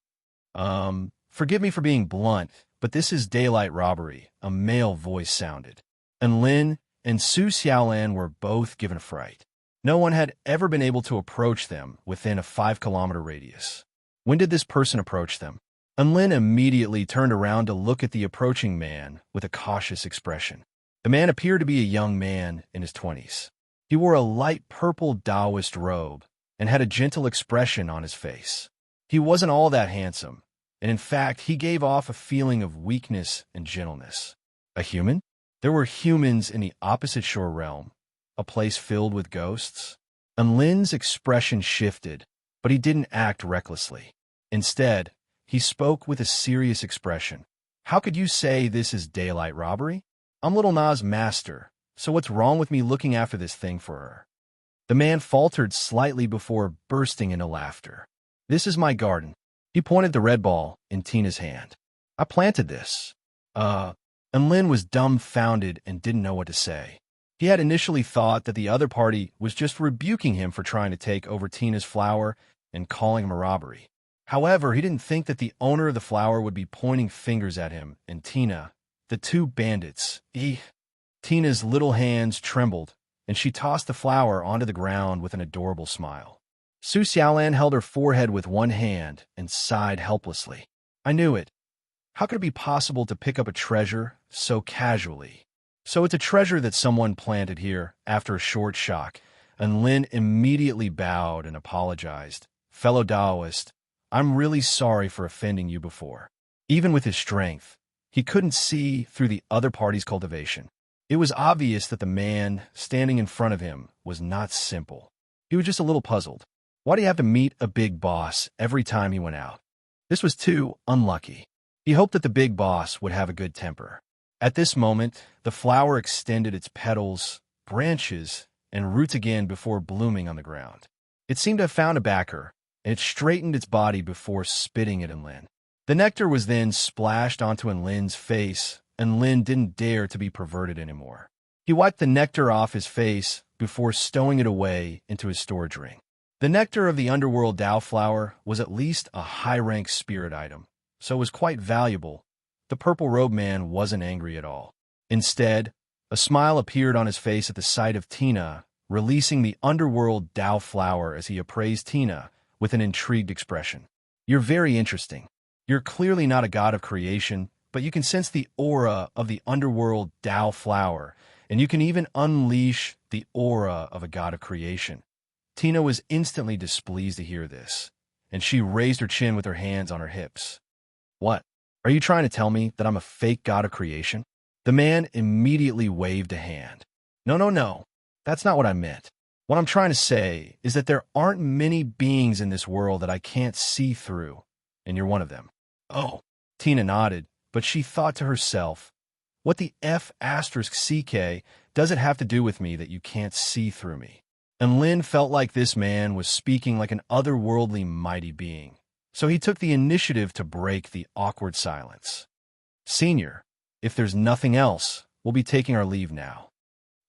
Speaker 1: Forgive me for being blunt, but this is daylight robbery, a male voice sounded. And Lin and Su Xiaolan were both given a fright. No one had ever been able to approach them within a 5-kilometer radius. When did this person approach them? And Lin immediately turned around to look at the approaching man with a cautious expression. The man appeared to be a young man in his 20s. He wore a light purple Taoist robe and had a gentle expression on his face. He wasn't all that handsome, and in fact, he gave off a feeling of weakness and gentleness. A human? There were humans in the opposite shore realm, a place filled with ghosts. And Lin's expression shifted, but he didn't act recklessly. Instead, he spoke with a serious expression. How could you say this is daylight robbery? I'm Little Na's master, so what's wrong with me looking after this thing for her? The man faltered slightly before bursting into laughter. This is my garden. He pointed the red ball in Tina's hand. I planted this. And Lin was dumbfounded and didn't know what to say. He had initially thought that the other party was just rebuking him for trying to take over Tina's flower and calling him a robbery. However, he didn't think that the owner of the flower would be pointing fingers at him and Tina, the two bandits. Tina's little hands trembled, and she tossed the flower onto the ground with an adorable smile. Su Xiaolan held her forehead with one hand and sighed helplessly. I knew it. How could it be possible to pick up a treasure so casually? So it's a treasure that someone planted here after a short shock, and Lin immediately bowed and apologized. Fellow Taoist, I'm really sorry for offending you before. Even with his strength, he couldn't see through the other party's cultivation. It was obvious that the man standing in front of him was not simple. He was just a little puzzled. Why do you have to meet a big boss every time he went out? This was too unlucky. He hoped that the big boss would have a good temper. At this moment, the flower extended its petals, branches, and roots again before blooming on the ground. It seemed to have found a backer, and it straightened its body before spitting at Enlin. The nectar was then splashed onto Enlin's face, and Lin didn't dare to be perverted anymore. He wiped the nectar off his face before stowing it away into his storage ring. The nectar of the underworld Dow flower was at least a high-rank spirit item, so it was quite valuable. The purple-robed man wasn't angry at all. Instead, a smile appeared on his face at the sight of Tina, releasing the underworld Dow flower as he appraised Tina with an intrigued expression. You're very interesting. You're clearly not a god of creation, but you can sense the aura of the underworld Dow flower, and you can even unleash the aura of a god of creation. Tina was instantly displeased to hear this, and she raised her chin with her hands on her hips. What? Are you trying to tell me that I'm a fake god of creation? The man immediately waved a hand. No. That's not what I meant. What I'm trying to say is that there aren't many beings in this world that I can't see through, and you're one of them. Oh, Tina nodded, but she thought to herself, what the F***CK does it have to do with me that you can't see through me? And Lin felt like this man was speaking like an otherworldly mighty being, so he took the initiative to break the awkward silence. Senior, if there's nothing else, we'll be taking our leave now.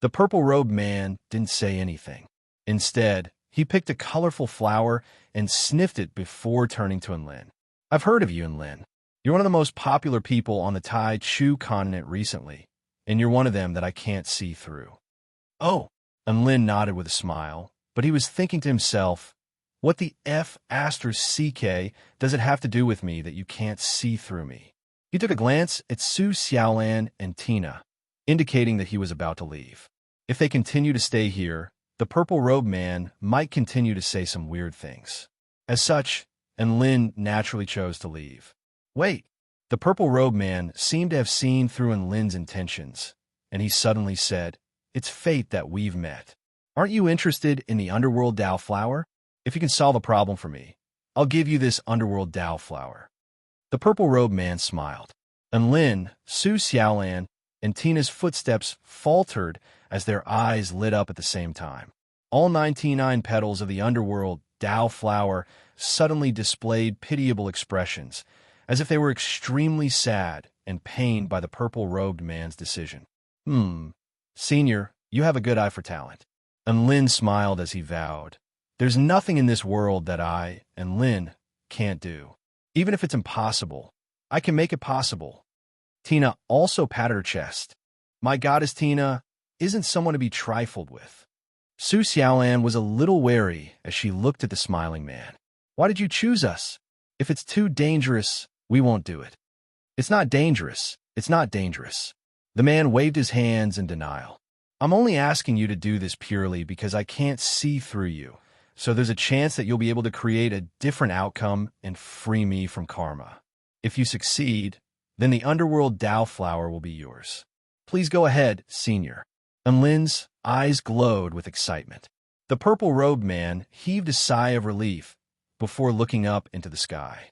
Speaker 1: The purple-robed man didn't say anything. Instead, he picked a colorful flower and sniffed it before turning to Enlin. I've heard of you, Enlin. You're one of the most popular people on the Tai Chu continent recently, and you're one of them that I can't see through. Oh, Enlin nodded with a smile, but he was thinking to himself, what the F***CK does it have to do with me that you can't see through me? He took a glance at Su Xiaolan and Tina, indicating that he was about to leave. If they continue to stay here, the purple-robed man might continue to say some weird things. As such, Enlin naturally chose to leave. Wait, the purple-robed man seemed to have seen through Enlin's intentions, and he suddenly said, it's fate that we've met. Aren't you interested in the underworld Dow flower? If you can solve a problem for me, I'll give you this underworld Dow flower. The purple-robed man smiled. Enlin, Su Xiaolan, and Tina's footsteps faltered as their eyes lit up at the same time. All 99 petals of the underworld Dow flower suddenly displayed pitiable expressions, as if they were extremely sad and pained by the purple-robed man's decision. Senior, you have a good eye for talent. And Lin smiled as he vowed, there's nothing in this world that I, and Lin, can't do. Even if it's impossible, I can make it possible. Tina also patted her chest. My goddess Tina isn't someone to be trifled with. Su Xiaolan was a little wary as she looked at the smiling man. Why did you choose us? If it's too dangerous, we won't do it. It's not dangerous. It's not dangerous. The man waved his hands in denial. I'm only asking you to do this purely because I can't see through you, so there's a chance that you'll be able to create a different outcome and free me from karma. If you succeed, then the underworld Dow flower will be yours. Please go ahead, Senior. And Lin's eyes glowed with excitement. The purple-robed man heaved a sigh of relief before looking up into the sky.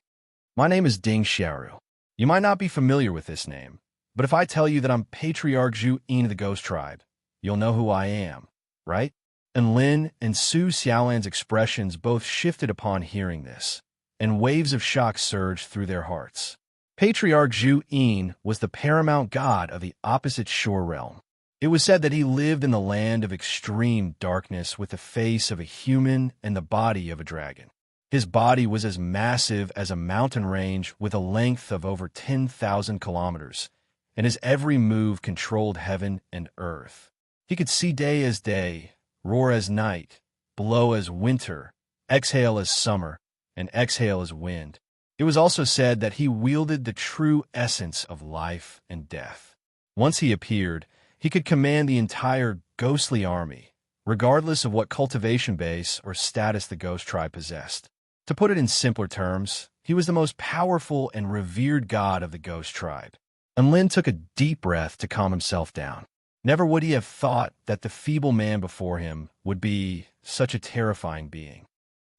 Speaker 1: My name is Ding Xiaoru. You might not be familiar with this name, but if I tell you that I'm Patriarch Zhu Yin of the Ghost Tribe, you'll know who I am, right? And Lin and Su Xiaolan's expressions both shifted upon hearing this, and waves of shock surged through their hearts. Patriarch Zhu Yin was the paramount god of the opposite shore realm. It was said that he lived in the land of extreme darkness with the face of a human and the body of a dragon. His body was as massive as a mountain range with a length of over 10,000 kilometers, and his every move controlled heaven and earth. He could see day as day, roar as night, blow as winter, exhale as summer, and exhale as wind. It was also said that he wielded the true essence of life and death. Once he appeared, he could command the entire ghostly army, regardless of what cultivation base or status the ghost tribe possessed. To put it in simpler terms, He was the most powerful and revered god of the ghost tribe. And Lin took a deep breath to calm himself down. Never would he have thought that the feeble man before him would be such a terrifying being.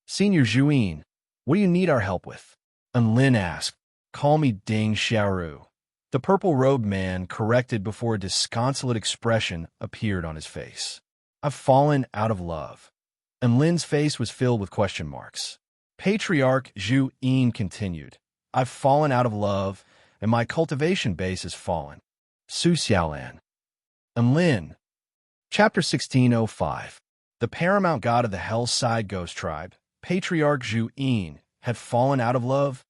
Speaker 1: Senior Zhuyin, what do you need our help with? And Lin asked. Call me Ding Xiaoru. The purple-robed man corrected before a disconsolate expression appeared on his face. I've fallen out of love. And Lin's face was filled with question marks. Patriarch Zhu Yin continued. I've fallen out of love, and my cultivation base has fallen. Su Xiaolan. And Lin. Chapter 1605. The paramount god of the Hellside Ghost Tribe, Patriarch Zhu Yin, had fallen out of love?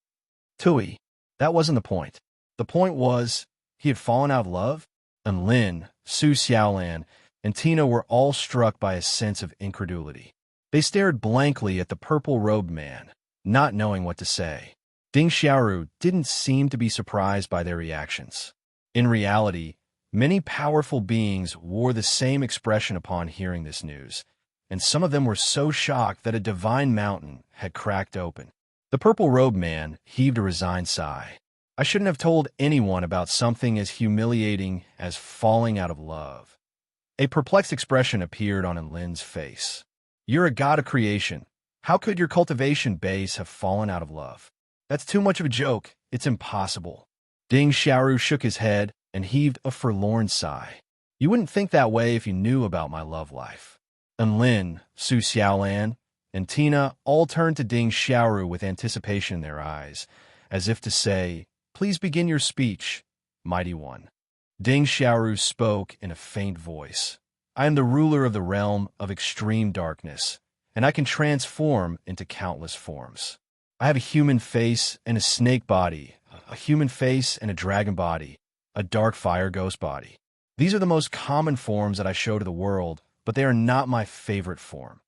Speaker 1: Tui. That wasn't the point. The point was, he had fallen out of love? And Lin, Su Xiaolan, and Tina were all struck by a sense of incredulity. They stared blankly at the purple-robed man, not knowing what to say. Ding Xiaoru didn't seem to be surprised by their reactions. In reality, many powerful beings wore the same expression upon hearing this news, and some of them were so shocked that a divine mountain had cracked open. The purple-robed man heaved a resigned sigh. I shouldn't have told anyone about something as humiliating as falling out of love. A perplexed expression appeared on Lin's face. You're a god of creation. How could your cultivation base have fallen out of love? That's too much of a joke. It's impossible. Ding Xiaoru shook his head and heaved a forlorn sigh. You wouldn't think that way if you knew about my love life. And Lin, Su Xiaolan, and Tina all turned to Ding Xiaoru with anticipation in their eyes, as if to say, Please begin your speech, mighty one. Ding Xiaoru spoke in a faint voice. I am the ruler of the realm of extreme darkness, and I can transform into countless forms. I have a human face and a snake body, a human face and a dragon body, a dark fire ghost body. These are the most common forms that I show to the world, but they are not my favorite form.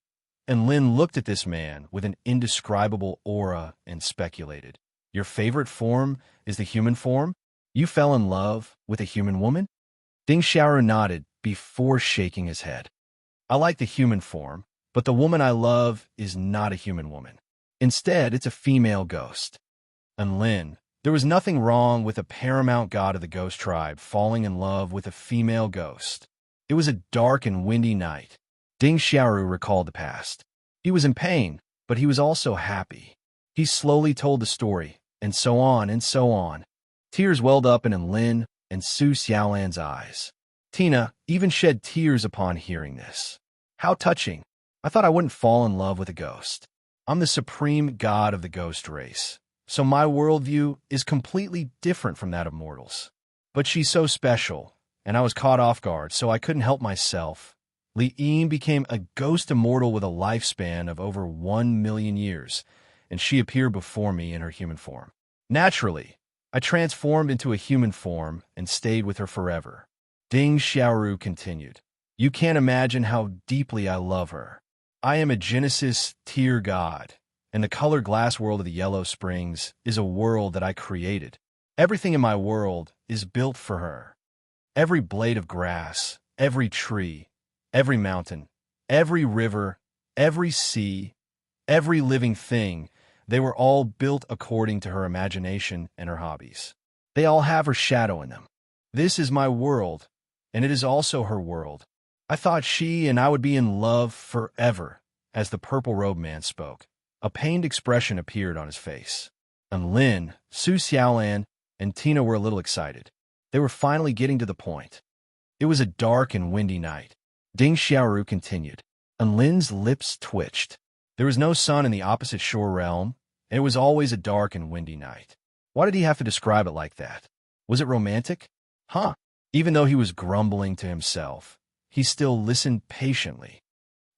Speaker 1: And Lin looked at this man with an indescribable aura and speculated. Your favorite form is the human form? You fell in love with a human woman? Ding Xiaoru nodded before shaking his head. I like the human form, but the woman I love is not a human woman. Instead, it's a female ghost. And Lin, there was nothing wrong with a paramount god of the ghost tribe falling in love with a female ghost. It was a dark and windy night. Ding Xiaoru recalled the past. He was in pain, but he was also happy. He slowly told the story, and so on and so on. Tears welled up in Lin and Su Xiaolan's eyes. Tina even shed tears upon hearing this. How touching. I thought I wouldn't fall in love with a ghost. I'm the supreme god of the ghost race, so my worldview is completely different from that of mortals. But she's so special, and I was caught off guard, so I couldn't help myself. Li Yin became a ghost immortal with a lifespan of over 1 million years, and she appeared before me in her human form. Naturally, I transformed into a human form and stayed with her forever. Ding Xiaoru continued. You can't imagine how deeply I love her. I am a Genesis tier god, and the colored glass world of the Yellow Springs is a world that I created. Everything in my world is built for her. Every blade of grass, every tree, every mountain, every river, every sea, every living thing, they were all built according to her imagination and her hobbies. They all have her shadow in them. This is my world, and it is also her world. I thought she and I would be in love forever, as the purple-robed man spoke. A pained expression appeared on his face. And Lin, Su Xiaolan, and Tina were a little excited. They were finally getting to the point. It was a dark and windy night. Ding Xiaoru continued, and Lin's lips twitched. There was no sun in the opposite shore realm, and it was always a dark and windy night. Why did he have to describe it like that? Was it romantic? Huh. Even though he was grumbling to himself, he still listened patiently.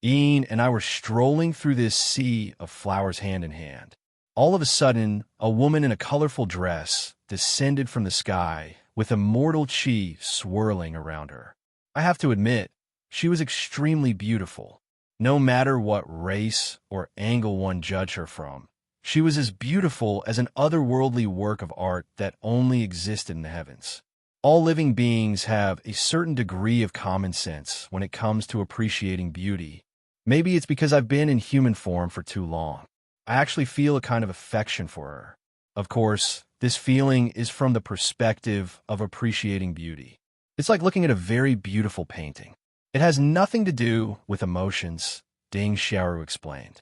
Speaker 1: Ian and I were strolling through this sea of flowers hand in hand. All of a sudden, a woman in a colorful dress descended from the sky with immortal chi swirling around her. I have to admit, she was extremely beautiful. No matter what race or angle one judged her from, she was as beautiful as an otherworldly work of art that only existed in the heavens. All living beings have a certain degree of common sense when it comes to appreciating beauty. Maybe it's because I've been in human form for too long. I actually feel a kind of affection for her. Of course, this feeling is from the perspective of appreciating beauty. It's like looking at a very beautiful painting. It has nothing to do with emotions, Ding Xiaoru explained.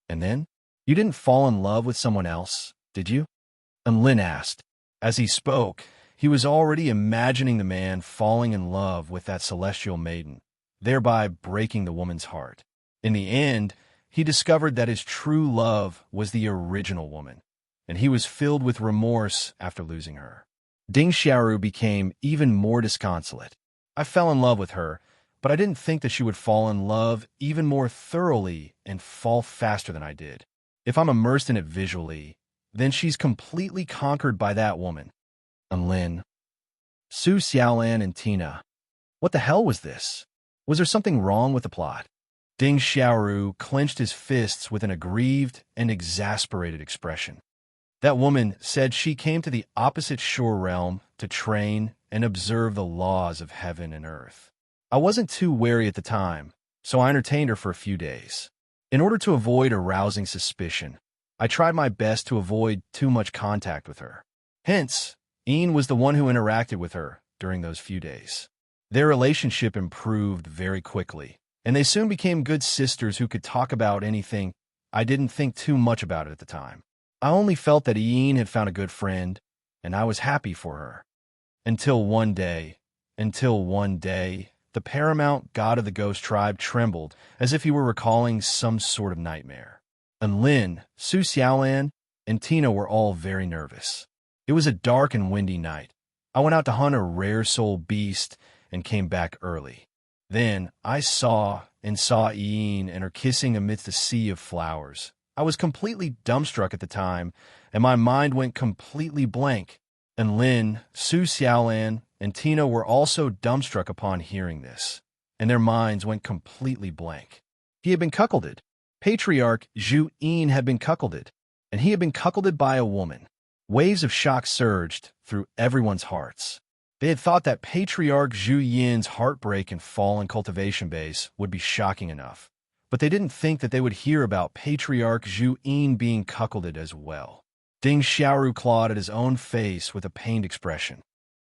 Speaker 1: And then? You didn't fall in love with someone else, did you? And Lin asked. As he spoke, he was already imagining the man falling in love with that celestial maiden, thereby breaking the woman's heart. In the end, he discovered that his true love was the original woman, and he was filled with remorse after losing her. Ding Xiaoru became even more disconsolate. I fell in love with her, but I didn't think that she would fall in love even more thoroughly and fall faster than I did. If I'm immersed in it visually, then she's completely conquered by that woman. And Lin, Su Xiaolan and Tina. What the hell was this? Was there something wrong with the plot? Ding Xiaoru clenched his fists with an aggrieved and exasperated expression. That woman said she came to the opposite shore realm to train and observe the laws of heaven and earth. I wasn't too wary at the time, so I entertained her for a few days. In order to avoid arousing suspicion, I tried my best to avoid too much contact with her. Hence, Ian was the one who interacted with her during those few days. Their relationship improved very quickly, and they soon became good sisters who could talk about anything. I didn't think too much about it at the time. I only felt that Ian had found a good friend, and I was happy for her. Until one day, the paramount god of the ghost tribe trembled as if he were recalling some sort of nightmare. And Lin, Su Xiaolan, and Tina were all very nervous. It was a dark and windy night. I went out to hunt a rare soul beast and came back early. Then I saw Ian and her kissing amidst a sea of flowers. I was completely dumbstruck at the time, and my mind went completely blank. And Lin, Su Xiaolan, and Tina were also dumbstruck upon hearing this, and their minds went completely blank. He had been cuckolded. Patriarch Zhu Yin had been cuckolded, and he had been cuckolded by a woman. Waves of shock surged through everyone's hearts. They had thought that Patriarch Zhu Yin's heartbreak and fall in cultivation base would be shocking enough, but they didn't think that they would hear about Patriarch Zhu Yin being cuckolded as well. Ding Xiaoru clawed at his own face with a pained expression.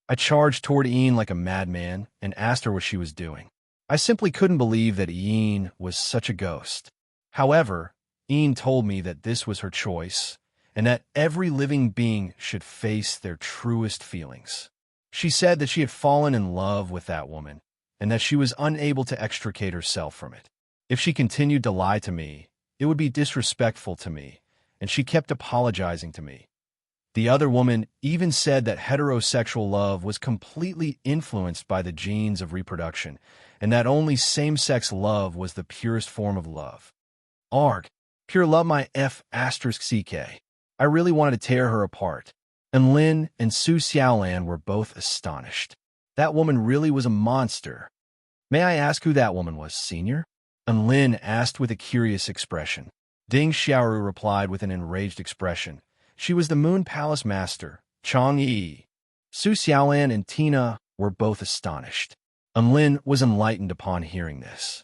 Speaker 1: I charged toward Ian like a madman and asked her what she was doing. I simply couldn't believe that Ian was such a ghost. However, Ian told me that this was her choice and that every living being should face their truest feelings. She said that she had fallen in love with that woman and that she was unable to extricate herself from it. If she continued to lie to me, it would be disrespectful to me, and she kept apologizing to me. The other woman even said that heterosexual love was completely influenced by the genes of reproduction, and that only same-sex love was the purest form of love. Arg, pure love my F***CK. I really wanted to tear her apart. And Lin and Su Xiaolan were both astonished. That woman really was a monster. May I ask who that woman was, Senior? And Lin asked with a curious expression. Ding Xiaoru replied with an enraged expression. She was the Moon Palace Master, Chang Yi. Su Xiaolan and Tina were both astonished. And Lin was enlightened upon hearing this.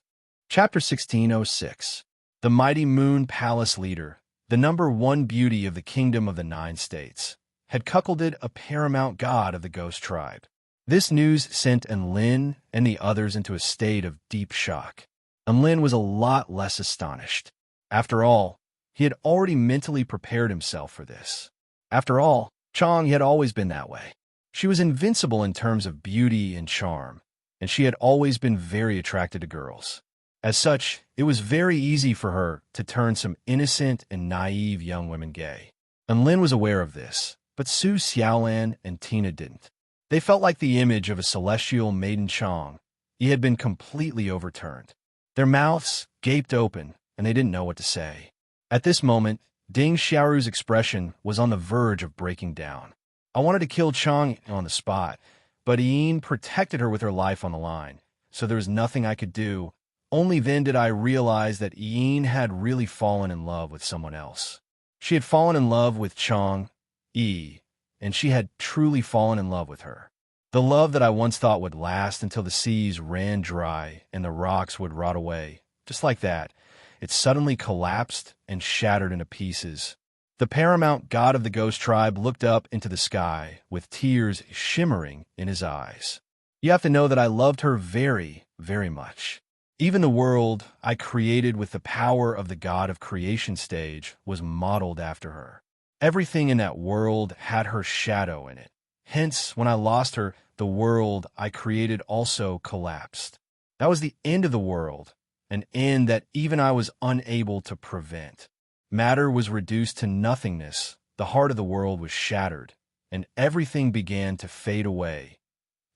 Speaker 1: Chapter 1606. The mighty Moon Palace leader, the #1 beauty of the Kingdom of the Nine States, had cuckolded a paramount god of the ghost tribe. This news sent Lin and the others into a state of deep shock. Lin was a lot less astonished. After all, he had already mentally prepared himself for this. After all, Chang had always been that way. She was invincible in terms of beauty and charm, and she had always been very attracted to girls. As such, it was very easy for her to turn some innocent and naive young women gay. And Lin was aware of this, but Su Xiaolan and Tina didn't. They felt like the image of a celestial maiden Chang. He had been completely overturned. Their mouths gaped open, and they didn't know what to say. At this moment, Ding Xiaoru's expression was on the verge of breaking down. I wanted to kill Chang on the spot, but Ian protected her with her life on the line, so there was nothing I could do. Only then did I realize that Ian had really fallen in love with someone else. She had fallen in love with Chang Yi, and she had truly fallen in love with her. The love that I once thought would last until the seas ran dry and the rocks would rot away, just like that, it suddenly collapsed and shattered into pieces. The paramount god of the ghost tribe looked up into the sky with tears shimmering in his eyes. You have to know that I loved her very, very much. Even the world I created with the power of the god of creation stage was modeled after her. Everything in that world had her shadow in it. Hence, when I lost her, the world I created also collapsed. That was the end of the world, an end that even I was unable to prevent. Matter was reduced to nothingness, the heart of the world was shattered, and everything began to fade away.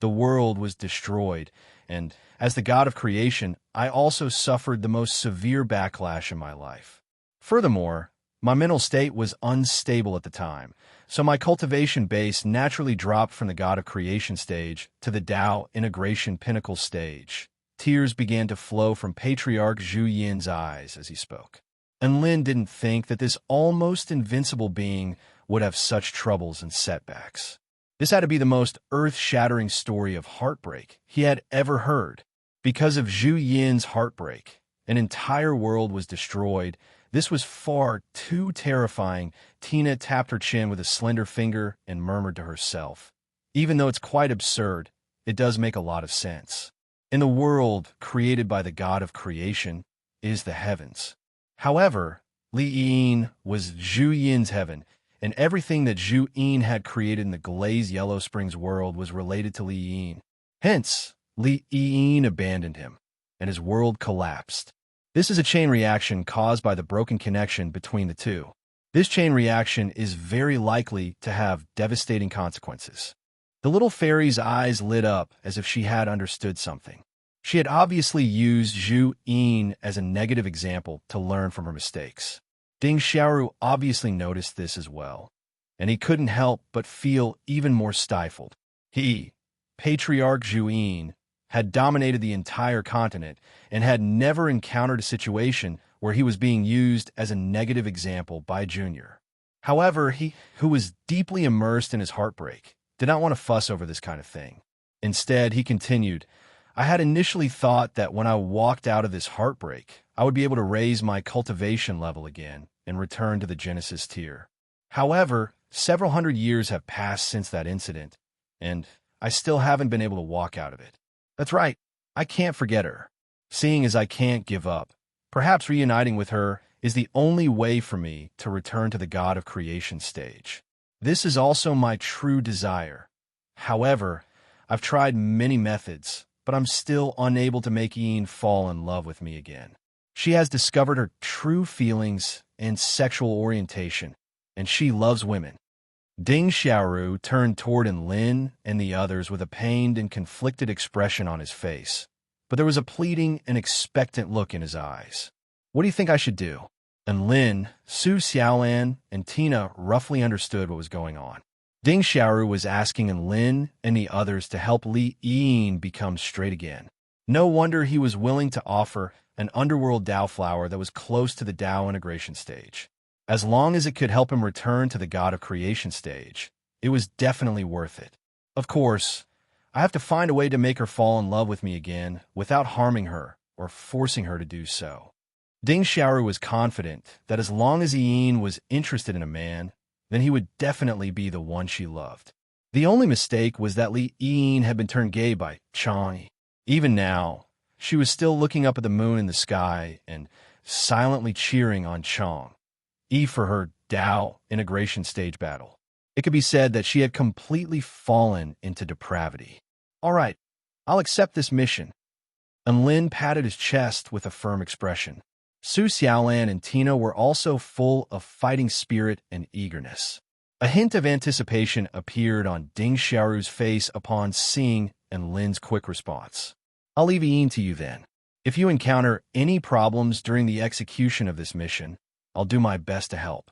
Speaker 1: The world was destroyed, and as the god of creation, I also suffered the most severe backlash in my life. Furthermore, my mental state was unstable at the time, so my cultivation base naturally dropped from the god of creation stage to the Tao integration pinnacle stage. Tears began to flow from Patriarch Zhu Yin's eyes as he spoke. And Lin didn't think that this almost invincible being would have such troubles and setbacks. This had to be the most earth-shattering story of heartbreak he had ever heard. Because of Zhu Yin's heartbreak, an entire world was destroyed. This was far too terrifying. Tina tapped her chin with a slender finger and murmured to herself, "Even though it's quite absurd, it does make a lot of sense. In the world created by the god of creation is the heavens. However, Li Yin was Zhu Yin's heaven, and everything that Zhu Yin had created in the Glaze Yellow Springs world was related to Li Yin. Hence, Li Yin abandoned him, and his world collapsed. This is a chain reaction caused by the broken connection between the two. This chain reaction is very likely to have devastating consequences." The little fairy's eyes lit up as if she had understood something. She had obviously used Zhu Yin as a negative example to learn from her mistakes. Ding Xiaoru obviously noticed this as well, and he couldn't help but feel even more stifled. He, Patriarch Zhu Yin, had dominated the entire continent and had never encountered a situation where he was being used as a negative example by Junior. However, he, who was deeply immersed in his heartbreak, did not want to fuss over this kind of thing. Instead, he continued, "I had initially thought that when I walked out of this heartbreak, I would be able to raise my cultivation level again and return to the Genesis tier. However, several hundred years have passed since that incident, and I still haven't been able to walk out of it. That's right, I can't forget her. Seeing as I can't give up, perhaps reuniting with her is the only way for me to return to the God of Creation stage. This is also my true desire. However, I've tried many methods, but I'm still unable to make Yin fall in love with me again. She has discovered her true feelings and sexual orientation, and she loves women." Ding Xiaoru turned toward Lin and the others with a pained and conflicted expression on his face, but there was a pleading and expectant look in his eyes. "What do you think I should do?" And Lin, Su Xiaolan, and Tina roughly understood what was going on. Ding Xiaoru was asking Lin and the others to help Li Yin become straight again. No wonder he was willing to offer an underworld Dao flower that was close to the Dao integration stage. As long as it could help him return to the God of Creation stage, it was definitely worth it. Of course, I have to find a way to make her fall in love with me again without harming her or forcing her to do so. Ding Xiaoru was confident that as long as Yin was interested in a man, then he would definitely be the one she loved. The only mistake was that Li Yin had been turned gay by Chang. Even now, she was still looking up at the moon in the sky and silently cheering on Chang for her Dao integration stage battle. It could be said that she had completely fallen into depravity. "All right, I'll accept this mission." And Lin patted his chest with a firm expression. Su Xiaolan and Tina were also full of fighting spirit and eagerness. A hint of anticipation appeared on Ding Xiaoru's face upon seeing Lin's quick response. "I'll leave Yin to you then. If you encounter any problems during the execution of this mission, I'll do my best to help."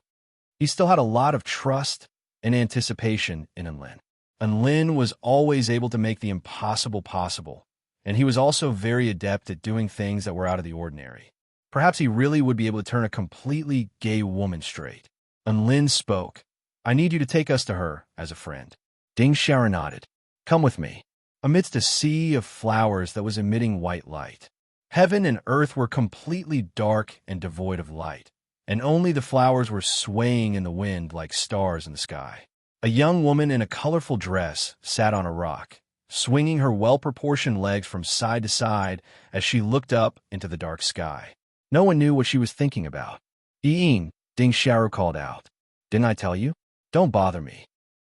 Speaker 1: He still had a lot of trust and anticipation in Lin. And Lin was always able to make the impossible possible, and he was also very adept at doing things that were out of the ordinary. Perhaps he really would be able to turn a completely gay woman straight. And Lin spoke, "I need you to take us to her as a friend." Ding Xiaoru nodded. "Come with me." Amidst a sea of flowers that was emitting white light, heaven and earth were completely dark and devoid of light. and only the flowers were swaying in the wind like stars in the sky. A young woman in a colorful dress sat on a rock, swinging her well-proportioned legs from side to side as she looked up into the dark sky. No one knew what she was thinking about. "Ian," Ding Xiaoru called out. "Didn't I tell you? Don't bother me."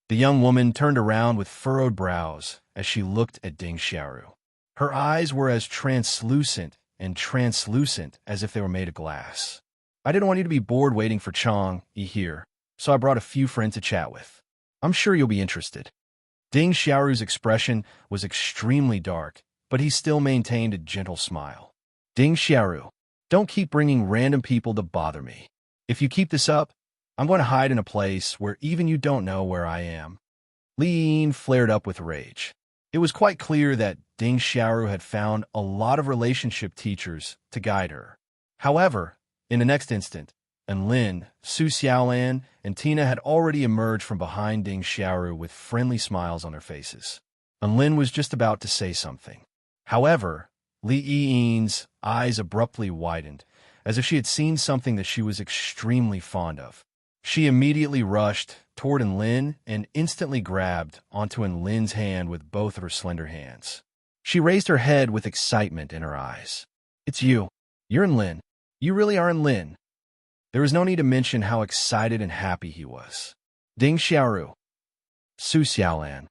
Speaker 1: The young woman turned around with furrowed brows as she looked at Ding Xiaoru. Her eyes were as translucent as if they were made of glass. "I didn't want you to be bored waiting for Chong here, so I brought a few friends to chat with. I'm sure you'll be interested." Ding Xiaoru's expression was extremely dark, but he still maintained a gentle smile. "Ding Xiaoru, don't keep bringing random people to bother me. If you keep this up, I'm going to hide in a place where even you don't know where I am." Li Yin flared up with rage. It was quite clear that Ding Xiaoru had found a lot of relationship teachers to guide her. However, in the next instant, Lin, Su Xiaolan, and Tina had already emerged from behind Ding Xiaoru with friendly smiles on their faces. Lin was just about to say something. However, Li Yin's eyes abruptly widened, as if she had seen something that she was extremely fond of. She immediately rushed toward Lin and instantly grabbed onto Lin's hand with both of her slender hands. She raised her head with excitement in her eyes. "It's you. You're Lin. You really are Lin." There was no need to mention how excited and happy he was. Ding Xiaoru. Su Xiaolan.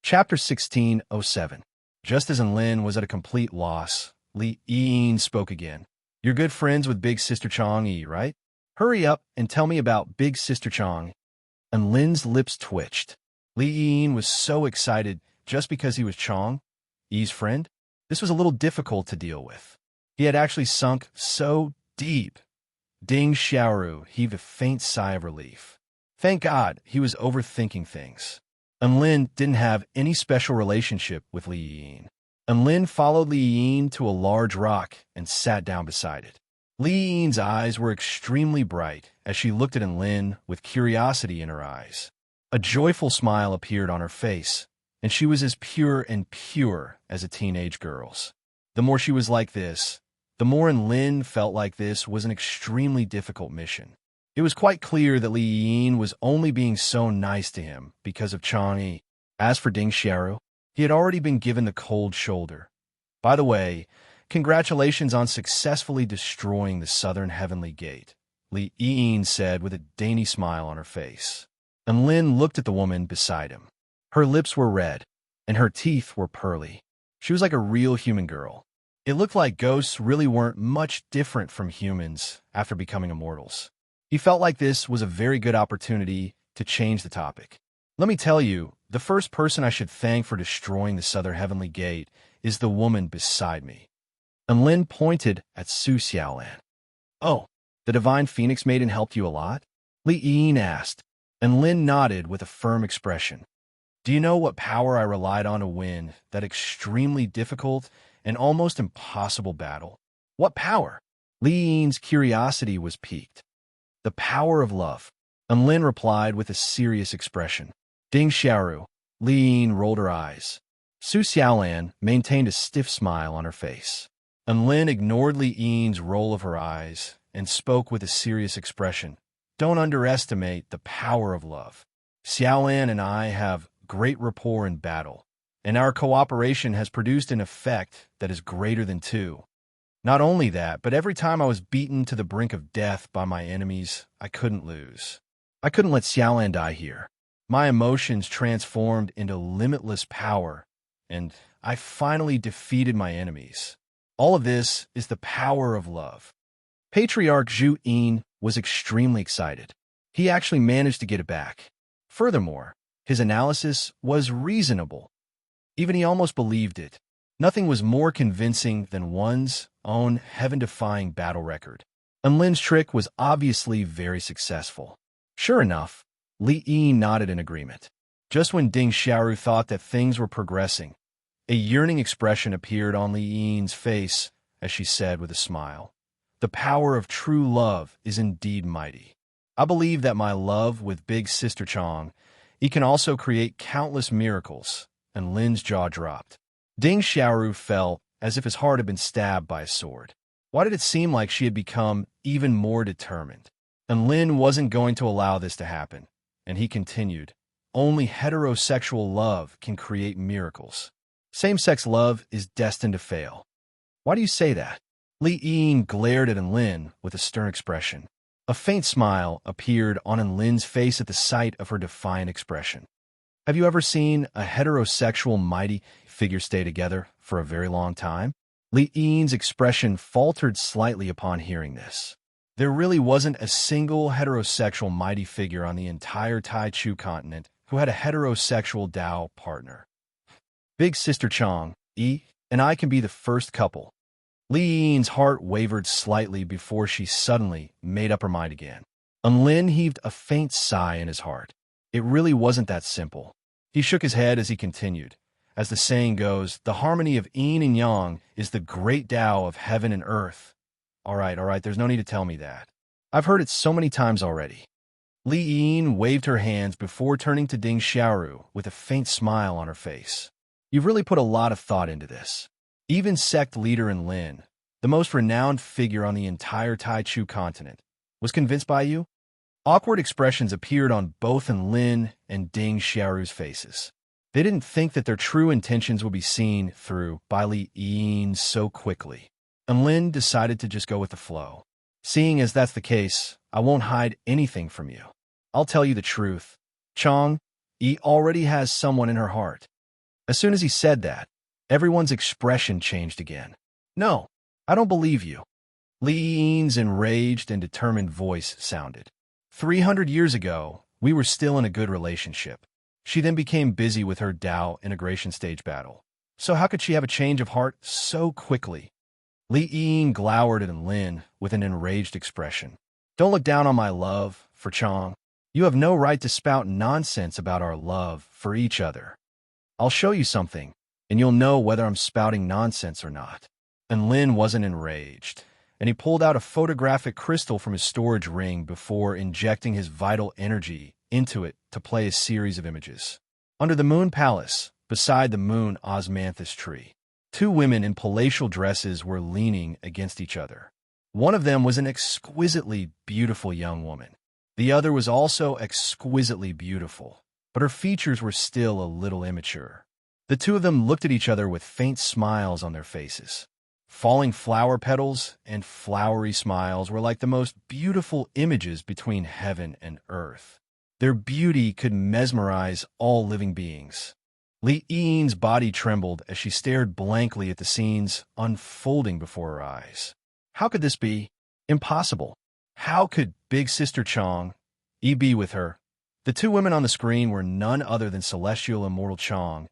Speaker 1: Chapter 1607. Just as Lin was at a complete loss, Li Yin spoke again. "You're good friends with Big Sister Chong Yi, right? Hurry up and tell me about Big Sister Chong." And Lin's lips twitched. Li Yin was so excited just because he was Chong Yi's friend. This was a little difficult to deal with. He had actually sunk so deep. Ding Xiaoru heaved a faint sigh of relief. Thank God he was overthinking things. And Lin didn't have any special relationship with Li Yin. And Lin followed Li Yin to a large rock and sat down beside it. Li Yin's eyes were extremely bright as she looked at Lin with curiosity in her eyes. A joyful smile appeared on her face, and she was as pure as a teenage girl's. The more she was like this, the more Lin felt like this was an extremely difficult mission. It was quite clear that Li Yin was only being so nice to him because of Chong Yi. As for Ding Xiaoru, he had already been given the cold shoulder. By the way, congratulations on successfully destroying the southern heavenly gate, Li Yin said with a dainty smile on her face. And Lin looked at the woman beside him. Her lips were red, and her teeth were pearly. She was like a real human girl. It looked like ghosts really weren't much different from humans after becoming immortals. He felt like this was a very good opportunity to change the topic. "Let me tell you, the first person I should thank for destroying the southern heavenly gate is the woman beside me." And Lin pointed at Su Xiaolan. "Oh, the divine phoenix maiden helped you a lot?" Li Yin asked, and Lin nodded with a firm expression. "Do you know what power I relied on to win that extremely difficult and almost impossible battle?" "What power?" Li Yin's curiosity was piqued. "The power of love." And Lin replied with a serious expression. Ding Xiaoru. Li Yin rolled her eyes. Su Xiaolan maintained a stiff smile on her face. And Lin ignored Li Yin's roll of her eyes and spoke with a serious expression. "Don't underestimate the power of love. Xiaolan and I have great rapport in battle, and our cooperation has produced an effect that is greater than two. Not only that, but every time I was beaten to the brink of death by my enemies, I couldn't lose. I couldn't let Xiaolan die here. My emotions transformed into limitless power, and I finally defeated my enemies. All of this is the power of love." Patriarch Zhu Yin was extremely excited. He actually managed to get it back. Furthermore, his analysis was reasonable. Even he almost believed it. Nothing was more convincing than one's own heaven-defying battle record. And Lin's trick was obviously very successful. Sure enough, Li Yin nodded in agreement. Just when Ding Xiaoru thought that things were progressing, a yearning expression appeared on Li Yin's face as she said with a smile, "The power of true love is indeed mighty. I believe that my love with Big Sister Chong, he can also create countless miracles." And Lin's jaw dropped. Ding Xiaoru felt as if his heart had been stabbed by a sword. Why did it seem like she had become even more determined? And Lin wasn't going to allow this to happen, and he continued, only heterosexual love can create miracles. Same-sex love is destined to fail. Why do you say that? Li Ying glared at Lin with a stern expression. A faint smile appeared on Lin's face at the sight of her defiant expression. Have you ever seen a heterosexual mighty figure stay together for a very long time? Li Ying's expression faltered slightly upon hearing this. There really wasn't a single heterosexual mighty figure on the entire Tai Chu continent who had a heterosexual Dao partner. Big Sister Chang, Yi, and I can be the first couple. Li Ying's heart wavered slightly before she suddenly made up her mind again. Lin heaved a faint sigh in his heart. It really wasn't that simple. He shook his head as he continued. As the saying goes, the harmony of yin and yang is the great Tao of heaven and earth. All right, there's no need to tell me that. I've heard it so many times already. Li Ying waved her hands before turning to Ding Xiaoru with a faint smile on her face. You've really put a lot of thought into this. Even sect leader Lin, the most renowned figure on the entire Tai Chu continent, was convinced by you? Awkward expressions appeared on both Lin and Ding Xiaoru's faces. They didn't think that their true intentions would be seen through by Li Ying so quickly. Lin decided to just go with the flow. Seeing as that's the case, I won't hide anything from you. I'll tell you the truth. Chang, Yi already has someone in her heart. As soon as he said that, everyone's expression changed again. No, I don't believe you. Li Ying's enraged and determined voice sounded. 300 years ago, we were still in a good relationship. She then became busy with her Dao integration stage battle. So how could she have a change of heart so quickly? Li Ying glowered at Lin with an enraged expression. Don't look down on my love for Chang. You have no right to spout nonsense about our love for each other. I'll show you something, and you'll know whether I'm spouting nonsense or not. And Lin wasn't enraged, and he pulled out a photographic crystal from his storage ring before injecting his vital energy into it to play a series of images. Under the Moon Palace, beside the Moon Osmanthus tree, two women in palatial dresses were leaning against each other. One of them was an exquisitely beautiful young woman. The other was also exquisitely beautiful, but her features were still a little immature. The two of them looked at each other with faint smiles on their faces. Falling flower petals and flowery smiles were like the most beautiful images between heaven and earth. Their beauty could mesmerize all living beings. Li Ying's body trembled as she stared blankly at the scenes unfolding before her eyes. How could this be? Impossible. How could Big Sister Chang, Yi, be with her? The two women on the screen were none other than Celestial Immortal Chang,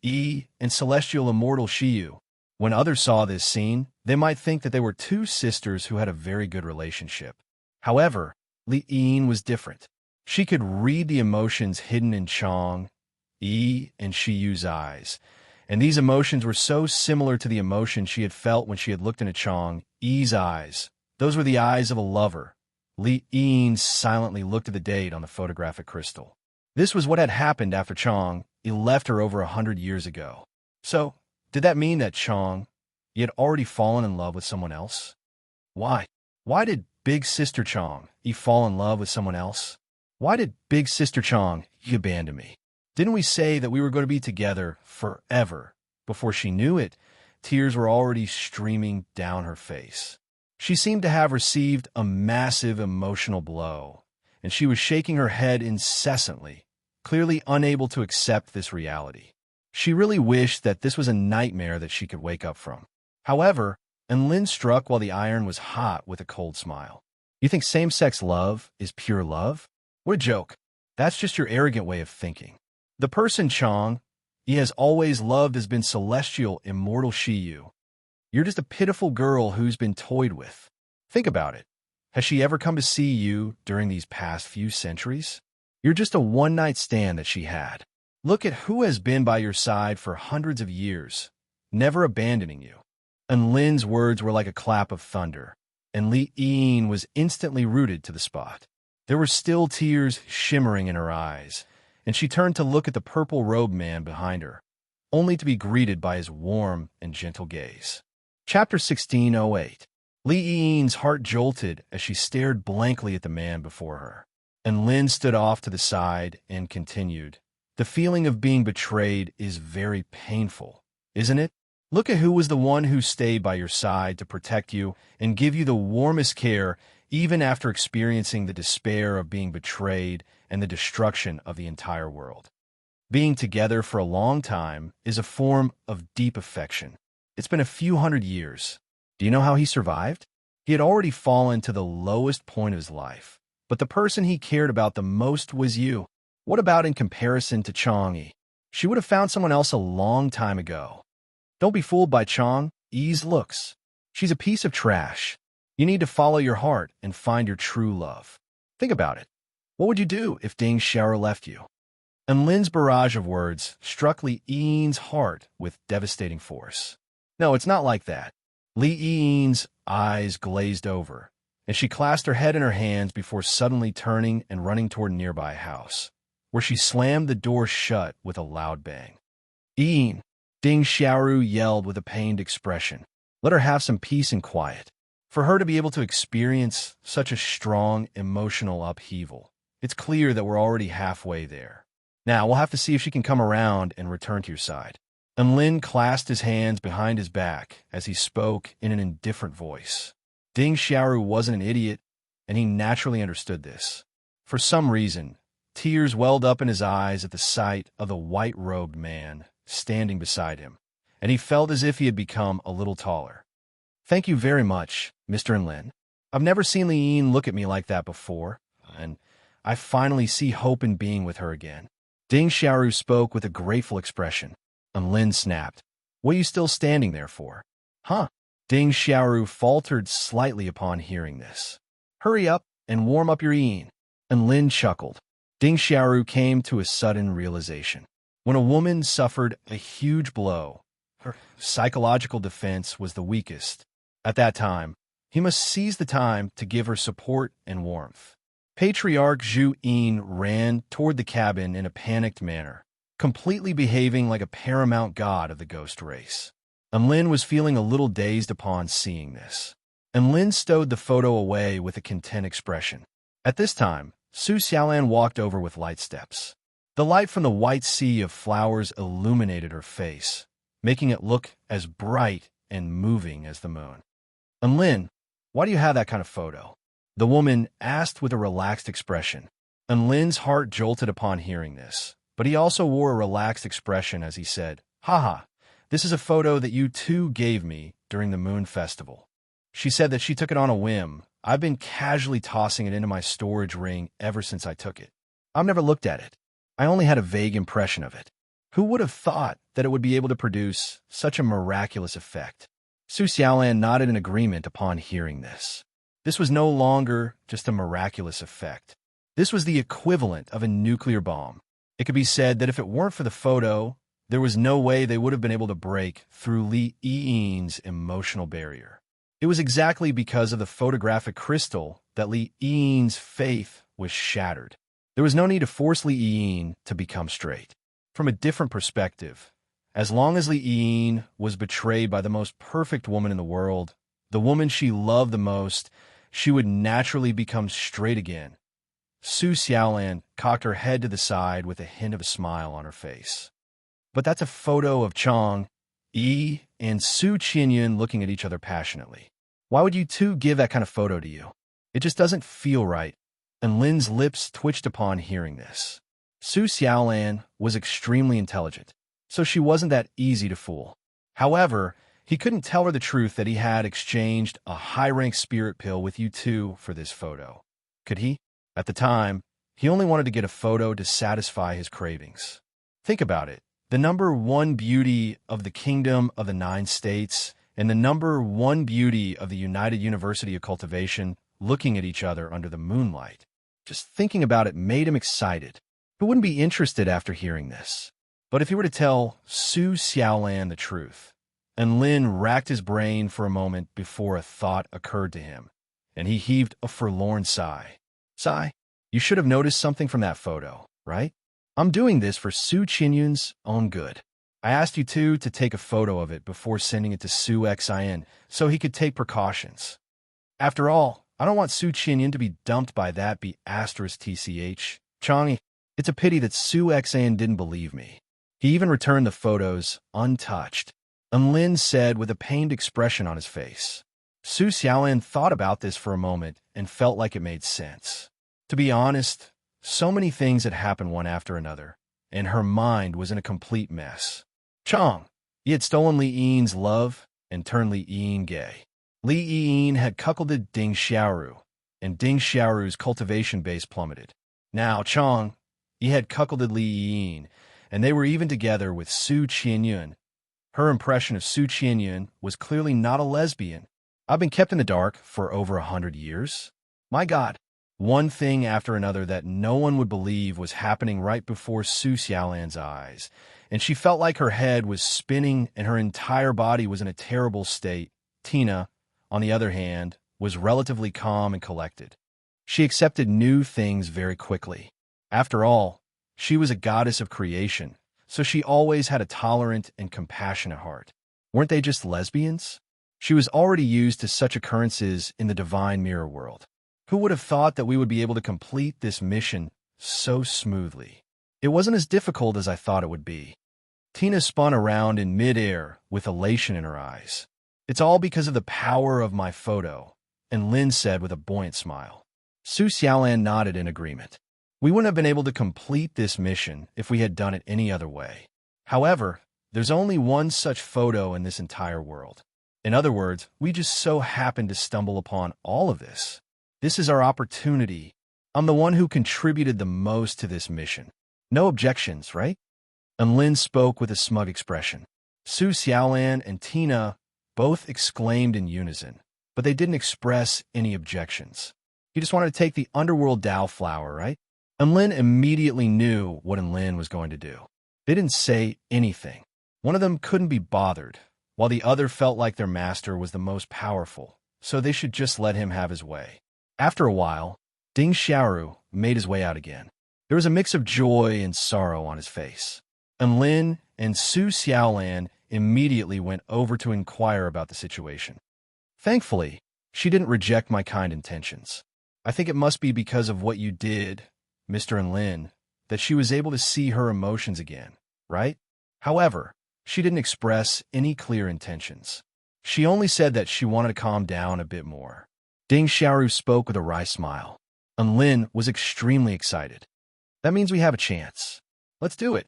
Speaker 1: Yi, and Celestial Immortal Shiyu. When others saw this scene, they might think that they were two sisters who had a very good relationship. However, Li Ying was different. She could read the emotions hidden in Chang, Yi, and Shiyu's eyes, and these emotions were so similar to the emotions she had felt when she had looked into Chang, Yi's eyes. Those were the eyes of a lover. Li Ying silently looked at the date on the photographic crystal. This was what had happened after Chang Yi left her over 100 years ago. So, did that mean that Chang Yi had already fallen in love with someone else? Why? Why did Big Sister Chang Yi fall in love with someone else? Why did Big Sister Chang Yi abandon me? Didn't we say that we were going to be together forever? Before she knew it, tears were already streaming down her face. She seemed to have received a massive emotional blow, and she was shaking her head incessantly, clearly unable to accept this reality. She really wished that this was a nightmare that she could wake up from. However, Lin struck while the iron was hot with a cold smile. You think same-sex love is pure love? What a joke. That's just your arrogant way of thinking. The person Chang Yi has always loved has been Celestial Immortal Shiyu. You're just a pitiful girl who's been toyed with. Think about it. Has she ever come to see you during these past few centuries? You're just a one-night stand that she had. Look at who has been by your side for hundreds of years, never abandoning you. And Lin's words were like a clap of thunder, and Li Ying was instantly rooted to the spot. There were still tears shimmering in her eyes, and she turned to look at the purple-robed man behind her, only to be greeted by his warm and gentle gaze. Chapter 1608. Li Yin's heart jolted as she stared blankly at the man before her. And Lin stood off to the side and continued. The feeling of being betrayed is very painful, isn't it? Look at who was the one who stayed by your side to protect you and give you the warmest care, even after experiencing the despair of being betrayed and the destruction of the entire world. Being together for a long time is a form of deep affection. It's been a few hundred years. Do you know how he survived? He had already fallen to the lowest point of his life, but the person he cared about the most was you. What about in comparison to Chang'e? She would have found someone else a long time ago. Don't be fooled by Chang'e's looks. She's a piece of trash. You need to follow your heart and find your true love. Think about it. What would you do if Ding Xiaoru left you? And Lin's barrage of words struck Li Yin's heart with devastating force. No, it's not like that. Li Yin's eyes glazed over, and she clasped her head in her hands before suddenly turning and running toward a nearby house, where she slammed the door shut with a loud bang. Yin, Ding Xiaoru yelled with a pained expression. Let her have some peace and quiet. For her to be able to experience such a strong emotional upheaval, it's clear that we're already halfway there. Now, we'll have to see if she can come around and return to your side. And Lin clasped his hands behind his back as he spoke in an indifferent voice. Ding Xiaoru wasn't an idiot, and he naturally understood this. For some reason, tears welled up in his eyes at the sight of the white-robed man standing beside him, and he felt as if he had become a little taller. Thank you very much, Mr. Lin. I've never seen Li Yin look at me like that before, and I finally see hope in being with her again. Ding Xiaoru spoke with a grateful expression, and Lin snapped. What are you still standing there for? Huh? Ding Xiaoru faltered slightly upon hearing this. Hurry up and warm up your Yin. And Lin chuckled. Ding Xiaoru came to a sudden realization. When a woman suffered a huge blow, her psychological defense was the weakest. At that time, he must seize the time to give her support and warmth. Patriarch Zhu Yin ran toward the cabin in a panicked manner, completely behaving like a paramount god of the ghost race. And Lin was feeling a little dazed upon seeing this. And Lin stowed the photo away with a content expression. At this time, Su Xiaolan walked over with light steps. The light from the white sea of flowers illuminated her face, making it look as bright and moving as the moon. And Lin, why do you have that kind of photo? The woman asked with a relaxed expression. And Lin's heart jolted upon hearing this, but he also wore a relaxed expression as he said, Haha, this is a photo that you two gave me during the Moon Festival. She said that she took it on a whim. I've been casually tossing it into my storage ring ever since I took it. I've never looked at it. I only had a vague impression of it. Who would have thought that it would be able to produce such a miraculous effect? Su Xiaolan nodded in agreement upon hearing this. This was no longer just a miraculous effect. This was the equivalent of a nuclear bomb. It could be said that if it weren't for the photo, there was no way they would have been able to break through Li Yin's emotional barrier. It was exactly because of the photographic crystal that Li Yin's faith was shattered. There was no need to force Li Yin to become straight. From a different perspective, as long as Li Yin was betrayed by the most perfect woman in the world, the woman she loved the most, she would naturally become straight again. Su Xiaolan cocked her head to the side with a hint of a smile on her face. But that's a photo of Chang'e and Su Qinyun looking at each other passionately. Why would you two give that kind of photo to you? It just doesn't feel right. And Lin's lips twitched upon hearing this. Su Xiaolan was extremely intelligent, so she wasn't that easy to fool. However, he couldn't tell her the truth that he had exchanged a high-rank spirit pill with you two for this photo. Could he? At the time, he only wanted to get a photo to satisfy his cravings. Think about it. The number one beauty of the Kingdom of the Nine States and the number one beauty of the United University of Cultivation looking at each other under the moonlight. Just thinking about it made him excited. Who wouldn't be interested after hearing this? But if he were to tell Su Xiaolan the truth, and Lin racked his brain for a moment before a thought occurred to him, and he heaved a forlorn sigh. Sigh, you should have noticed something from that photo, right? I'm doing this for Su Qinyun's own good. I asked you two to take a photo of it before sending it to Su Xin so he could take precautions. After all, I don't want Su Qinyan to be dumped by that B*TCH. Chang'e, it's a pity that Su Xan didn't believe me. He even returned the photos untouched. Lin said with a pained expression on his face. Su Xiaolan thought about this for a moment and felt like it made sense. To be honest, so many things had happened one after another, and her mind was in a complete mess. Chang, he had stolen Li Yin's love and turned Li Yin gay. Li Yin had cuckolded Ding Xiaoru, and Ding Xiaoru's cultivation base plummeted. Now Chang, he had cuckolded Li Yin, and they were even together with Su Qianyun. Her impression of Su Qianyun was clearly not a lesbian. I've been kept in the dark for over 100 years. My God, one thing after another that no one would believe was happening right before Su Xiaolan's eyes, and she felt like her head was spinning and her entire body was in a terrible state. Tina, on the other hand, was relatively calm and collected. She accepted new things very quickly. After all, she was a goddess of creation, so she always had a tolerant and compassionate heart. Weren't they just lesbians? She was already used to such occurrences in the divine mirror world. Who would have thought that we would be able to complete this mission so smoothly? It wasn't as difficult as I thought it would be. Tina spun around in midair with elation in her eyes. It's all because of the power of my photo, and Lin said with a buoyant smile. Su Xiaolan nodded in agreement. We wouldn't have been able to complete this mission if we had done it any other way. However, there's only one such photo in this entire world. In other words, we just so happened to stumble upon all of this. This is our opportunity. I'm the one who contributed the most to this mission. No objections, right? And Lin spoke with a smug expression. Su Xiaolan and Tina both exclaimed in unison, but they didn't express any objections. You just wanted to take the underworld Dao flower, right? And Lin immediately knew what Lin was going to do. They didn't say anything. One of them couldn't be bothered, while the other felt like their master was the most powerful, so they should just let him have his way. After a while, Ding Xiaoru made his way out again. There was a mix of joy and sorrow on his face. And Lin and Su Xiaolan immediately went over to inquire about the situation. Thankfully, she didn't reject my kind intentions. I think it must be because of what you did, Mr. Lin, that she was able to see her emotions again, right? However, she didn't express any clear intentions. She only said that she wanted to calm down a bit more. Ding Xiaoru spoke with a wry smile, and Lin was extremely excited. That means we have a chance. Let's do it.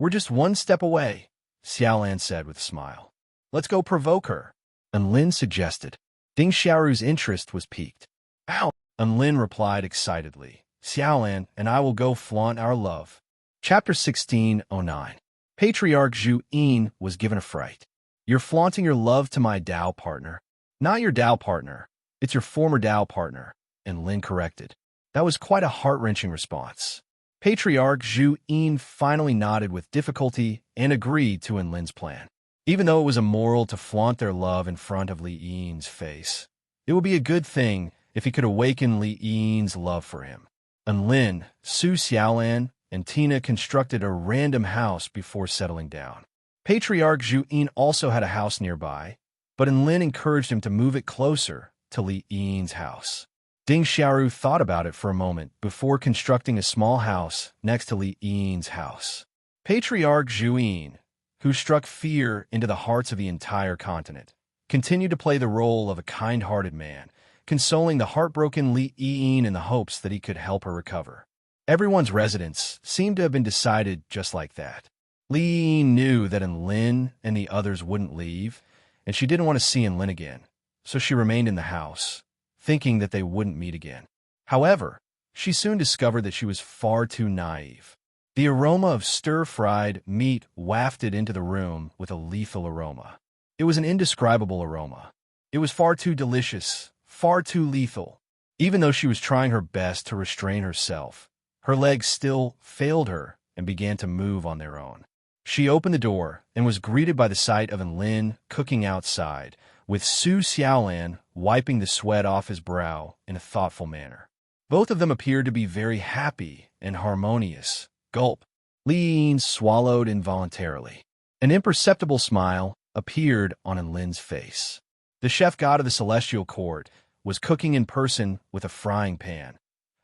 Speaker 1: We're just one step away, Xiaolan said with a smile. Let's go provoke her, and Lin suggested. Ding Xiaoru's interest was piqued. Ow, and Lin replied excitedly. Xiaolan and I will go flaunt our love. Chapter 1609. Patriarch Zhu Yin was given a fright. You're flaunting your love to my Dao partner. Not your Dao partner. It's your former Dao partner, and Lin corrected. That was quite a heart-wrenching response. Patriarch Zhu Yin finally nodded with difficulty and agreed to Lin's plan. Even though it was immoral to flaunt their love in front of Li Yin's face, it would be a good thing if he could awaken Li Yin's love for him. And Lin, Su Xiaolan, and Tina constructed a random house before settling down. Patriarch Zhu Yin also had a house nearby, but Lin encouraged him to move it closer to Li Yin's house. Ding Xiaoru thought about it for a moment before constructing a small house next to Li Yin's house. Patriarch Zhu Yin, who struck fear into the hearts of the entire continent, continued to play the role of a kind-hearted man, consoling the heartbroken Li Yin in the hopes that he could help her recover. Everyone's residence seemed to have been decided just like that. Li Yin knew that Lin and the others wouldn't leave, and she didn't want to see Lin again, so she remained in the house, thinking that they wouldn't meet again. However, she soon discovered that she was far too naive. The aroma of stir-fried meat wafted into the room with a lethal aroma. It was an indescribable aroma. It was far too delicious, far too lethal. Even though she was trying her best to restrain herself, her legs still failed her and began to move on their own. She opened the door and was greeted by the sight of Lin cooking outside, with Su Xiaolan wiping the sweat off his brow in a thoughtful manner. Both of them appeared to be very happy and harmonious. Gulp. Li Yin swallowed involuntarily. An imperceptible smile appeared on Lin's face. The chef god of the celestial court was cooking in person with a frying pan.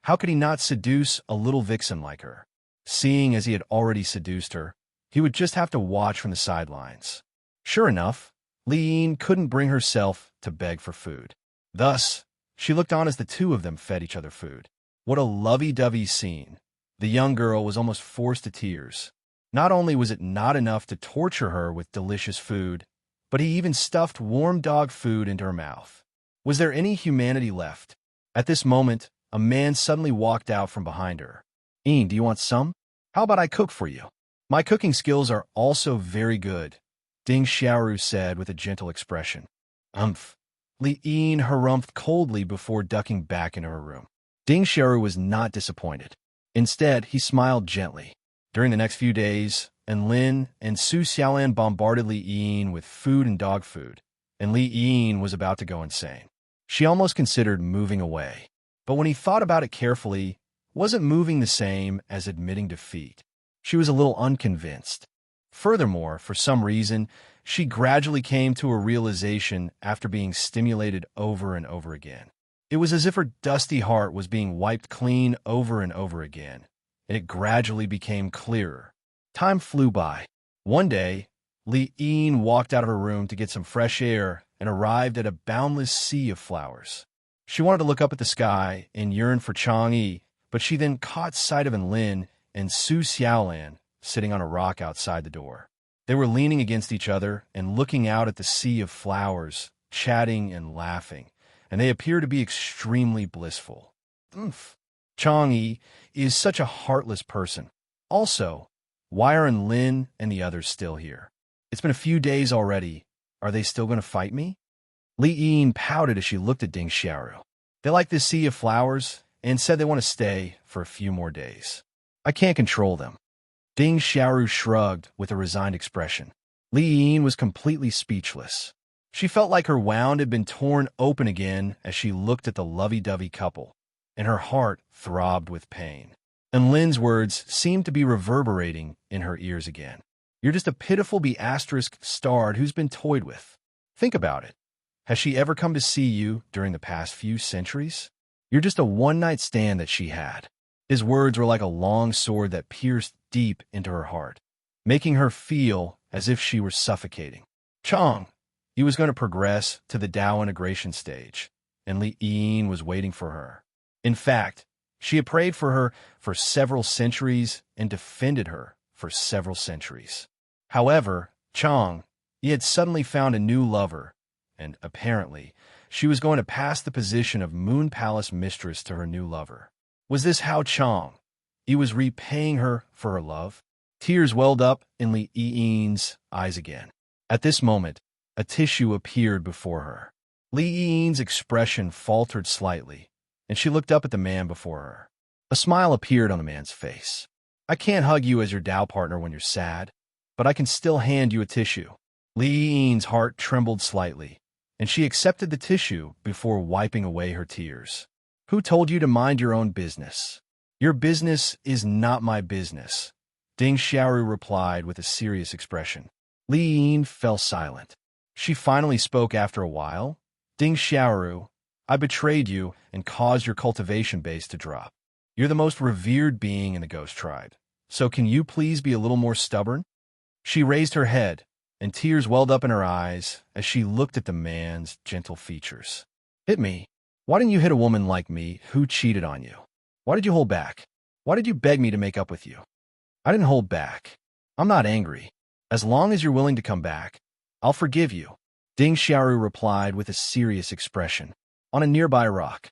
Speaker 1: How could he not seduce a little vixen like her? Seeing as he had already seduced her, he would just have to watch from the sidelines. Sure enough, Li couldn't bring herself to beg for food. Thus, she looked on as the two of them fed each other food. What a lovey-dovey scene. The young girl was almost forced to tears. Not only was it not enough to torture her with delicious food, but he even stuffed warm dog food into her mouth. Was there any humanity left? At this moment, a man suddenly walked out from behind her. "Do you want some? How about I cook for you? My cooking skills are also very good," Ding Xiaoru said with a gentle expression. Li harumphed coldly before ducking back into her room. Ding Xiaoru was not disappointed. Instead, he smiled gently. During the next few days, Lin and Su Xiaolan bombarded Li Yin with food and dog food, and Li Yin was about to go insane. She almost considered moving away, but when he thought about it carefully, wasn't moving the same as admitting defeat. She was a little unconvinced. Furthermore, for some reason, she gradually came to a realization after being stimulated over and over again. It was as if her dusty heart was being wiped clean over and over again, and it gradually became clearer. Time flew by. One day, Li Yin walked out of her room to get some fresh air and arrived at a boundless sea of flowers. She wanted to look up at the sky and yearn for Chang'e, but she then caught sight of Lin and Su Xiaolan sitting on a rock outside the door. They were leaning against each other and looking out at the sea of flowers, chatting and laughing, and they appeared to be extremely blissful. Chang'e is such a heartless person. Also, why are Lin and the others still here? It's been a few days already. Are they still going to fight me? Li Yin pouted as she looked at Ding Xiaoru. They like this sea of flowers and said they want to stay for a few more days. I can't control them. Ding Xiaoru shrugged with a resigned expression. Li Yin was completely speechless. She felt like her wound had been torn open again as she looked at the lovey-dovey couple, and her heart throbbed with pain. And Lin's words seemed to be reverberating in her ears again. You're just a pitiful be***starred who's been toyed with. Think about it. Has she ever come to see you during the past few centuries? You're just a one-night stand that she had. His words were like a long sword that pierced deep into her heart, making her feel as if she were suffocating. He was going to progress to the Dao integration stage, and Li Yin was waiting for her. In fact, she had prayed for her for several centuries and defended her for several centuries. However, he had suddenly found a new lover, and apparently, she was going to pass the position of Moon Palace mistress to her new lover. Was this how he was repaying her for her love? Tears welled up in Li Yin's eyes again. At this moment, a tissue appeared before her. Li Yin's expression faltered slightly, and she looked up at the man before her. A smile appeared on the man's face. I can't hug you as your Dao partner when you're sad, but I can still hand you a tissue. Li Yin's heart trembled slightly, and she accepted the tissue before wiping away her tears. Who told you to mind your own business? Your business is not my business, Ding Xiaoru replied with a serious expression. Li Yin fell silent. She finally spoke after a while. Ding Xiaoru, I betrayed you and caused your cultivation base to drop. You're the most revered being in the ghost tribe, so can you please be a little more stubborn? She raised her head, and tears welled up in her eyes as she looked at the man's gentle features. Hit me. Why didn't you hit a woman like me who cheated on you? Why did you hold back? Why did you beg me to make up with you? I didn't hold back. I'm not angry. As long as you're willing to come back, I'll forgive you, Ding Xiaoru replied with a serious expression. On a nearby rock,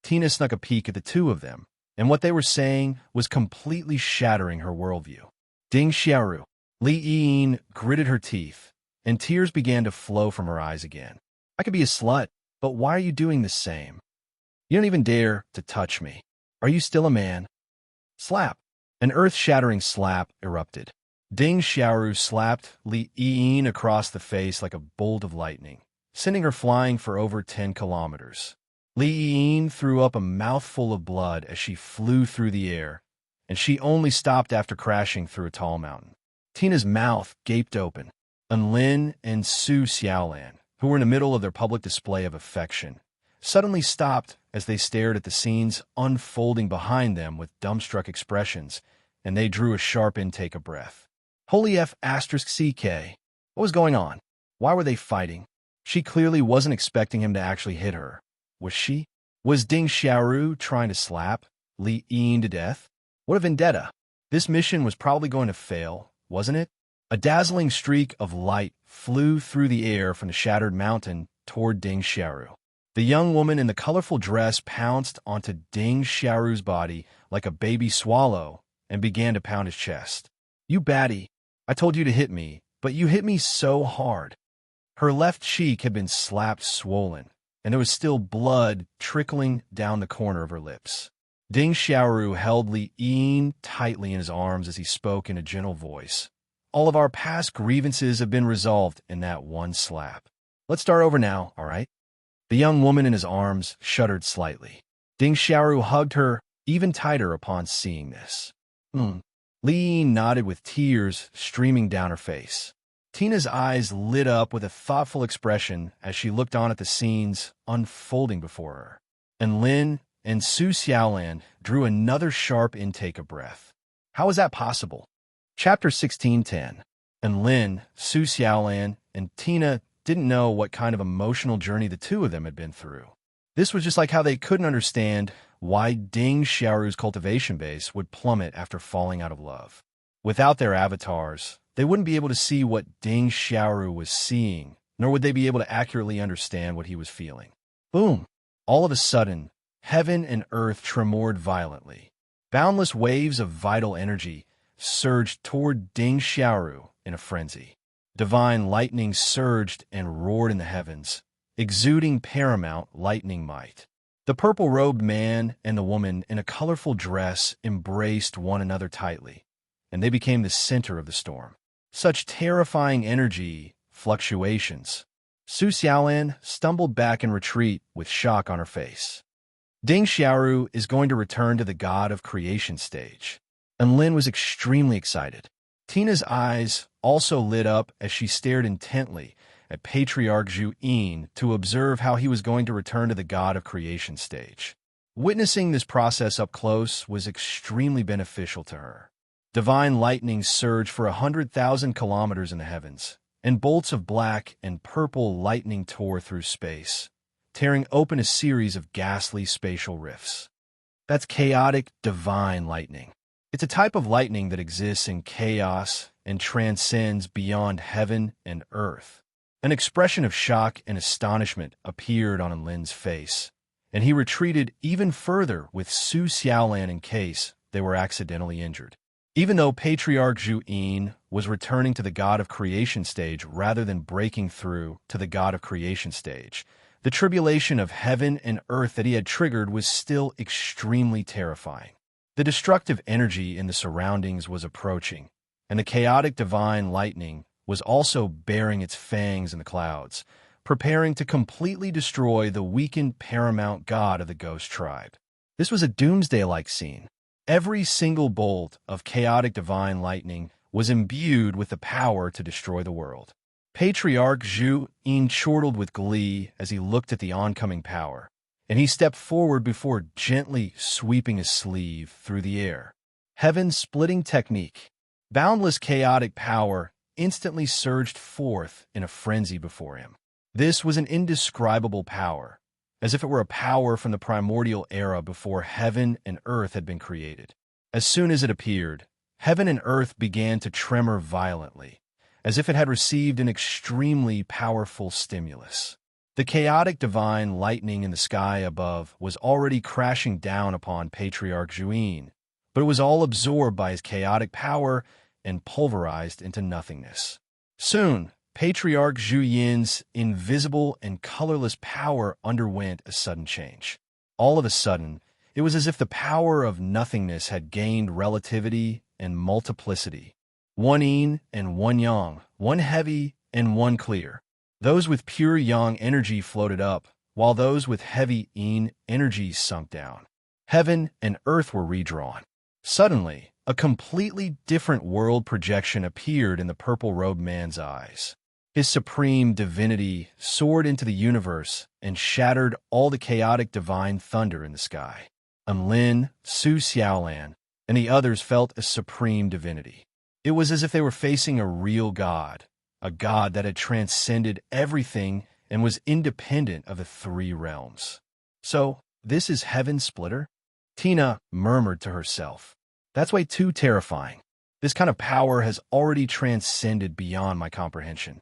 Speaker 1: Tina snuck a peek at the two of them, and what they were saying was completely shattering her worldview. Ding Xiaoru, Li Yin gritted her teeth, and tears began to flow from her eyes again. I could be a slut, but why are you doing the same? You don't even dare to touch me. Are you still a man? Slap. An earth-shattering slap erupted. Ding Xiaoru slapped Li Yin across the face like a bolt of lightning, sending her flying for over 10 kilometers. Li Yin threw up a mouthful of blood as she flew through the air, and she only stopped after crashing through a tall mountain. Tina's mouth gaped open. Lin and Su Xiaolan, who were in the middle of their public display of affection, suddenly stopped as they stared at the scenes unfolding behind them with dumbstruck expressions, and they drew a sharp intake of breath. Holy F***CK. What was going on? Why were they fighting? She clearly wasn't expecting him to actually hit her. Was she? Was Ding Xiaoru trying to slap Li Yin to death? What a vendetta! This mission was probably going to fail, wasn't it? A dazzling streak of light flew through the air from the shattered mountain toward Ding Xiaoru. The young woman in the colorful dress pounced onto Ding Xiaoru's body like a baby swallow and began to pound his chest. You baddie! I told you to hit me, but you hit me so hard. Her left cheek had been slapped swollen, and there was still blood trickling down the corner of her lips. Ding Xiaoru held Li Yin tightly in his arms as he spoke in a gentle voice. All of our past grievances have been resolved in that one slap. Let's start over now, all right? The young woman in his arms shuddered slightly. Ding Xiaoru hugged her even tighter upon seeing this. Li Yin nodded with tears streaming down her face. Tina's eyes lit up with a thoughtful expression as she looked on at the scenes unfolding before her. And Lin and Su Xiaolan drew another sharp intake of breath. How was that possible? Chapter 16:10. And Lin, Su Xiaolan, and Tina didn't know what kind of emotional journey the two of them had been through. This was just like how they couldn't understand why Ding Xiaoru's cultivation base would plummet after falling out of love. Without their avatars, they wouldn't be able to see what Ding Xiaoru was seeing, nor would they be able to accurately understand what he was feeling. Boom! All of a sudden, heaven and earth tremored violently. Boundless waves of vital energy surged toward Ding Xiaoru in a frenzy. Divine lightning surged and roared in the heavens, exuding paramount lightning might. The purple-robed man and the woman in a colorful dress embraced one another tightly, and they became the center of the storm. Such terrifying energy fluctuations. Su Xiaolan stumbled back in retreat with shock on her face. Ding Xiaoru is going to return to the God of Creation stage. And Lin was extremely excited. Tina's eyes also lit up as she stared intently at Patriarch Zhu Yin to observe how he was going to return to the God of Creation stage. Witnessing this process up close was extremely beneficial to her. Divine lightning surged for 100,000 kilometers in the heavens, and bolts of black and purple lightning tore through space, tearing open a series of ghastly spatial rifts. That's chaotic divine lightning. It's a type of lightning that exists in chaos and transcends beyond heaven and earth. An expression of shock and astonishment appeared on Lin's face, and he retreated even further with Su Xiaolan in case they were accidentally injured. Even though Patriarch Zhu Yin was returning to the God of Creation stage rather than breaking through to the God of Creation stage, the tribulation of heaven and earth that he had triggered was still extremely terrifying. The destructive energy in the surroundings was approaching, and the chaotic divine lightning was also baring its fangs in the clouds, preparing to completely destroy the weakened paramount god of the ghost tribe. This was a doomsday-like scene. Every single bolt of chaotic divine lightning was imbued with the power to destroy the world. Patriarch Zhu Yin chortled with glee as he looked at the oncoming power, and he stepped forward before gently sweeping his sleeve through the air. Heaven's splitting technique. Boundless chaotic power instantly surged forth in a frenzy before him. This was an indescribable power, as if it were a power from the primordial era before heaven and earth had been created. As soon as it appeared, heaven and earth began to tremor violently, as if it had received an extremely powerful stimulus. The chaotic divine lightning in the sky above was already crashing down upon Patriarch Zhu Yin, but it was all absorbed by his chaotic power and pulverized into nothingness. Soon, Patriarch Zhu Yin's invisible and colorless power underwent a sudden change. All of a sudden, it was as if the power of nothingness had gained relativity and multiplicity. One yin and one yang, one heavy and one clear. Those with pure yang energy floated up, while those with heavy yin energy sunk down. Heaven and earth were redrawn. Suddenly, a completely different world projection appeared in the purple-robed man's eyes. His supreme divinity soared into the universe and shattered all the chaotic divine thunder in the sky. Lin, Su Xiaolan, and the others felt a supreme divinity. It was as if they were facing a real god, a god that had transcended everything and was independent of the three realms. So, this is Heaven's Splitter? Tina murmured to herself. That's way too terrifying. This kind of power has already transcended beyond my comprehension.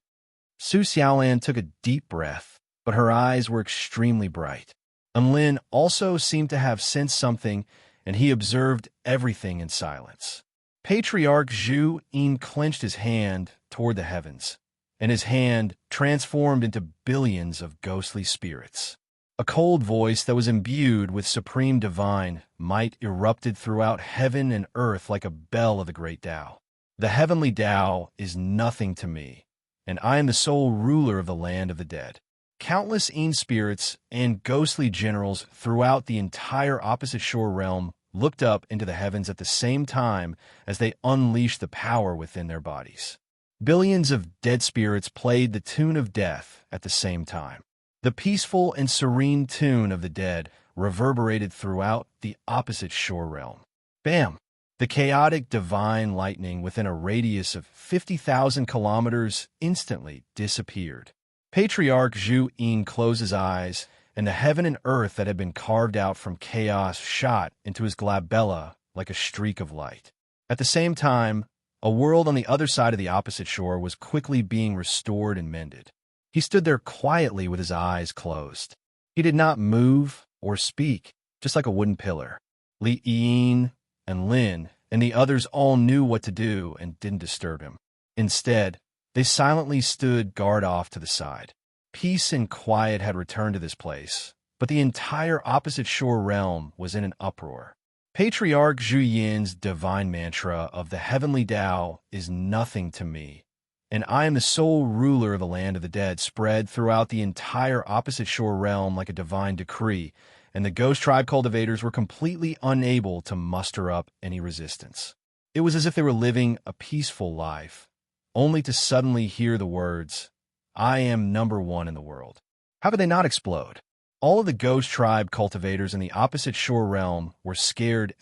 Speaker 1: Su Xiaolan took a deep breath, but her eyes were extremely bright. Lin also seemed to have sensed something, and he observed everything in silence. Patriarch Zhu Yin clenched his hand toward the heavens, and his hand transformed into billions of ghostly spirits. A cold voice that was imbued with supreme divine might erupted throughout heaven and earth like a bell of the great Tao. The heavenly Tao is nothing to me, and I am the sole ruler of the land of the dead. Countless Yin spirits and ghostly generals throughout the entire opposite shore realm looked up into the heavens at the same time as they unleashed the power within their bodies. Billions of dead spirits played the tune of death at the same time. The peaceful and serene tune of the dead reverberated throughout the opposite shore realm. Bam! The chaotic divine lightning within a radius of 50,000 kilometers instantly disappeared. Patriarch Zhu Yin closed his eyes, and the heaven and earth that had been carved out from chaos shot into his glabella like a streak of light. At the same time, a world on the other side of the opposite shore was quickly being restored and mended. He stood there quietly with his eyes closed. He did not move or speak, just like a wooden pillar. Li Yin and Lin and the others all knew what to do and didn't disturb him. Instead, they silently stood guard off to the side. Peace and quiet had returned to this place, but the entire opposite shore realm was in an uproar. Patriarch Zhu Yin's divine mantra of the heavenly Tao is nothing to me, and I am the sole ruler of the land of the dead spread throughout the entire opposite shore realm like a divine decree, and the ghost tribe cultivators were completely unable to muster up any resistance. It was as if they were living a peaceful life, only to suddenly hear the words, "I am number one in the world." How could they not explode? All of the ghost tribe cultivators in the opposite shore realm were scared ***,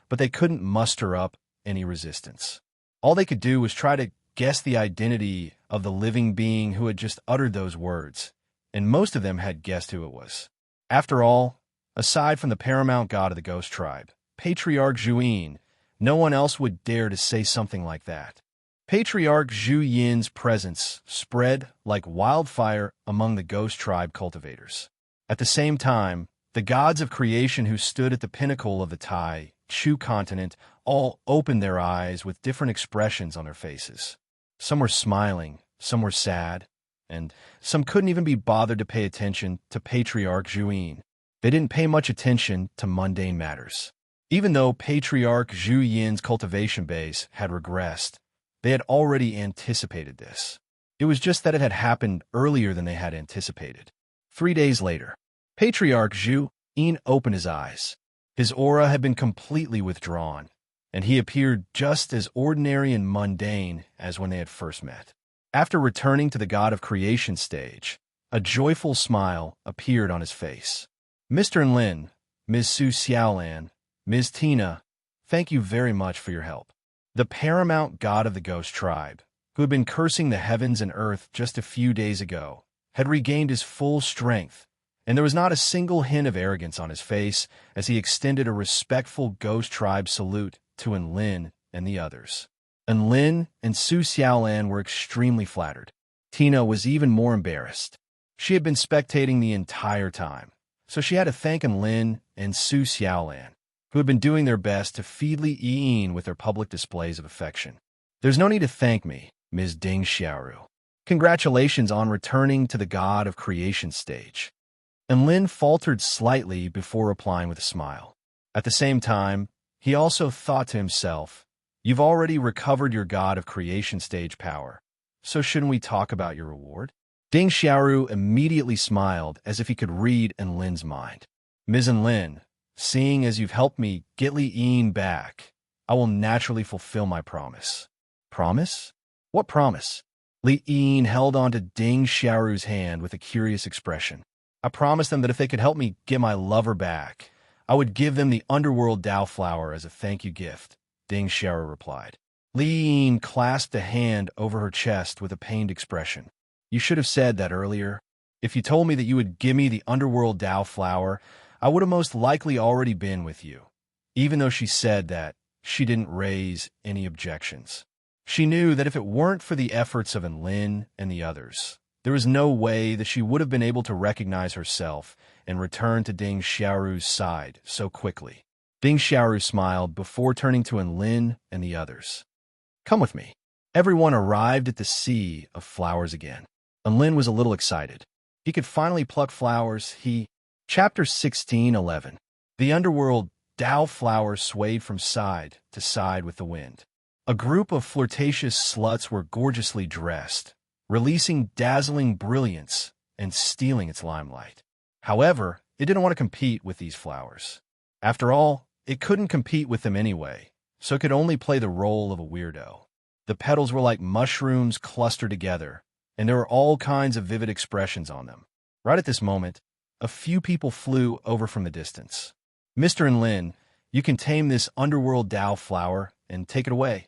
Speaker 1: but they couldn't muster up any resistance. All they could do was try to guess the identity of the living being who had just uttered those words, and most of them had guessed who it was. After all, aside from the paramount god of the ghost tribe, Patriarch Zhu Yin, no one else would dare to say something like that. Patriarch Zhu Yin's presence spread like wildfire among the ghost tribe cultivators. At the same time, the gods of creation who stood at the pinnacle of the Tai Chu continent all opened their eyes with different expressions on their faces. Some were smiling, some were sad, and some couldn't even be bothered to pay attention to Patriarch Zhu Yin. They didn't pay much attention to mundane matters. Even though Patriarch Zhu Yin's cultivation base had regressed, they had already anticipated this. It was just that it had happened earlier than they had anticipated. 3 days later, Patriarch Zhu Yin opened his eyes. His aura had been completely withdrawn, and he appeared just as ordinary and mundane as when they had first met. After returning to the God of Creation stage, a joyful smile appeared on his face. "Mr. Lin, Ms. Su Xiaolan, Ms. Tina, thank you very much for your help." The paramount god of the ghost tribe, who had been cursing the heavens and earth just a few days ago, had regained his full strength, and there was not a single hint of arrogance on his face as he extended a respectful ghost tribe salute to Enlin and the others. Enlin and Su Xiaolan were extremely flattered. Tina was even more embarrassed. She had been spectating the entire time, so she had to thank Enlin and Su Xiaolan, who had been doing their best to feed Li Yin with their public displays of affection. "There's no need to thank me, Ms. Ding Xiaoru. Congratulations on returning to the God of Creation stage." And Lin faltered slightly before replying with a smile. At the same time, he also thought to himself, "You've already recovered your God of Creation stage power, so shouldn't we talk about your reward?" Ding Xiaoru immediately smiled as if he could read Enlin's mind. "Ms. Enlin, seeing as you've helped me get Li Yin back, I will naturally fulfill my promise." "Promise?" What promise? Li Yin held on to Ding Xiaoru's hand with a curious expression. I promised them that if they could help me get my lover back, I would give them the underworld Dao flower as a thank you gift, Ding Xiaoru replied. Li Yin clasped a hand over her chest with a pained expression. You should have said that earlier. If you told me that you would give me the underworld Dao flower, I would have most likely already been with you. Even though she said that, she didn't raise any objections. She knew that if it weren't for the efforts of Enlin and the others, there was no way that she would have been able to recognize herself and return to Ding Xiaoru's side so quickly. Ding Xiaoru smiled before turning to Enlin and the others. Come with me. Everyone arrived at the sea of flowers again. Enlin was a little excited. He could finally pluck flowers. Chapter 16:11. The underworld Dao flower swayed from side to side with the wind. A group of flirtatious sluts were gorgeously dressed, releasing dazzling brilliance and stealing its limelight. However, it didn't want to compete with these flowers. After all, it couldn't compete with them anyway, so it could only play the role of a weirdo. The petals were like mushrooms clustered together, and there were all kinds of vivid expressions on them. Right at this moment, a few people flew over from the distance. Mr. Enlin, you can tame this underworld Dao flower and take it away,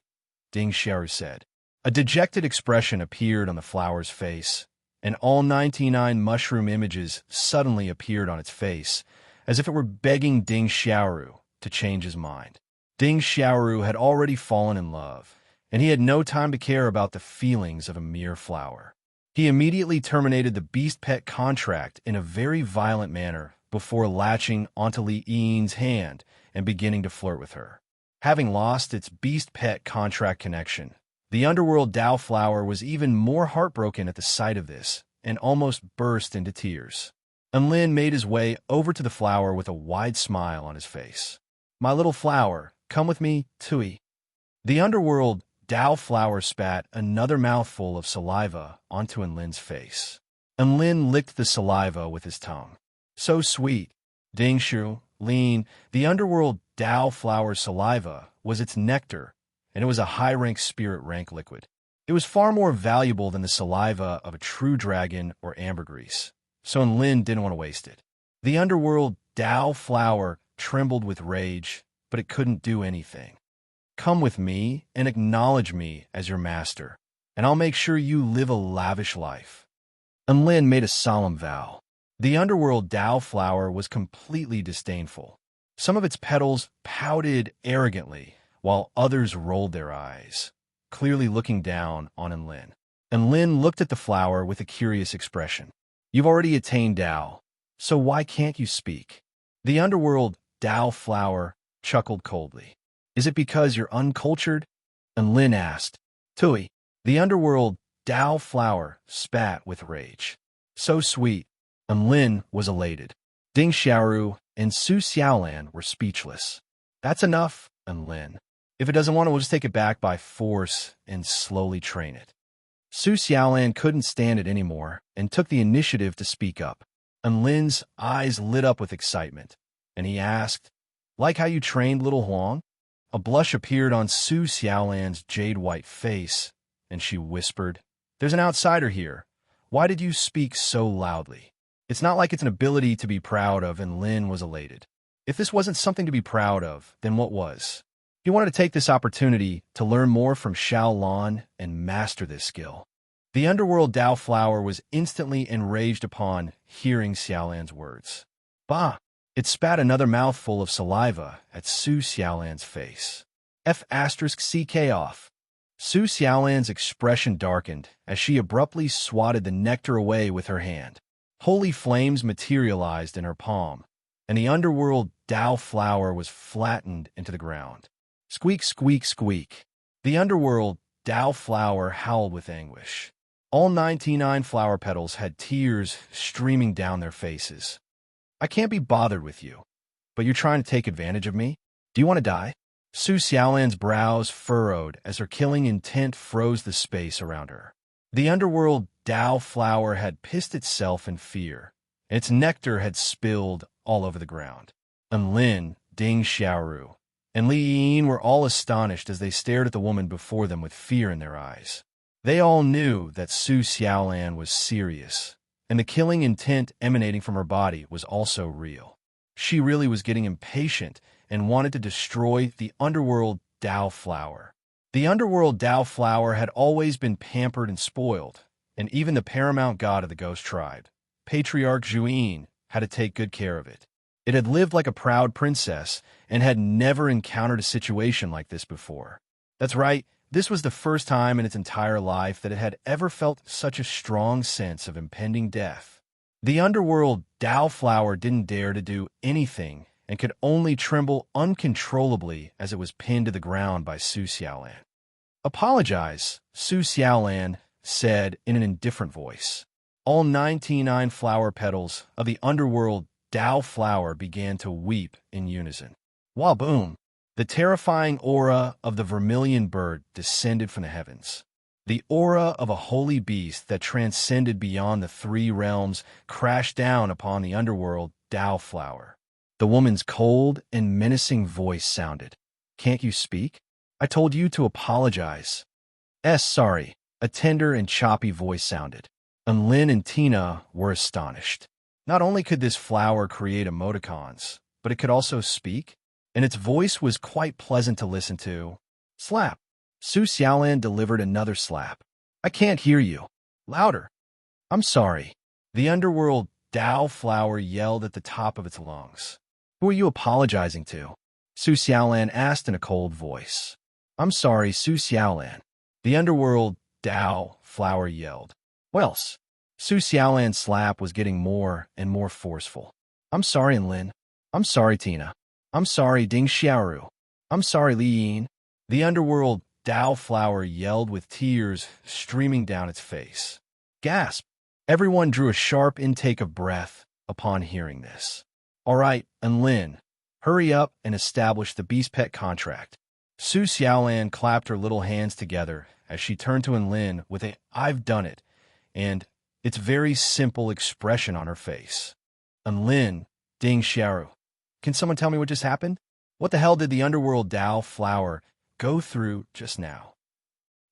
Speaker 1: Ding Xiaoru said. A dejected expression appeared on the flower's face, and all 99 mushroom images suddenly appeared on its face, as if it were begging Ding Xiaoru to change his mind. Ding Xiaoru had already fallen in love, and he had no time to care about the feelings of a mere flower. He immediately terminated the beast pet contract in a very violent manner before latching onto Li Yin's hand and beginning to flirt with her. Having lost its beast pet contract connection, the underworld Dao flower was even more heartbroken at the sight of this and almost burst into tears. Enlin made his way over to the flower with a wide smile on his face. My little flower, come with me, Tui. The underworld Dao flower spat another mouthful of saliva onto Enlin's face. Enlin licked the saliva with his tongue. So sweet. Ding Shu, Lin, the underworld Dao flower's saliva was its nectar, and it was a high-rank spirit rank liquid. It was far more valuable than the saliva of a true dragon or ambergris, so Enlin didn't want to waste it. The underworld Dao flower trembled with rage, but it couldn't do anything. Come with me and acknowledge me as your master, and I'll make sure you live a lavish life. Enlin made a solemn vow. The underworld Dao flower was completely disdainful. Some of its petals pouted arrogantly, while others rolled their eyes, clearly looking down on Enlin. Enlin looked at the flower with a curious expression. You've already attained Dao, so why can't you speak? The underworld Dao flower chuckled coldly. Is it because you're uncultured? Enlin asked. Tui, the underworld Dao flower spat with rage. So sweet. Enlin was elated. Ding Xiaoru and Su Xiaolan were speechless. That's enough, Enlin. If it doesn't want it, we'll just take it back by force and slowly train it. Su Xiaolan couldn't stand it anymore and took the initiative to speak up. Enlin's eyes lit up with excitement, and he asked, Like how you trained little Huang? A blush appeared on Su Xiaolan's jade-white face, and she whispered, There's an outsider here. Why did you speak so loudly? It's not like it's an ability to be proud of, and Lin was elated. If this wasn't something to be proud of, then what was? He wanted to take this opportunity to learn more from Xiao Lan and master this skill. The underworld Dao flower was instantly enraged upon hearing Xiaolan's words. Bah! It spat another mouthful of saliva at Su Xiaolan's face. F***ck off. Su Xiaolan's expression darkened as she abruptly swatted the nectar away with her hand. Holy flames materialized in her palm, and the underworld Dao flower was flattened into the ground. Squeak, squeak, squeak. The underworld Dao flower howled with anguish. All 99 flower petals had tears streaming down their faces. I can't be bothered with you, but you're trying to take advantage of me? Do you want to die? Su Xiaolan's brows furrowed as her killing intent froze the space around her. The underworld Dao flower had pissed itself in fear, and its nectar had spilled all over the ground. Enlin, Ding Xiaoru, and Li Yin were all astonished as they stared at the woman before them with fear in their eyes. They all knew that Su Xiaolan was serious, and the killing intent emanating from her body was also real. She really was getting impatient and wanted to destroy the underworld Dao flower. The underworld Dao flower had always been pampered and spoiled, and even the paramount god of the ghost tribe, Patriarch Zhuyin, had to take good care of it. It had lived like a proud princess and had never encountered a situation like this before. That's right, this was the first time in its entire life that it had ever felt such a strong sense of impending death. The underworld Dao flower didn't dare to do anything and could only tremble uncontrollably as it was pinned to the ground by Su Xiaolan. "Apologize," Su Xiaolan said in an indifferent voice. All 99 flower petals of the underworld Dao flower began to weep in unison. Waboom! The terrifying aura of the vermilion bird descended from the heavens. The aura of a holy beast that transcended beyond the three realms crashed down upon the underworld Dao flower. The woman's cold and menacing voice sounded. "Can't you speak? I told you to apologize." Sorry," a tender and choppy voice sounded. And Lin and Tina were astonished. Not only could this flower create emoticons, but it could also speak, and its voice was quite pleasant to listen to. Slap. Su Xiaolan delivered another slap. "I can't hear you. Louder." "I'm sorry." The underworld Dao flower yelled at the top of its lungs. "Who are you apologizing to?" Su Xiaolan asked in a cold voice. "I'm sorry, Su Xiaolan." The underworld Dao flower yelled. "Wells." Su Xiaolan's slap was getting more and more forceful. "I'm sorry, Lin. I'm sorry, Tina. I'm sorry, Ding Xiaoru. I'm sorry, Li Yin." The underworld Dao flower yelled with tears streaming down its face. Gasp! Everyone drew a sharp intake of breath upon hearing this. "All right, Lin, hurry up and establish the beast pet contract." Su Xiaolan clapped her little hands together as she turned to Lin with a "I've done it," and its very simple expression on her face. "Lin, Ding Xiaoru, can someone tell me what just happened? What the hell did the underworld Dao flower go through just now?"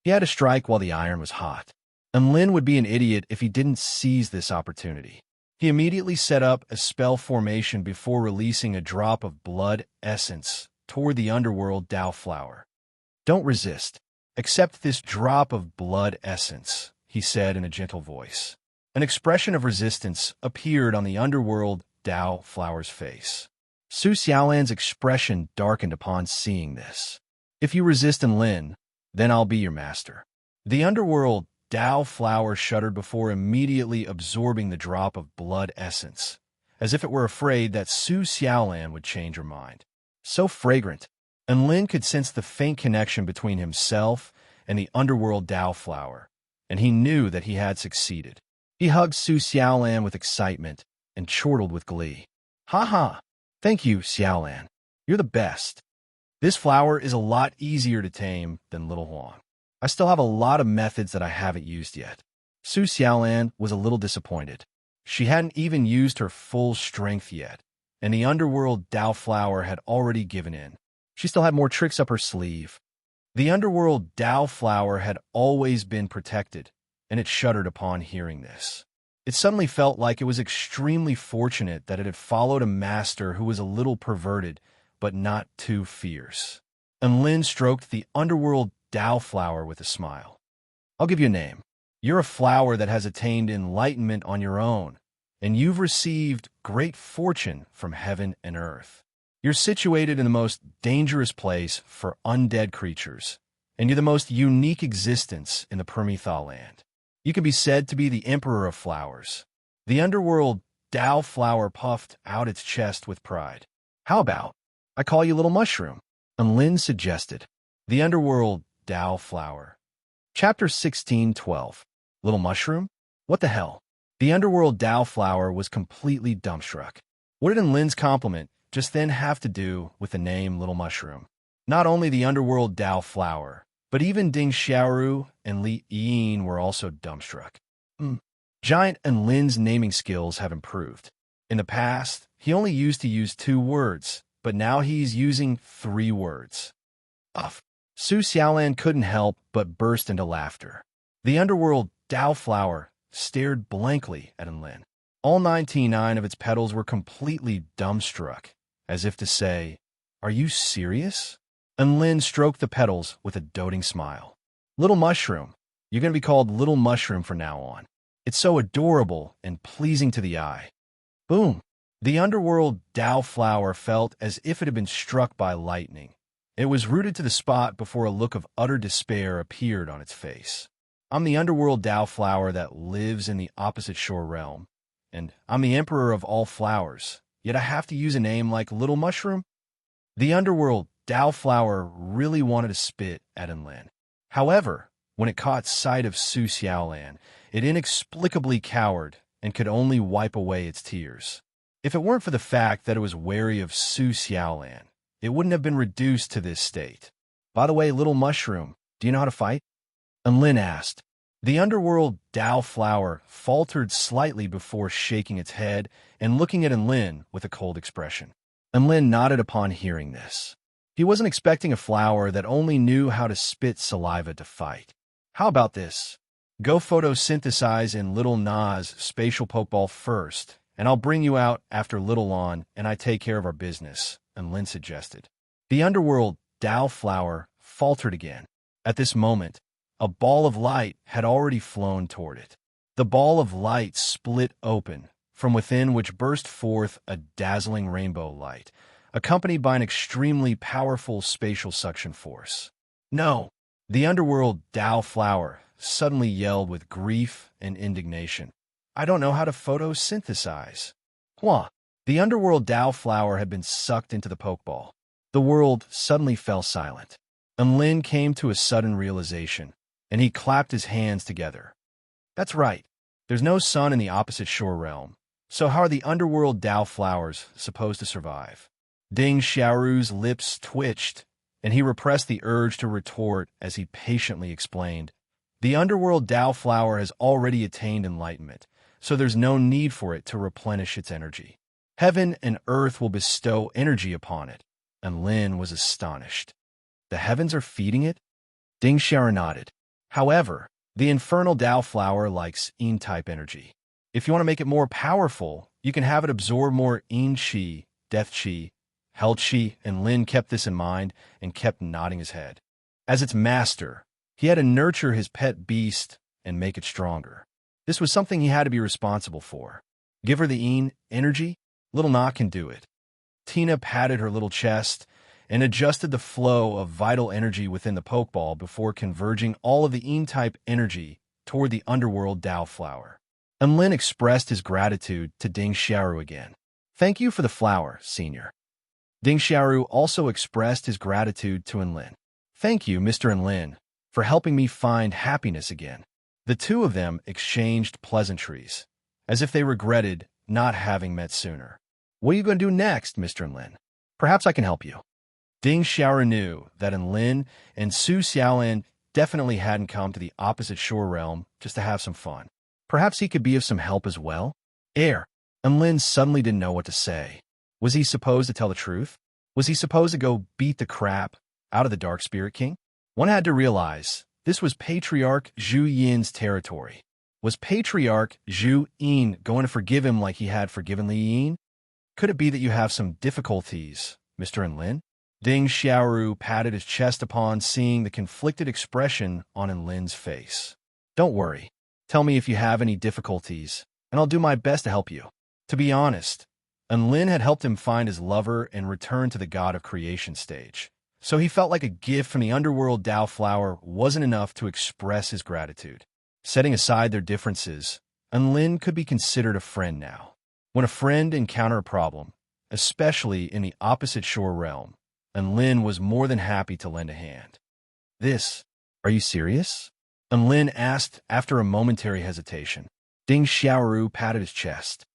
Speaker 1: He had to strike while the iron was hot. And Lin would be an idiot if he didn't seize this opportunity. He immediately set up a spell formation before releasing a drop of blood essence toward the underworld Dao flower. "Don't resist. Accept this drop of blood essence," he said in a gentle voice. An expression of resistance appeared on the underworld Dao flower's face. Su Xiaolan's expression darkened upon seeing this. "If you resist Lin, then I'll be your master." The underworld Dao flower shuddered before immediately absorbing the drop of blood essence, as if it were afraid that Su Xiaolan would change her mind. So fragrant, and Lin could sense the faint connection between himself and the underworld Dao flower, and he knew that he had succeeded. He hugged Su Xiaolan with excitement and chortled with glee. "Ha ha! Thank you, Xiaolan. You're the best. This flower is a lot easier to tame than Little Huang. I still have a lot of methods that I haven't used yet." Su Xiaolan was a little disappointed. She hadn't even used her full strength yet, and the underworld Dao flower had already given in. She still had more tricks up her sleeve. The underworld Dao flower had always been protected, and it shuddered upon hearing this. It suddenly felt like it was extremely fortunate that it had followed a master who was a little perverted, but not too fierce. And Lin stroked the underworld Dao flower with a smile. "I'll give you a name. You're a flower that has attained enlightenment on your own, and you've received great fortune from heaven and earth. You're situated in the most dangerous place for undead creatures, and you're the most unique existence in the Permethal land. You can be said to be the emperor of flowers." The underworld Dao flower puffed out its chest with pride. "How about I call you Little Mushroom?" And Lin suggested. The underworld Dao flower. Chapter 16:12. Little Mushroom? What the hell? The underworld Dao flower was completely dumbstruck. What did Lin's compliment just then have to do with the name Little Mushroom? Not only the underworld Dao flower, but even Ding Xiaoru and Li Yin were also dumbstruck. Giant and Lin's naming skills have improved. In the past, he only used to use 2 words, but now he's using 3 words. Uff. Su Xiaolan couldn't help but burst into laughter. The underworld Doubtful stared blankly at Enlin. All 99 of its petals were completely dumbstruck, as if to say, "Are you serious?" Enlin stroked the petals with a doting smile. "Little mushroom. You're going to be called Little Mushroom from now on. It's so adorable and pleasing to the eye." Boom! The underworld Doubtful felt as if it had been struck by lightning. It was rooted to the spot before a look of utter despair appeared on its face. "I'm the underworld Doubtful that lives in the opposite shore realm, and I'm the emperor of all flowers, yet I have to use a name like Little Mushroom?" The underworld Doubtful really wanted to spit at Enlin. However, when it caught sight of Su Xiaolan, it inexplicably cowered and could only wipe away its tears. If it weren't for the fact that it was wary of Su Xiaolan, it wouldn't have been reduced to this state. "By the way, Little Mushroom, do you know how to fight?" Enlin asked. The underworld Doubtful faltered slightly before shaking its head and looking at Enlin with a cold expression. Enlin nodded upon hearing this. He wasn't expecting a flower that only knew how to spit saliva to fight. "How about this? Go photosynthesize in Little Na's spatial pokeball first, and I'll bring you out after Little Lon and I take care of our business," Enlin suggested. The underworld Doubtful faltered again. At this moment, a ball of light had already flown toward it. The ball of light split open, from within which burst forth a dazzling rainbow light, accompanied by an extremely powerful spatial suction force. "No!" The underworld Doubtful suddenly yelled with grief and indignation. "I don't know how to photosynthesize." What? The underworld Doubtful had been sucked into the pokeball. The world suddenly fell silent. Enlin came to a sudden realization, and he clapped his hands together. "That's right. There's no sun in the opposite shore realm. So how are the underworld Doubtflowers supposed to survive?" Ding Xiaoru's lips twitched, and he repressed the urge to retort as he patiently explained. "The underworld Doubtflower has already attained enlightenment, so there's no need for it to replenish its energy. Heaven and earth will bestow energy upon it." And Lin was astonished. "The heavens are feeding it?" Ding Xiao nodded. "However, the infernal Doubtflower likes Yin-type energy. If you want to make it more powerful, you can have it absorb more Yin Qi, Death Qi, Hell Qi," and Lin kept this in mind and kept nodding his head. As its master, he had to nurture his pet beast and make it stronger. This was something he had to be responsible for. "Give her the Yin energy? Little Na can do it." Tina patted her little chest and adjusted the flow of vital energy within the Pokeball before converging all of the Yin-type energy toward the underworld Doubtflower. And Lin expressed his gratitude to Ding Xiaoru again. "Thank you for the flower, Senior." Ding Xiaoru also expressed his gratitude to Enlin. "Thank you, Mr. Enlin, for helping me find happiness again." The two of them exchanged pleasantries, as if they regretted not having met sooner. "What are you going to do next, Mr. Enlin? Perhaps I can help you." Ding Xiaoru knew that Enlin and Su Xiaolan definitely hadn't come to the opposite shore realm just to have some fun. Perhaps he could be of some help as well? Enlin suddenly didn't know what to say. Was he supposed to tell the truth? Was he supposed to go beat the crap out of the Dark Spirit King? One had to realize this was Patriarch Zhu Yin's territory. Was Patriarch Zhu Yin going to forgive him like he had forgiven Li Yin? Could it be that you have some difficulties, Mr. Enlin? Ding Xiaoru patted his chest upon seeing the conflicted expression on Enlin's face. "Don't worry. Tell me if you have any difficulties, and I'll do my best to help you." To be honest, Enlin had helped him find his lover and return to the God of Creation stage, so he felt like a gift from the underworld Doubtflower wasn't enough to express his gratitude. Setting aside their differences, Enlin could be considered a friend now. When a friend encountered a problem, especially in the opposite shore realm, Enlin was more than happy to lend a hand. Are you serious?" Enlin asked after a momentary hesitation. Ding Xiaoru patted his chest.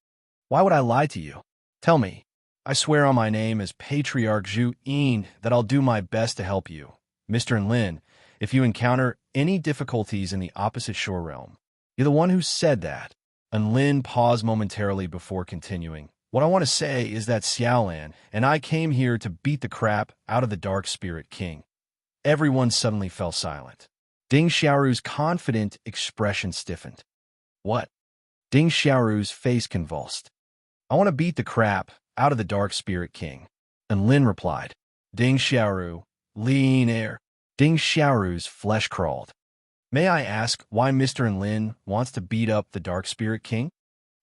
Speaker 1: "Why would I lie to you? Tell me. I swear on my name as Patriarch Zhu Yin that I'll do my best to help you, Mr. Enlin, if you encounter any difficulties in the opposite shore realm." "You're the one who said that." Enlin paused momentarily before continuing. "What I want to say is that Xiaolan and I came here to beat the crap out of the Dark Spirit King." Everyone suddenly fell silent. Ding Xiaoru's confident expression stiffened. What? Ding Xiaoru's face convulsed. I want to beat the crap out of the Dark Spirit King. And Lin replied, Ding Xiaoru, lean air. Ding Xiaoru's flesh crawled. May I ask why Mr. Lin wants to beat up the Dark Spirit King?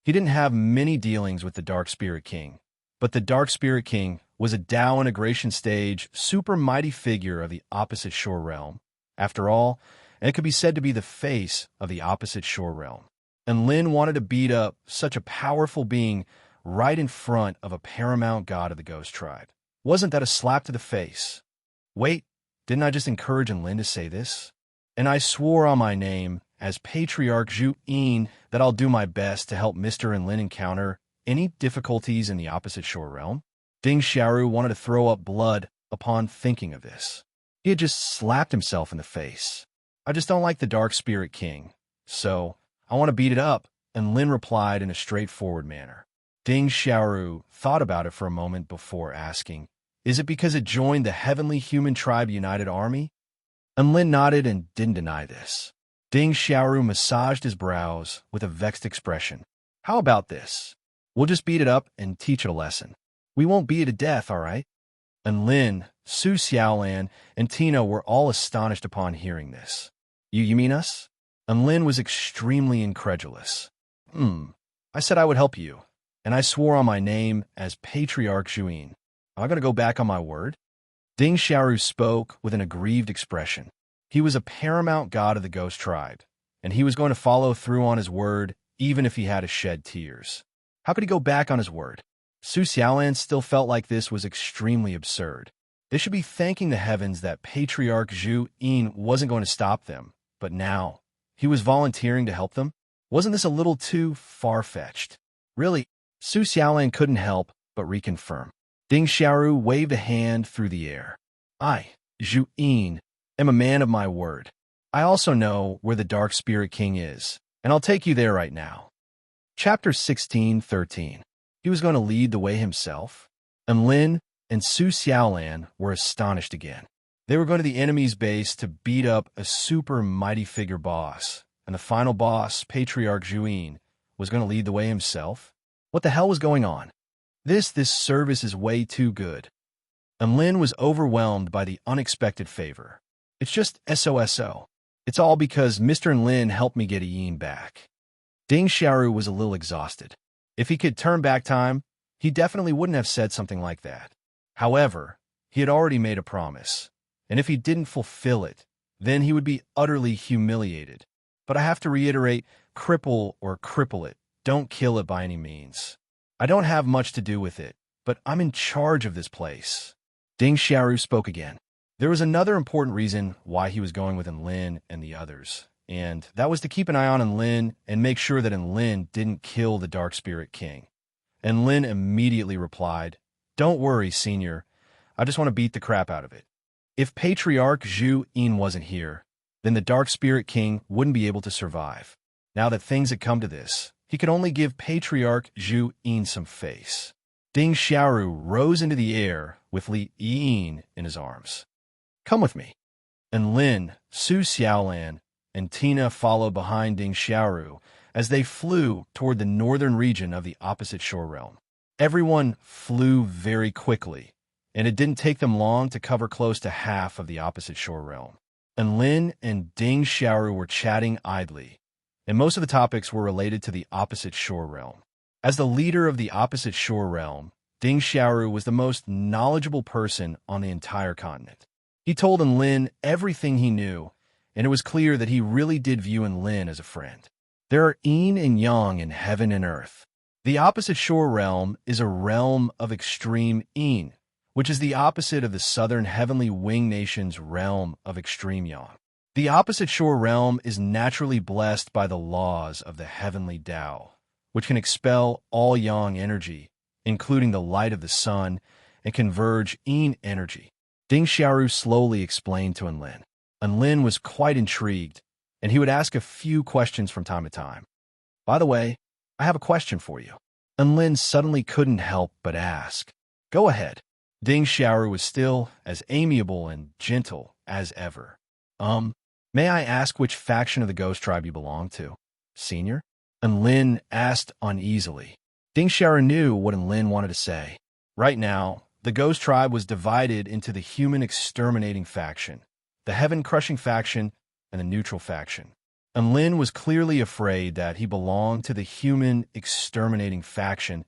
Speaker 1: He didn't have many dealings with the Dark Spirit King, but the Dark Spirit King was a Tao integration stage, super mighty figure of the opposite shore realm. After all, and it could be said to be the face of the opposite shore realm. And Lin wanted to beat up such a powerful being right in front of a paramount god of the Ghost Tribe. Wasn't that a slap to the face? Wait, didn't I just encourage Lin to say this? And I swore on my name as Patriarch Zhu Yin that I'll do my best to help Mr. Lin encounter any difficulties in the opposite shore realm. Ding Xiaoru wanted to throw up blood upon thinking of this. He had just slapped himself in the face. I just don't like the Dark Spirit King, so I want to beat it up, and Lin replied in a straightforward manner. Ding Xiaoru thought about it for a moment before asking, Is it because it joined the Heavenly Human Tribe United Army? And Lin nodded and didn't deny this. Ding Xiaoru massaged his brows with a vexed expression. How about this? We'll just beat it up and teach it a lesson. We won't beat it to death, all right? And Lin, Su Xiaolan, and Tina were all astonished upon hearing this. You mean us? And Lin was extremely incredulous. I said I would help you, and I swore on my name as Patriarch Zhuyin. Am I going to go back on my word? Ding Xiaoru spoke with an aggrieved expression. He was a paramount god of the Ghost Tribe, and he was going to follow through on his word even if he had to shed tears. How could he go back on his word? Su Xiaolan still felt like this was extremely absurd. They should be thanking the heavens that Patriarch Zhu Yin wasn't going to stop them, but now he was volunteering to help them? Wasn't this a little too far-fetched? Really, Su Xiaolan couldn't help but reconfirm. Ding Xiaoru waved a hand through the air. I, Zhu Yin, am a man of my word. I also know where the Dark Spirit King is, and I'll take you there right now. Chapter 16:13. He was going to lead the way himself? And Lin and Su Xiaolan were astonished again. They were going to the enemy's base to beat up a super mighty figure boss, and the final boss, Patriarch Zhuyin, was going to lead the way himself? What the hell was going on? This service is way too good. And Lin was overwhelmed by the unexpected favor. It's just SOSO. It's all because Mr. Lin helped me get Yin back. Ding Xiaoru was a little exhausted. If he could turn back time, he definitely wouldn't have said something like that. However, he had already made a promise, and if he didn't fulfill it, then he would be utterly humiliated. But I have to reiterate, cripple or cripple it, don't kill it by any means. I don't have much to do with it, but I'm in charge of this place. Ding Xiaoru spoke again. There was another important reason why he was going with Lin and the others, and that was to keep an eye on Lin and make sure that Lin didn't kill the Dark Spirit King. And Lin immediately replied, Don't worry, Senior. I just want to beat the crap out of it. If Patriarch Zhu Yin wasn't here, then the Dark Spirit King wouldn't be able to survive. Now that things had come to this, he could only give Patriarch Zhu Yin some face. Ding Xiaoru rose into the air with Li Yin in his arms. Come with me. And Lin, Su Xiaolan, and Tina followed behind Ding Xiaoru as they flew toward the northern region of the opposite shore realm. Everyone flew very quickly, and it didn't take them long to cover close to half of the opposite shore realm. And Lin and Ding Xiaoru were chatting idly, and most of the topics were related to the opposite shore realm. As the leader of the opposite shore realm, Ding Xiaoru was the most knowledgeable person on the entire continent. He told Lin everything he knew, and it was clear that he really did view Lin as a friend. There are yin and yang in heaven and earth. The opposite shore realm is a realm of extreme yin, which is the opposite of the southern heavenly wing nation's realm of extreme yang. The opposite shore realm is naturally blessed by the laws of the heavenly Tao, which can expel all yang energy, including the light of the sun, and converge yin energy. Ding Xiaoru slowly explained to Lin. Lin was quite intrigued, and he would ask a few questions from time to time. By the way, I have a question for you. Lin suddenly couldn't help but ask. Go ahead. Ding Xiaoru was still as amiable and gentle as ever. May I ask which faction of the ghost tribe you belong to, Senior? Enlin asked uneasily. Ding Xiaoru knew what Enlin wanted to say. Right now, the ghost tribe was divided into the human exterminating faction, the heaven-crushing faction, and the neutral faction. Enlin was clearly afraid that he belonged to the human exterminating faction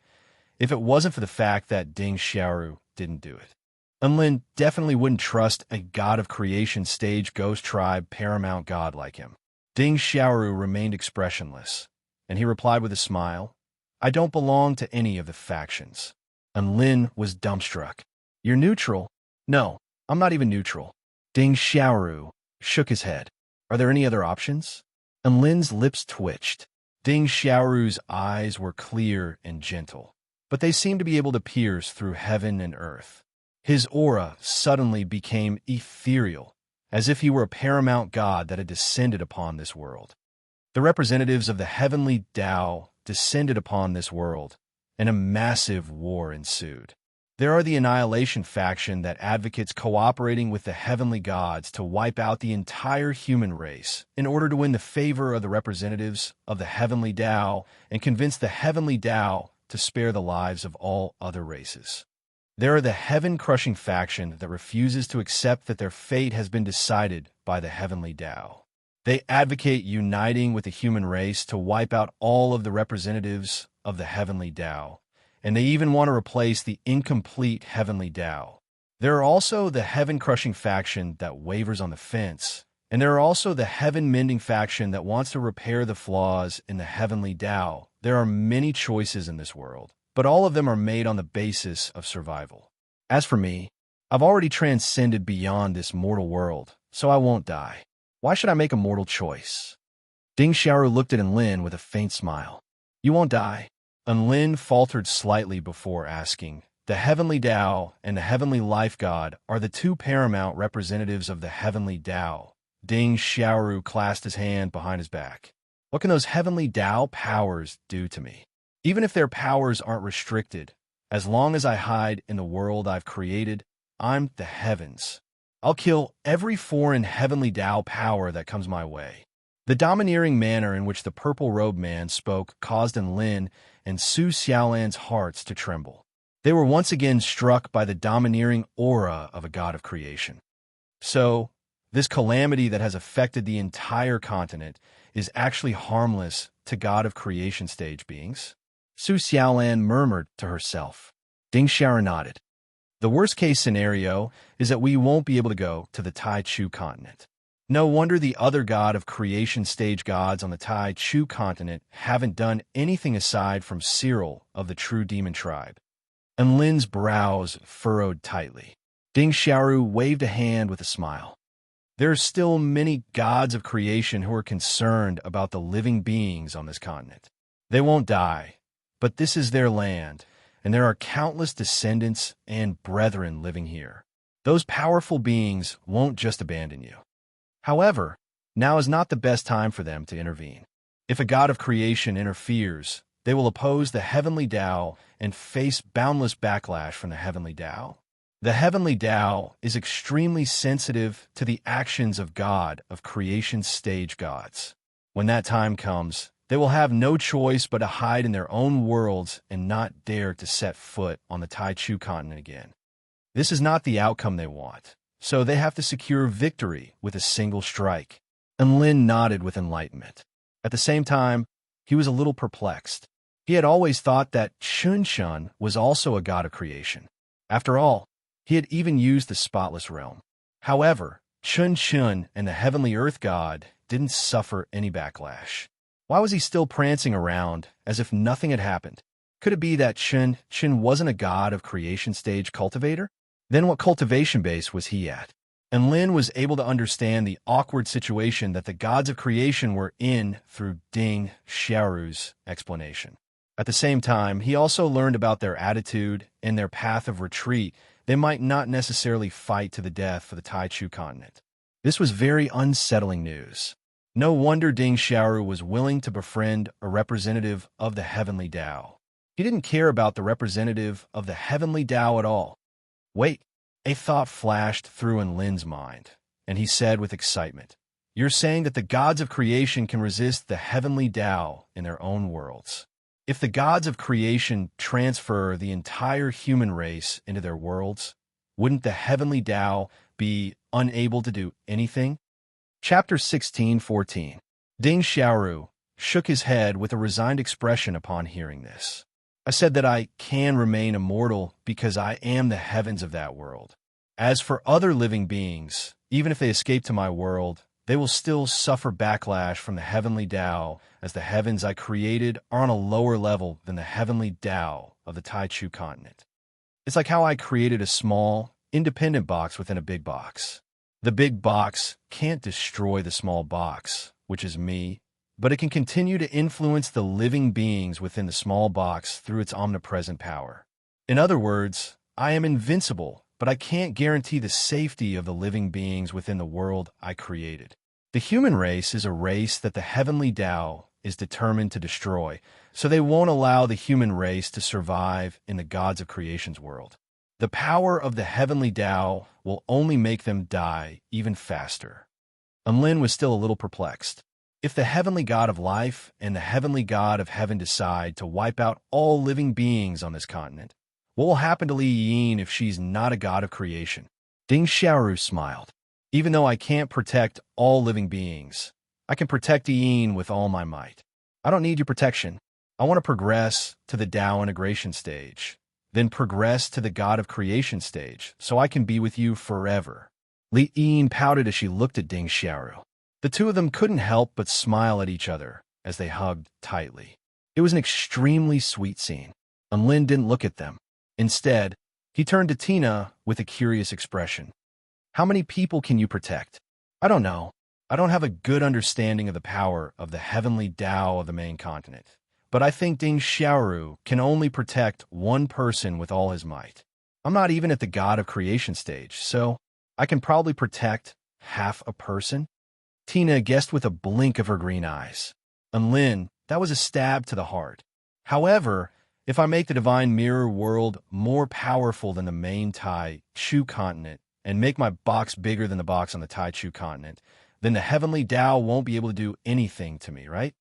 Speaker 1: if it wasn't for the fact that Ding Xiaoru didn't do it. Enlin definitely wouldn't trust a god of creation stage ghost tribe paramount god like him. Ding Xiaoru remained expressionless, and he replied with a smile, I don't belong to any of the factions. Enlin was dumbstruck. You're neutral? No, I'm not even neutral. Ding Xiaoru shook his head. Are there any other options? Enlin's lips twitched. Ding Xiaoru's eyes were clear and gentle, but they seemed to be able to pierce through heaven and earth. His aura suddenly became ethereal, as if he were a paramount god that had descended upon this world. The representatives of the heavenly Tao descended upon this world, and a massive war ensued. There are the Annihilation faction that advocates cooperating with the heavenly gods to wipe out the entire human race in order to win the favor of the representatives of the heavenly Tao and convince the heavenly Tao to spare the lives of all other races. There are the heaven-crushing faction that refuses to accept that their fate has been decided by the heavenly Tao. They advocate uniting with the human race to wipe out all of the representatives of the heavenly Tao, and they even want to replace the incomplete heavenly Tao. There are also the heaven-crushing faction that wavers on the fence, and there are also the heaven-mending faction that wants to repair the flaws in the heavenly Tao. There are many choices in this world, but all of them are made on the basis of survival. As for me, I've already transcended beyond this mortal world, so I won't die. Why should I make a mortal choice? Ding Xiaoru looked at Enlin with a faint smile. You won't die. Enlin faltered slightly before asking, the heavenly Tao and the heavenly life god are the two paramount representatives of the heavenly Tao. Ding Xiaoru clasped his hand behind his back. What can those heavenly Tao powers do to me? Even if their powers aren't restricted, as long as I hide in the world I've created, I'm the heavens. I'll kill every foreign heavenly Tao power that comes my way. The domineering manner in which the purple-robed man spoke caused Enlin and Su Xiaolan's hearts to tremble. They were once again struck by the domineering aura of a god of creation. So, this calamity that has affected the entire continent is actually harmless to god of creation stage beings? Su Xiaolan murmured to herself. Ding Xiaoru nodded. The worst-case scenario is that we won't be able to go to the Tai Chu continent. No wonder the other god of creation stage gods on the Tai Chu continent haven't done anything aside from Cyril of the true demon tribe. Enlin's brows furrowed tightly. Ding Xiaoru waved a hand with a smile. There are still many gods of creation who are concerned about the living beings on this continent. They won't die, but this is their land, and there are countless descendants and brethren living here. Those powerful beings won't just abandon you. However, now is not the best time for them to intervene. If a god of creation interferes, they will oppose the heavenly Tao and face boundless backlash from the heavenly Tao. The heavenly Tao is extremely sensitive to the actions of God of creation stage gods. When that time comes, they will have no choice but to hide in their own worlds and not dare to set foot on the Tai Chu continent again. This is not the outcome they want, so they have to secure victory with a single strike. Enlin nodded with enlightenment. At the same time, he was a little perplexed. He had always thought that Chun was also a god of creation. After all, he had even used the spotless realm. However, Chun and the heavenly earth god didn't suffer any backlash. Why was he still prancing around as if nothing had happened? Could it be that Chun wasn't a god of creation stage cultivator? Then what cultivation base was he at? Enlin was able to understand the awkward situation that the gods of creation were in through Ding Xiaoru's explanation. At the same time, he also learned about their attitude and their path of retreat. They might not necessarily fight to the death for the Tai Chu continent. This was very unsettling news. No wonder Ding Xiaoru was willing to befriend a representative of the heavenly Tao. He didn't care about the representative of the heavenly Tao at all. Wait, a thought flashed through Enlin's mind, and he said with excitement, You're saying that the gods of creation can resist the heavenly Tao in their own worlds. If the gods of creation transfer the entire human race into their worlds, wouldn't the heavenly Tao be unable to do anything? Chapter 16:14. Ding Xiaoru shook his head with a resigned expression upon hearing this. I said that I can remain immortal because I am the heavens of that world. As for other living beings, even if they escape to my world, they will still suffer backlash from the heavenly Tao, as the heavens I created are on a lower level than the heavenly Tao of the Taichu continent. It's like how I created a small, independent box within a big box. The big box can't destroy the small box, which is me, but it can continue to influence the living beings within the small box through its omnipresent power. In other words, I am invincible, but I can't guarantee the safety of the living beings within the world I created. The human race is a race that the heavenly Tao is determined to destroy, so they won't allow the human race to survive in the gods of creation's world. The power of the heavenly Tao will only make them die even faster. Lin was still a little perplexed. If the heavenly god of life and the heavenly god of heaven decide to wipe out all living beings on this continent, what will happen to Li Yin if she's not a god of creation? Ding Xiaoru smiled. Even though I can't protect all living beings, I can protect Yin with all my might. I don't need your protection. I want to progress to the Tao integration stage, then progress to the god of creation stage, so I can be with you forever. Li Yin pouted as she looked at Ding Xiaoru. The two of them couldn't help but smile at each other as they hugged tightly. It was an extremely sweet scene. Lin didn't look at them. Instead, he turned to Tina with a curious expression. How many people can you protect? I don't know. I don't have a good understanding of the power of the heavenly Tao of the main continent, but I think Ding Xiaoru can only protect one person with all his might. I'm not even at the god of creation stage, so I can probably protect half a person. Tina guessed with a blink of her green eyes. Lin, that was a stab to the heart. However, if I make the divine mirror world more powerful than the main Tai Chu continent and make my box bigger than the box on the Tai Chu continent, then the heavenly Tao won't be able to do anything to me, right?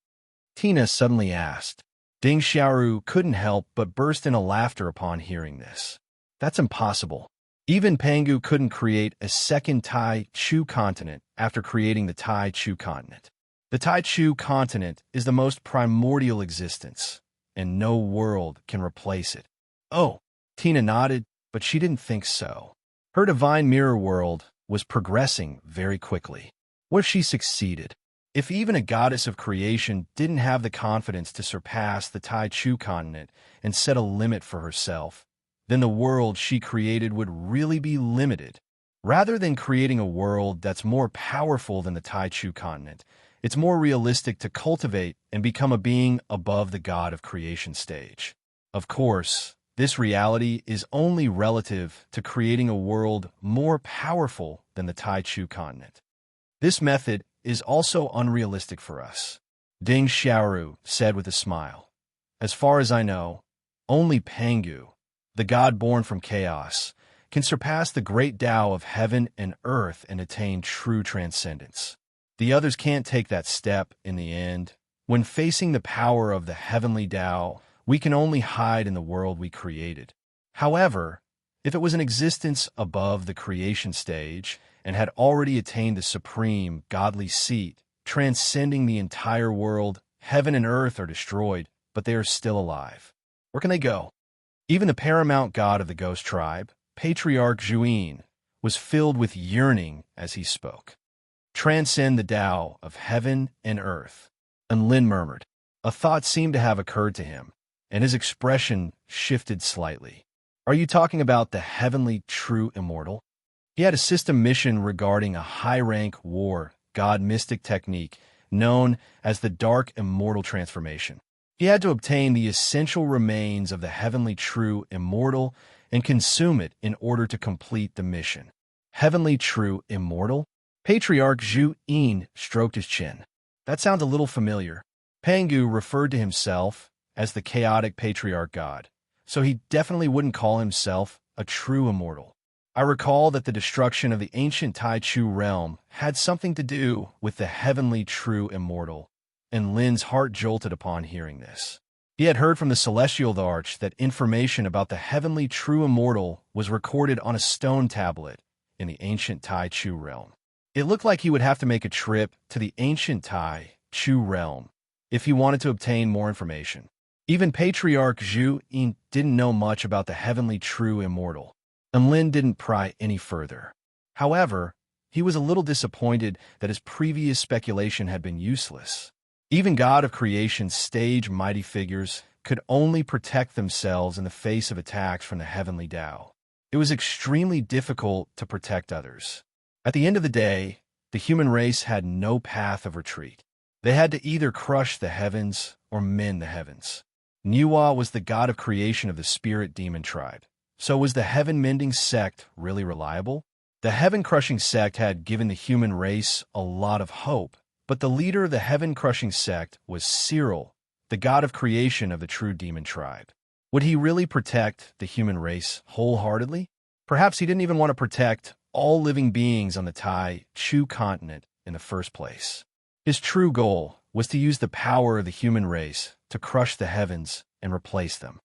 Speaker 1: Tina suddenly asked. Ding Xiaoru couldn't help but burst into laughter upon hearing this. That's impossible. Even Pangu couldn't create a second Tai Chu continent after creating the Tai Chu continent. The Tai Chu continent is the most primordial existence, and no world can replace it. Oh, Tina nodded, but she didn't think so. Her divine mirror world was progressing very quickly. What if she succeeded? If even a goddess of creation didn't have the confidence to surpass the Tai Chu continent and set a limit for herself, then the world she created would really be limited. Rather than creating a world that's more powerful than the Tai Chu continent, it's more realistic to cultivate and become a being above the god of creation stage. Of course, this reality is only relative to creating a world more powerful than the Tai Chu continent. This method is also unrealistic for us, Ding Xiaoru said with a smile. As far as I know, only Pangu, the god born from chaos, can surpass the great Tao of heaven and earth and attain true transcendence. The others can't take that step in the end. When facing the power of the heavenly Tao, we can only hide in the world we created. However, if it was an existence above the creation stage and had already attained the supreme godly seat, transcending the entire world, heaven and earth are destroyed, but they are still alive. Where can they go? Even the paramount god of the ghost tribe, Patriarch Zhuyin, was filled with yearning as he spoke. Transcend the Tao of heaven and earth. And Lin murmured. A thought seemed to have occurred to him, and his expression shifted slightly. Are you talking about the heavenly true immortal? He had a system mission regarding a high-rank war god mystic technique known as the Dark Immortal Transformation. He had to obtain the essential remains of the heavenly true immortal and consume it in order to complete the mission. Heavenly true immortal? Patriarch Zhu Yin stroked his chin. That sounds a little familiar. Pangu referred to himself as the chaotic patriarch god, so he definitely wouldn't call himself a true immortal. I recall that the destruction of the ancient Tai Chu realm had something to do with the heavenly true immortal, and Lin's heart jolted upon hearing this. He had heard from the celestial arch that information about the heavenly true immortal was recorded on a stone tablet in the ancient Tai Chu realm. It looked like he would have to make a trip to the ancient Tai Chu realm if he wanted to obtain more information. Even Patriarch Zhu Yin didn't know much about the heavenly true immortal, and Lin didn't pry any further. However, he was a little disappointed that his previous speculation had been useless. Even God of Creation's stage mighty figures could only protect themselves in the face of attacks from the heavenly Tao. It was extremely difficult to protect others. At the end of the day, the human race had no path of retreat. They had to either crush the heavens or mend the heavens. Niwa was the god of creation of the spirit demon tribe. So was the heaven-mending sect really reliable? The heaven-crushing sect had given the human race a lot of hope, but the leader of the heaven-crushing sect was Cyril, the god of creation of the true demon tribe. Would he really protect the human race wholeheartedly? Perhaps he didn't even want to protect all living beings on the Tai Chu continent in the first place. His true goal was to use the power of the human race to crush the heavens and replace them.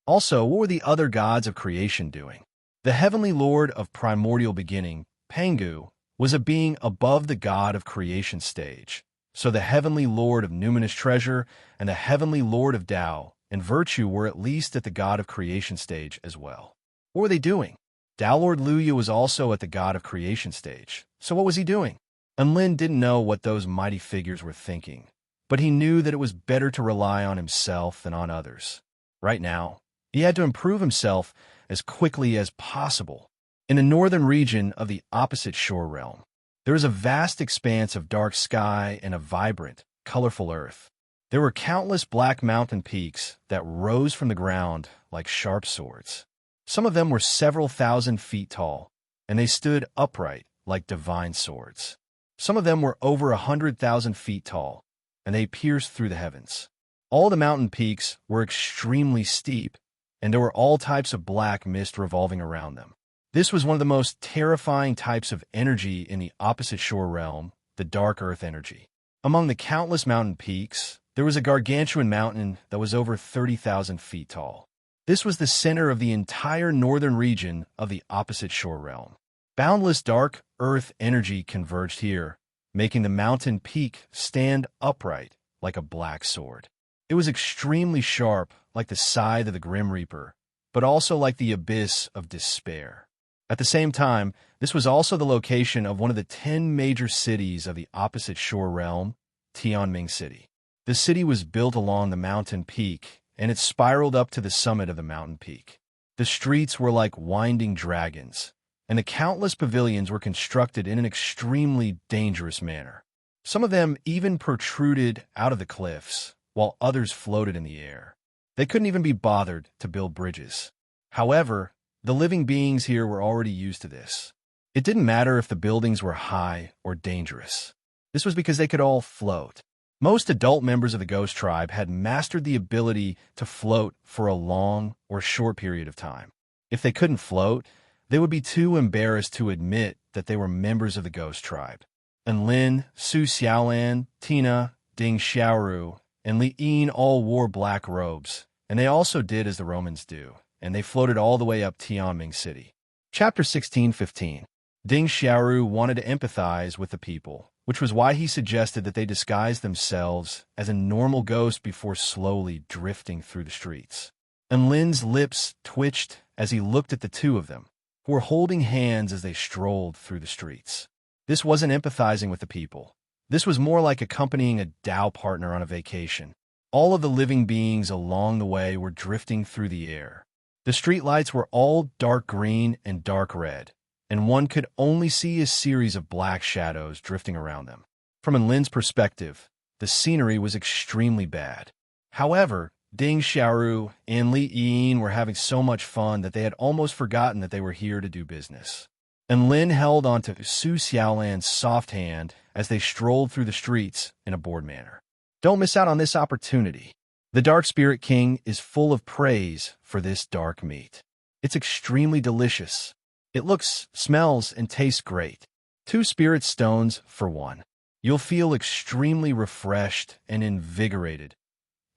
Speaker 1: Also, what were the other gods of creation doing? The heavenly lord of primordial beginning, Pangu, was a being above the god of creation stage. So the heavenly lord of numinous treasure and the heavenly lord of Tao and virtue were at least at the god of creation stage as well. What were they doing? Tao Lord Luya was also at the god of creation stage. So what was he doing? And Lin didn't know what those mighty figures were thinking, but he knew that it was better to rely on himself than on others. Right now, he had to improve himself as quickly as possible. In the northern region of the opposite shore realm, there was a vast expanse of dark sky and a vibrant, colorful earth. There were countless black mountain peaks that rose from the ground like sharp swords. Some of them were several thousand feet tall, and they stood upright like divine swords. Some of them were over 100,000 feet tall, and they pierced through the heavens. All the mountain peaks were extremely steep, and there were all types of black mist revolving around them. This was one of the most terrifying types of energy in the opposite shore realm, the dark earth energy. Among the countless mountain peaks, there was a gargantuan mountain that was over 30,000 feet tall. This was the center of the entire northern region of the opposite shore realm. Boundless dark earth energy converged here, making the mountain peak stand upright like a black sword. It was extremely sharp, like the scythe of the Grim Reaper, but also like the abyss of despair. At the same time, this was also the location of one of the 10 major cities of the opposite shore realm, Tianming City. The city was built along the mountain peak, and it spiraled up to the summit of the mountain peak. The streets were like winding dragons, and the countless pavilions were constructed in an extremely dangerous manner. Some of them even protruded out of the cliffs, while others floated in the air. They couldn't even be bothered to build bridges. However, the living beings here were already used to this. It didn't matter if the buildings were high or dangerous. This was because they could all float. Most adult members of the ghost tribe had mastered the ability to float for a long or short period of time. If they couldn't float, they would be too embarrassed to admit that they were members of the ghost tribe. And Lin, Su Xiaolan, Tina, Ding Xiaoru, and Li Yin all wore black robes, and they also did as the Romans do, and they floated all the way up Tianming City. Chapter 16:15. Ding Xiaoru wanted to empathize with the people, which was why he suggested that they disguise themselves as a normal ghost before slowly drifting through the streets. And Lin's lips twitched as he looked at the two of them, who were holding hands as they strolled through the streets. This wasn't empathizing with the people. This was more like accompanying a Tao partner on a vacation. All of the living beings along the way were drifting through the air. The streetlights were all dark green and dark red, and one could only see a series of black shadows drifting around them. From Lin's perspective, the scenery was extremely bad. However, Ding Xiaoru and Li Yin were having so much fun that they had almost forgotten that they were here to do business. And Lin held onto Su Xiaolan's soft hand as they strolled through the streets in a bored manner. Don't miss out on this opportunity. The Dark Spirit King is full of praise for this dark meat. It's extremely delicious. It looks, smells, and tastes great. 2 spirit stones for 1. You'll feel extremely refreshed and invigorated.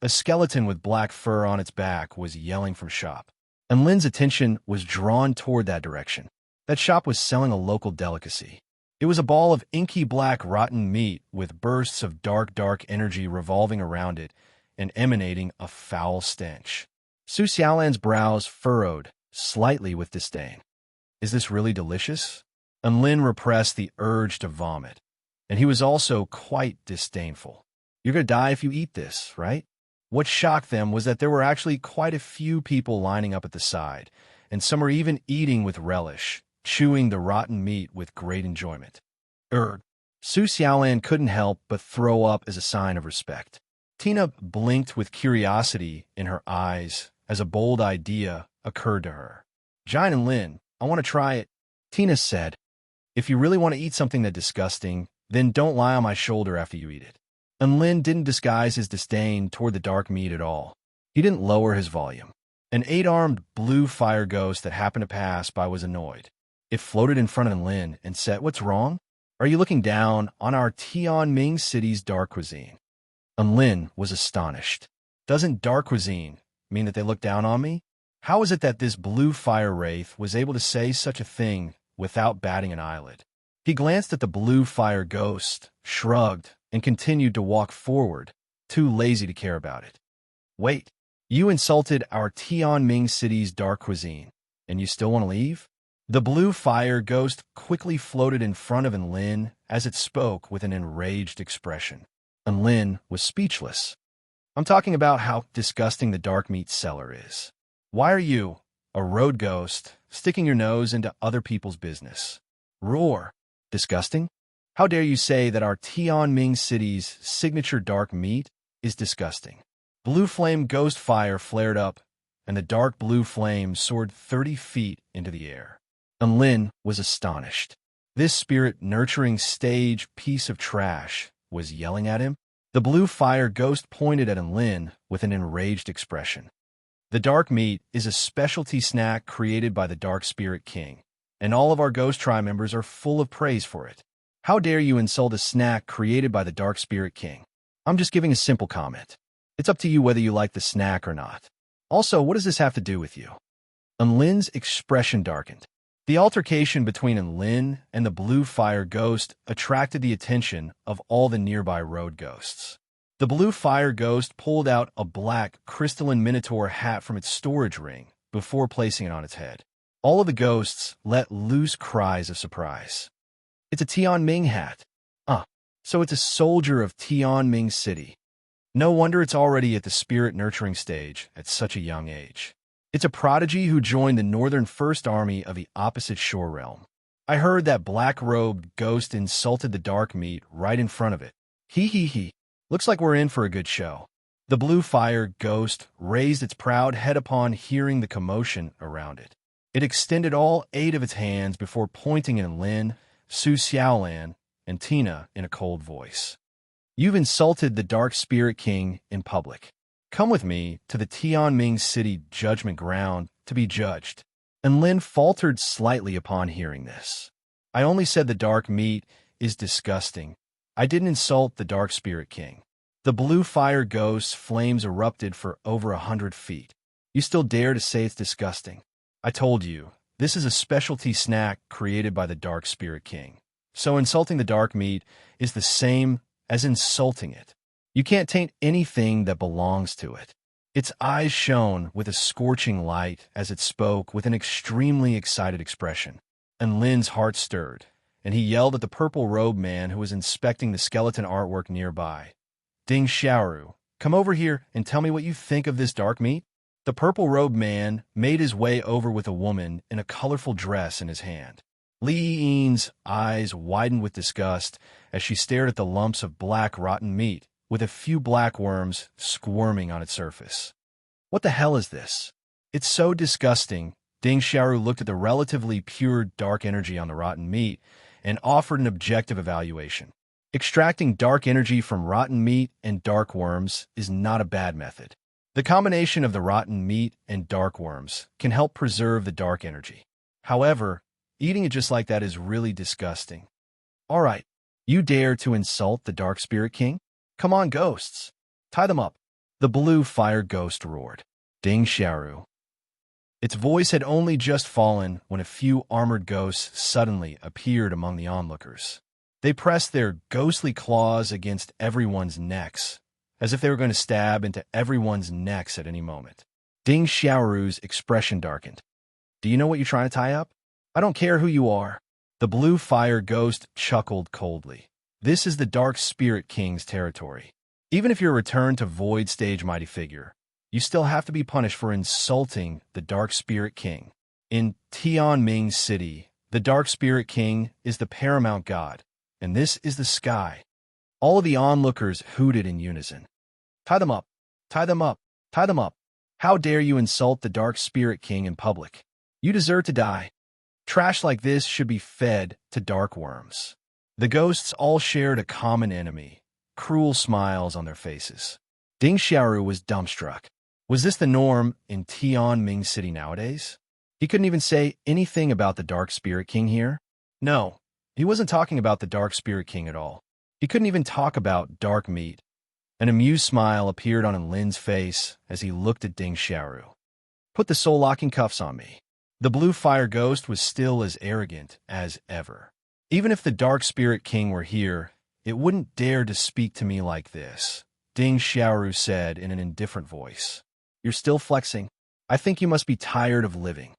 Speaker 1: A skeleton with black fur on its back was yelling from shop, and Lynn's attention was drawn toward that direction. That shop was selling a local delicacy. It was a ball of inky black rotten meat with bursts of dark energy revolving around it and emanating a foul stench. Su Xiaolan's brows furrowed slightly with disdain. Is this really delicious? And Lin repressed the urge to vomit, and he was also quite disdainful. You're gonna die if you eat this, right? What shocked them was that there were actually quite a few people lining up at the side, and some were even eating with relish, chewing the rotten meat with great enjoyment. Su Xiaolan couldn't help but throw up as a sign of respect. Tina blinked with curiosity in her eyes as a bold idea occurred to her. Jine and Lin, I want to try it, Tina said. If you really want to eat something that disgusting, then don't lie on my shoulder after you eat it. And Lin didn't disguise his disdain toward the dark meat at all. He didn't lower his volume. An 8-armed blue fire ghost that happened to pass by was annoyed. It floated in front of Lin and said, "What's wrong? Are you looking down on our Tianming city's dark cuisine?" And Lin was astonished. Doesn't dark cuisine mean that they look down on me? How is it that this blue fire wraith was able to say such a thing without batting an eyelid? He glanced at the blue fire ghost, shrugged, and continued to walk forward, too lazy to care about it. Wait, you insulted our Tianming city's dark cuisine, and you still want to leave? The blue fire ghost quickly floated in front of Lin as it spoke with an enraged expression. And Lin was speechless. I'm talking about how disgusting the dark meat seller is. Why are you, a road ghost, sticking your nose into other people's business? Roar. Disgusting? How dare you say that our Tianming city's signature dark meat is disgusting? Blue flame ghost fire flared up, and the dark blue flame soared 30 feet into the air. And Lin was astonished. This spirit-nurturing stage piece of trash was yelling at him. The blue fire ghost pointed at Lin with an enraged expression. The dark meat is a specialty snack created by the Dark Spirit King, and all of our Ghost Tribe members are full of praise for it. How dare you insult a snack created by the Dark Spirit King? I'm just giving a simple comment. It's up to you whether you like the snack or not. Also, what does this have to do with you? And Lin's expression darkened. The altercation between Lin and the blue fire ghost attracted the attention of all the nearby road ghosts. The blue fire ghost pulled out a black crystalline minotaur hat from its storage ring before placing it on its head. All of the ghosts let loose cries of surprise. It's a Tianming hat. So it's a soldier of Tianming City. No wonder it's already at the spirit-nurturing stage at such a young age. It's a prodigy who joined the Northern First Army of the opposite shore realm. I heard that black-robed ghost insulted the dark meat right in front of it. He. Looks like we're in for a good show. The blue fire ghost raised its proud head upon hearing the commotion around it. It extended all 8 of its hands before pointing at Lin, Su Xiaolan, and Tina in a cold voice. You've insulted the Dark Spirit King in public. Come with me to the Tianming City Judgment Ground to be judged. And Lin faltered slightly upon hearing this. I only said the dark meat is disgusting. I didn't insult the Dark Spirit King. The blue fire ghost's flames erupted for over 100 feet. You still dare to say it's disgusting? I told you, this is a specialty snack created by the Dark Spirit King. So insulting the dark meat is the same as insulting it. You can't taint anything that belongs to it. Its eyes shone with a scorching light as it spoke with an extremely excited expression. And Lin's heart stirred, and he yelled at the purple-robed man who was inspecting the skeleton artwork nearby. Ding Xiaoru, come over here and tell me what you think of this dark meat. The purple-robed man made his way over with a woman in a colorful dress in his hand. Li Yin's eyes widened with disgust as she stared at the lumps of black rotten meat, with a few black worms squirming on its surface. What the hell is this? It's so disgusting. Ding Xiaoru looked at the relatively pure dark energy on the rotten meat and offered an objective evaluation. Extracting dark energy from rotten meat and dark worms is not a bad method. The combination of the rotten meat and dark worms can help preserve the dark energy. However, Eating it just like that is really disgusting. All right, you dare to insult the Dark Spirit King? Come on, ghosts. Tie them up. The blue fire ghost roared. Ding Xiaoru. Its voice had only just fallen when a few armored ghosts suddenly appeared among the onlookers. They pressed their ghostly claws against everyone's necks, as if they were going to stab into everyone's necks at any moment. Ding Xiaoru's expression darkened. Do you know what you're trying to tie up? I don't care who you are. The blue fire ghost chuckled coldly. This is the Dark Spirit King's territory. Even if you're returned to Void Stage Mighty Figure, you still have to be punished for insulting the Dark Spirit King. In Tianming City, the Dark Spirit King is the paramount god, and this is the sky. All of the onlookers hooted in unison. Tie them up! Tie them up! Tie them up! How dare you insult the Dark Spirit King in public? You deserve to die. Trash like this should be fed to dark worms. The ghosts all shared a common enemy, cruel smiles on their faces. Ding Xiaoru was dumbstruck. Was this the norm in Tianming City nowadays? He couldn't even say anything about the Dark Spirit King here? No, he wasn't talking about the Dark Spirit King at all. He couldn't even talk about dark meat. An amused smile appeared on Lin's face as he looked at Ding Xiaoru. Put the soul-locking cuffs on me. The blue fire ghost was still as arrogant as ever. Even if the Dark Spirit King were here, it wouldn't dare to speak to me like this, Ding Xiaoru said in an indifferent voice. You're still flexing. I think you must be tired of living.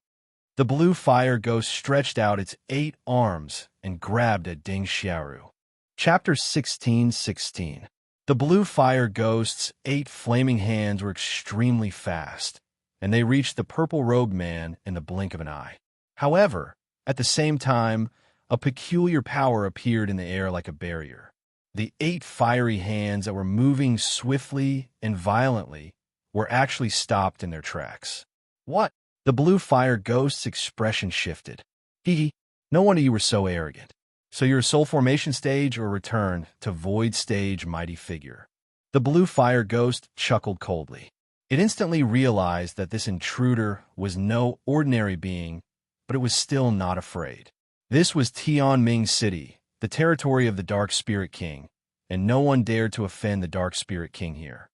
Speaker 1: The blue fire ghost stretched out its 8 arms and grabbed at Ding Xiaoru. Chapter 16:16. The blue fire ghost's 8 flaming hands were extremely fast, and they reached the purple-robed man in the blink of an eye. However, at the same time, a peculiar power appeared in the air like a barrier. The 8 fiery hands that were moving swiftly and violently were actually stopped in their tracks. What? The blue fire ghost's expression shifted. Hee, no wonder you were so arrogant. So you're a soul formation stage or return to void stage mighty figure. The blue fire ghost chuckled coldly. It instantly realized that this intruder was no ordinary being, but it was still not afraid. This was Tianming City, the territory of the Dark Spirit King, and no one dared to offend the Dark Spirit King here.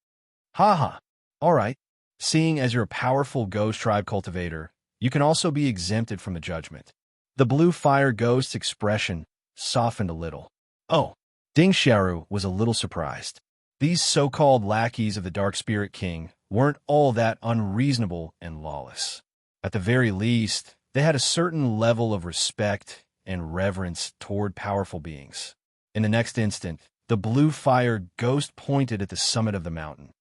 Speaker 1: Ha! All right. Seeing as you're a powerful ghost tribe cultivator, you can also be exempted from the judgment. The blue fire ghost's expression softened a little. Oh, Ding Xiaoru was a little surprised. These so-called lackeys of the Dark Spirit King weren't all that unreasonable and lawless. At the very least, they had a certain level of respect and reverence toward powerful beings. In the next instant, the blue fire ghost pointed at the summit of the mountain.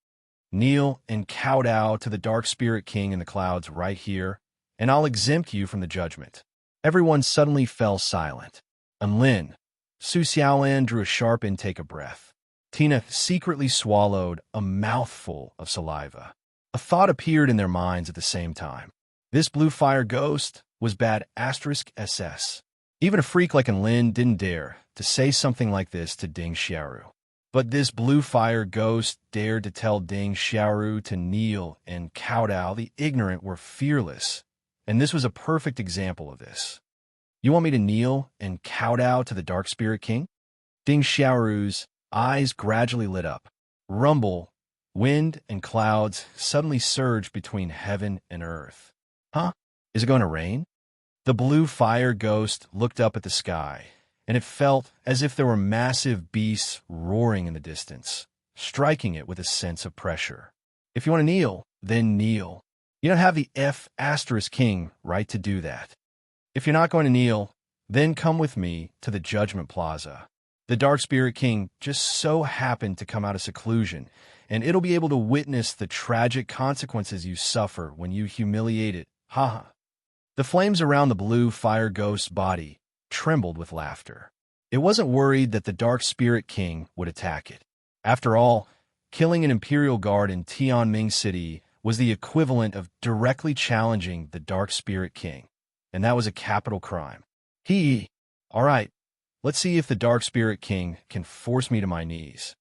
Speaker 1: Kneel and kowtow to the Dark Spirit King in the clouds right here, and I'll exempt you from the judgment. Everyone suddenly fell silent. And Lin, Su Xiaolan drew a sharp intake of breath. Tina secretly swallowed a mouthful of saliva. A thought appeared in their minds at the same time. This blue fire ghost was bad *SS. Even a freak like Lin didn't dare to say something like this to Ding Xiaoru. But this blue fire ghost dared to tell Ding Xiaoru to kneel and kowtow. The ignorant were fearless, and this was a perfect example of this. You want me to kneel and kowtow to the Dark Spirit King? Ding Xiaoru's eyes gradually lit up. Rumble, wind, and clouds suddenly surged between heaven and earth. Huh? Is it going to rain? The blue fire ghost looked up at the sky, and it felt as if there were massive beasts roaring in the distance, striking it with a sense of pressure. If you want to kneel, then kneel. You don't have the *King right to do that. If you're not going to kneel, then come with me to the Judgment Plaza. The Dark Spirit King just so happened to come out of seclusion, and it'll be able to witness the tragic consequences you suffer when you humiliate it. Ha! The flames around the blue fire ghost's body trembled with laughter. It wasn't worried that the Dark Spirit King would attack it. After all, killing an Imperial Guard in Tianming City was the equivalent of directly challenging the Dark Spirit King, and that was a capital crime. All right, let's see if the Dark Spirit King can force me to my knees.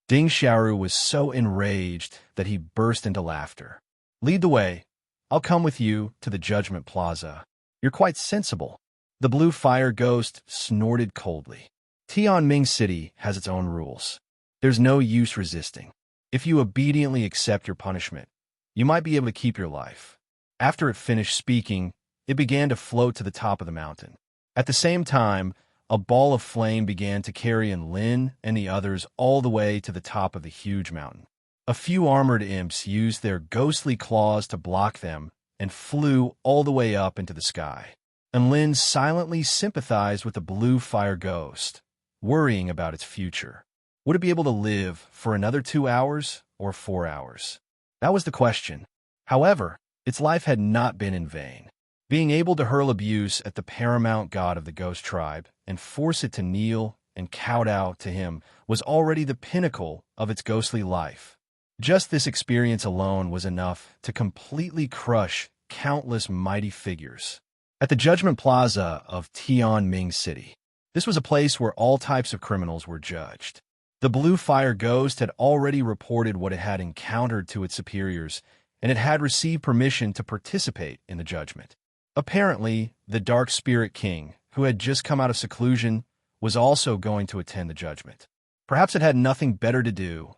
Speaker 1: Ding Xiaoru was so enraged that he burst into laughter. Lead the way. I'll come with you to the Judgment Plaza. You're quite sensible. The blue fire ghost snorted coldly. Tianming City has its own rules. There's no use resisting. If you obediently accept your punishment, you might be able to keep your life. After it finished speaking, it began to float to the top of the mountain. At the same time, a ball of flame began to carry in Lin and the others all the way to the top of the huge mountain. A few armored imps used their ghostly claws to block them and flew all the way up into the sky. And Lin silently sympathized with the blue fire ghost, worrying about its future. Would it be able to live for another 2 hours or 4 hours? That was the question. However, its life had not been in vain. Being able to hurl abuse at the paramount god of the ghost tribe and force it to kneel and kowtow to him was already the pinnacle of its ghostly life. Just this experience alone was enough to completely crush countless mighty figures. At the Judgment Plaza of Tianming City, this was a place where all types of criminals were judged. The blue fire ghost had already reported what it had encountered to its superiors, and it had received permission to participate in the judgment. Apparently, the Dark Spirit King, who had just come out of seclusion, was also going to attend the judgment. Perhaps it had nothing better to do,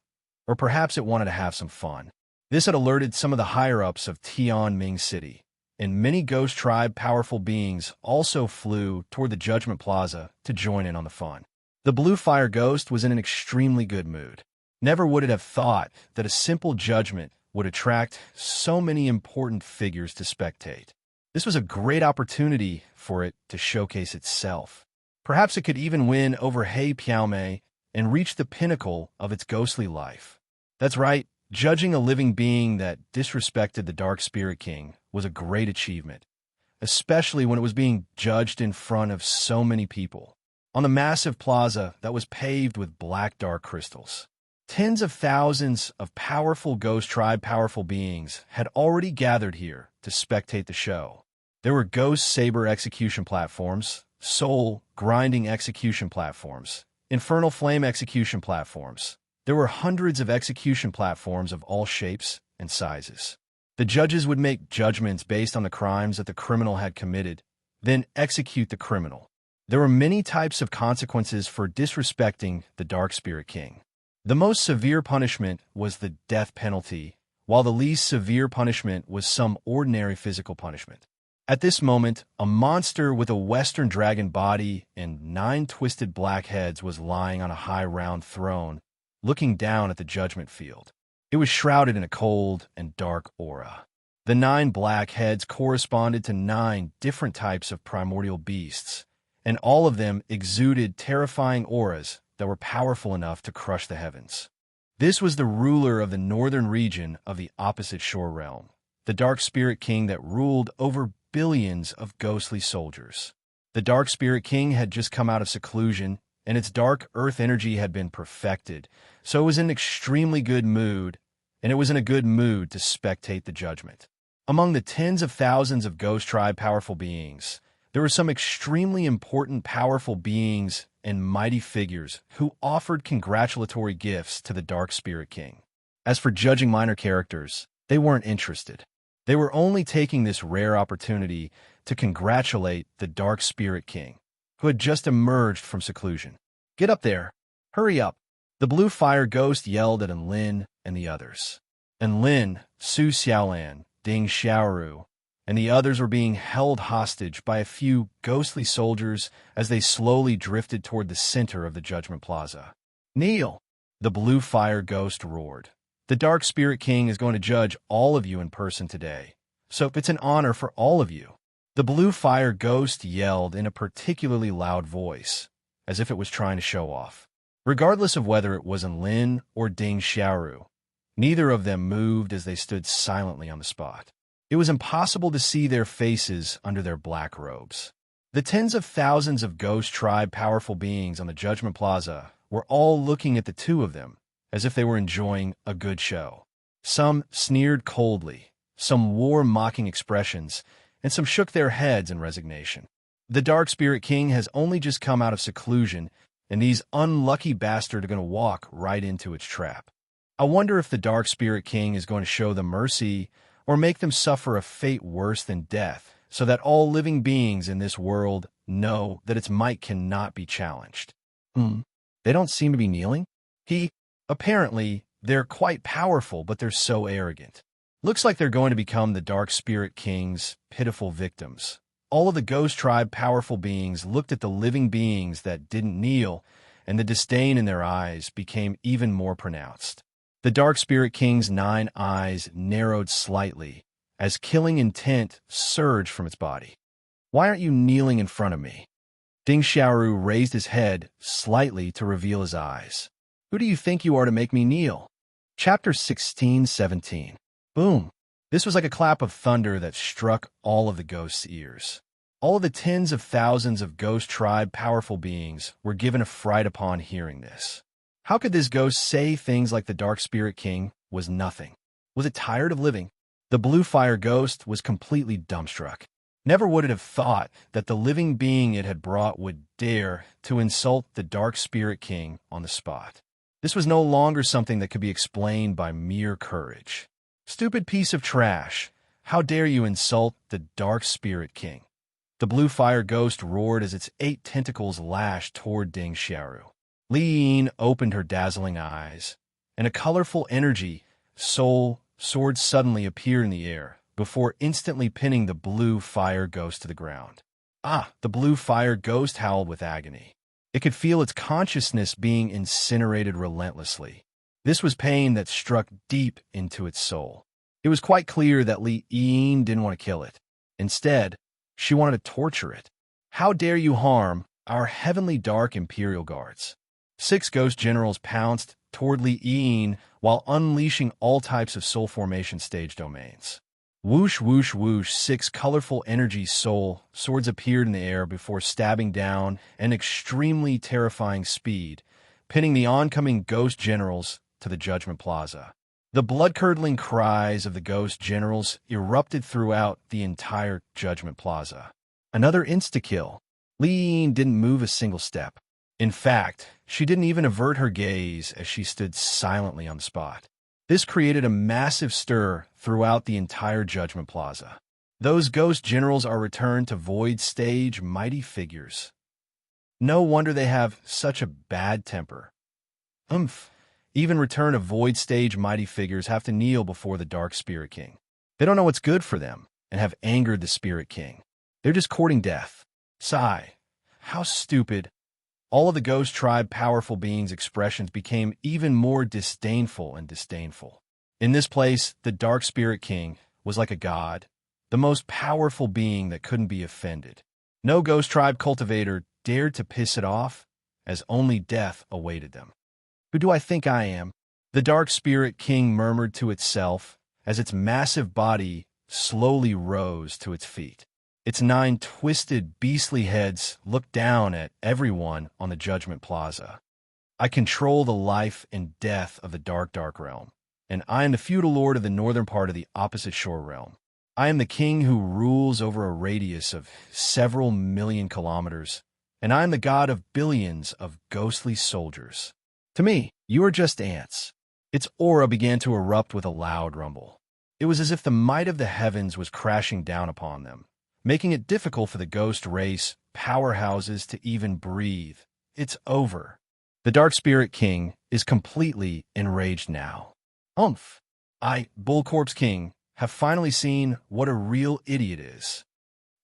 Speaker 1: or perhaps it wanted to have some fun. This had alerted some of the higher-ups of Tianming City, and many Ghost Tribe powerful beings also flew toward the Judgment Plaza to join in on the fun. The Blue Fire Ghost was in an extremely good mood. Never would it have thought that a simple judgment would attract so many important figures to spectate. This was a great opportunity for it to showcase itself. Perhaps it could even win over Hei Piaomei and reach the pinnacle of its ghostly life. That's right, judging a living being that disrespected the Dark Spirit King was a great achievement, especially when it was being judged in front of so many people, on the massive plaza that was paved with black dark crystals. Tens of thousands of powerful Ghost Tribe powerful beings had already gathered here to spectate the show. There were Ghost Saber execution platforms, Soul grinding execution platforms, Infernal Flame execution platforms. There were hundreds of execution platforms of all shapes and sizes. The judges would make judgments based on the crimes that the criminal had committed, then execute the criminal. There were many types of consequences for disrespecting the Dark Spirit King. The most severe punishment was the death penalty, while the least severe punishment was some ordinary physical punishment. At this moment, a monster with a western dragon body and 9 twisted black heads was lying on a high round throne, looking down at the judgment field. It was shrouded in a cold and dark aura. The 9 black heads corresponded to 9 different types of primordial beasts, and all of them exuded terrifying auras that were powerful enough to crush the heavens. This was the ruler of the northern region of the opposite shore realm, the Dark Spirit King that ruled over billions of ghostly soldiers. The Dark Spirit King had just come out of seclusion, and its dark earth energy had been perfected, so it was in an extremely good mood, and it was in a good mood to spectate the judgment. Among the tens of thousands of Ghost Tribe powerful beings, there were some extremely important powerful beings and mighty figures who offered congratulatory gifts to the Dark Spirit King. As for judging minor characters, they weren't interested. They were only taking this rare opportunity to congratulate the Dark Spirit King, who had just emerged from seclusion. "Get up there! Hurry up!" The Blue Fire Ghost yelled at Enlin and the others. Enlin, Su Xiaolan, Ding Xiaoru, and the others were being held hostage by a few ghostly soldiers as they slowly drifted toward the center of the Judgment Plaza. "Kneel!" The Blue Fire Ghost roared. "The Dark Spirit King is going to judge all of you in person today, so it's an honor for all of you." The Blue Fire Ghost yelled in a particularly loud voice, as if it was trying to show off. Regardless of whether it was Enlin or Ding Xiaoru, neither of them moved as they stood silently on the spot. It was impossible to see their faces under their black robes. The tens of thousands of Ghost Tribe powerful beings on the Judgment Plaza were all looking at the two of them, as if they were enjoying a good show. Some sneered coldly, some wore mocking expressions, and some shook their heads in resignation. The Dark Spirit King has only just come out of seclusion, and these unlucky bastards are going to walk right into its trap. I wonder if the Dark Spirit King is going to show them mercy or make them suffer a fate worse than death, so that all living beings in this world know that its might cannot be challenged. They don't seem to be kneeling? Apparently, they're quite powerful, but they're so arrogant. Looks like they're going to become the Dark Spirit King's pitiful victims. All of the Ghost Tribe powerful beings looked at the living beings that didn't kneel, and the disdain in their eyes became even more pronounced. The Dark Spirit King's 9 eyes narrowed slightly as killing intent surged from its body. "Why aren't you kneeling in front of me?" Ding Xiaoru raised his head slightly to reveal his eyes. "Who do you think you are to make me kneel?" Chapter 16-17. Boom. This was like a clap of thunder that struck all of the ghosts' ears. All of the tens of thousands of Ghost Tribe powerful beings were given a fright upon hearing this. How could this ghost say things like the Dark Spirit King was nothing? Was it tired of living? The Blue Fire Ghost was completely dumbstruck. Never would it have thought that the living being it had brought would dare to insult the Dark Spirit King on the spot. This was no longer something that could be explained by mere courage. "Stupid piece of trash! How dare you insult the Dark Spirit King?" The Blue Fire Ghost roared as its 8 tentacles lashed toward Ding Xiaoru. Li Yin opened her dazzling eyes, and a colorful energy, soul, sword suddenly appeared in the air, before instantly pinning the Blue Fire Ghost to the ground. The Blue Fire Ghost howled with agony. It could feel its consciousness being incinerated relentlessly. This was pain that struck deep into its soul. It was quite clear that Li Yin didn't want to kill it. Instead, she wanted to torture it. "How dare you harm our heavenly Dark Imperial Guards?" 6 ghost generals pounced toward Li Yin while unleashing all types of soul formation stage domains. Whoosh, whoosh, whoosh, 6 colorful energy soul swords appeared in the air before stabbing down at an extremely terrifying speed, pinning the oncoming ghost generals to the Judgment Plaza. The blood-curdling cries of the ghost generals erupted throughout the entire Judgment Plaza. Another insta-kill. Li Yin didn't move a single step. In fact, she didn't even avert her gaze as she stood silently on the spot. This created a massive stir throughout the entire Judgment Plaza. Those ghost generals are returned to Void Stage mighty figures. No wonder they have such a bad temper. Even return of Void Stage mighty figures have to kneel before the Dark Spirit King. They don't know what's good for them and have angered the Spirit King. They're just courting death. Sigh. How stupid. All of the Ghost Tribe powerful beings' expressions became even more disdainful and disdainful. In this place, the Dark Spirit King was like a god, the most powerful being that couldn't be offended. No Ghost Tribe cultivator dared to piss it off, as only death awaited them. "Who do I think I am?" the Dark Spirit King murmured to itself as its massive body slowly rose to its feet. Its 9 twisted, beastly heads looked down at everyone on the Judgment Plaza. "I control the life and death of the Dark Realm, and I am the feudal lord of the northern part of the Opposite Shore Realm. I am the king who rules over a radius of several million kilometers, and I am the god of billions of ghostly soldiers. To me, you are just ants." Its aura began to erupt with a loud rumble. It was as if the might of the heavens was crashing down upon them, making it difficult for the ghost race powerhouses to even breathe. It's over. The Dark Spirit King is completely enraged now. Bull Corpse King, have finally seen what a real idiot is.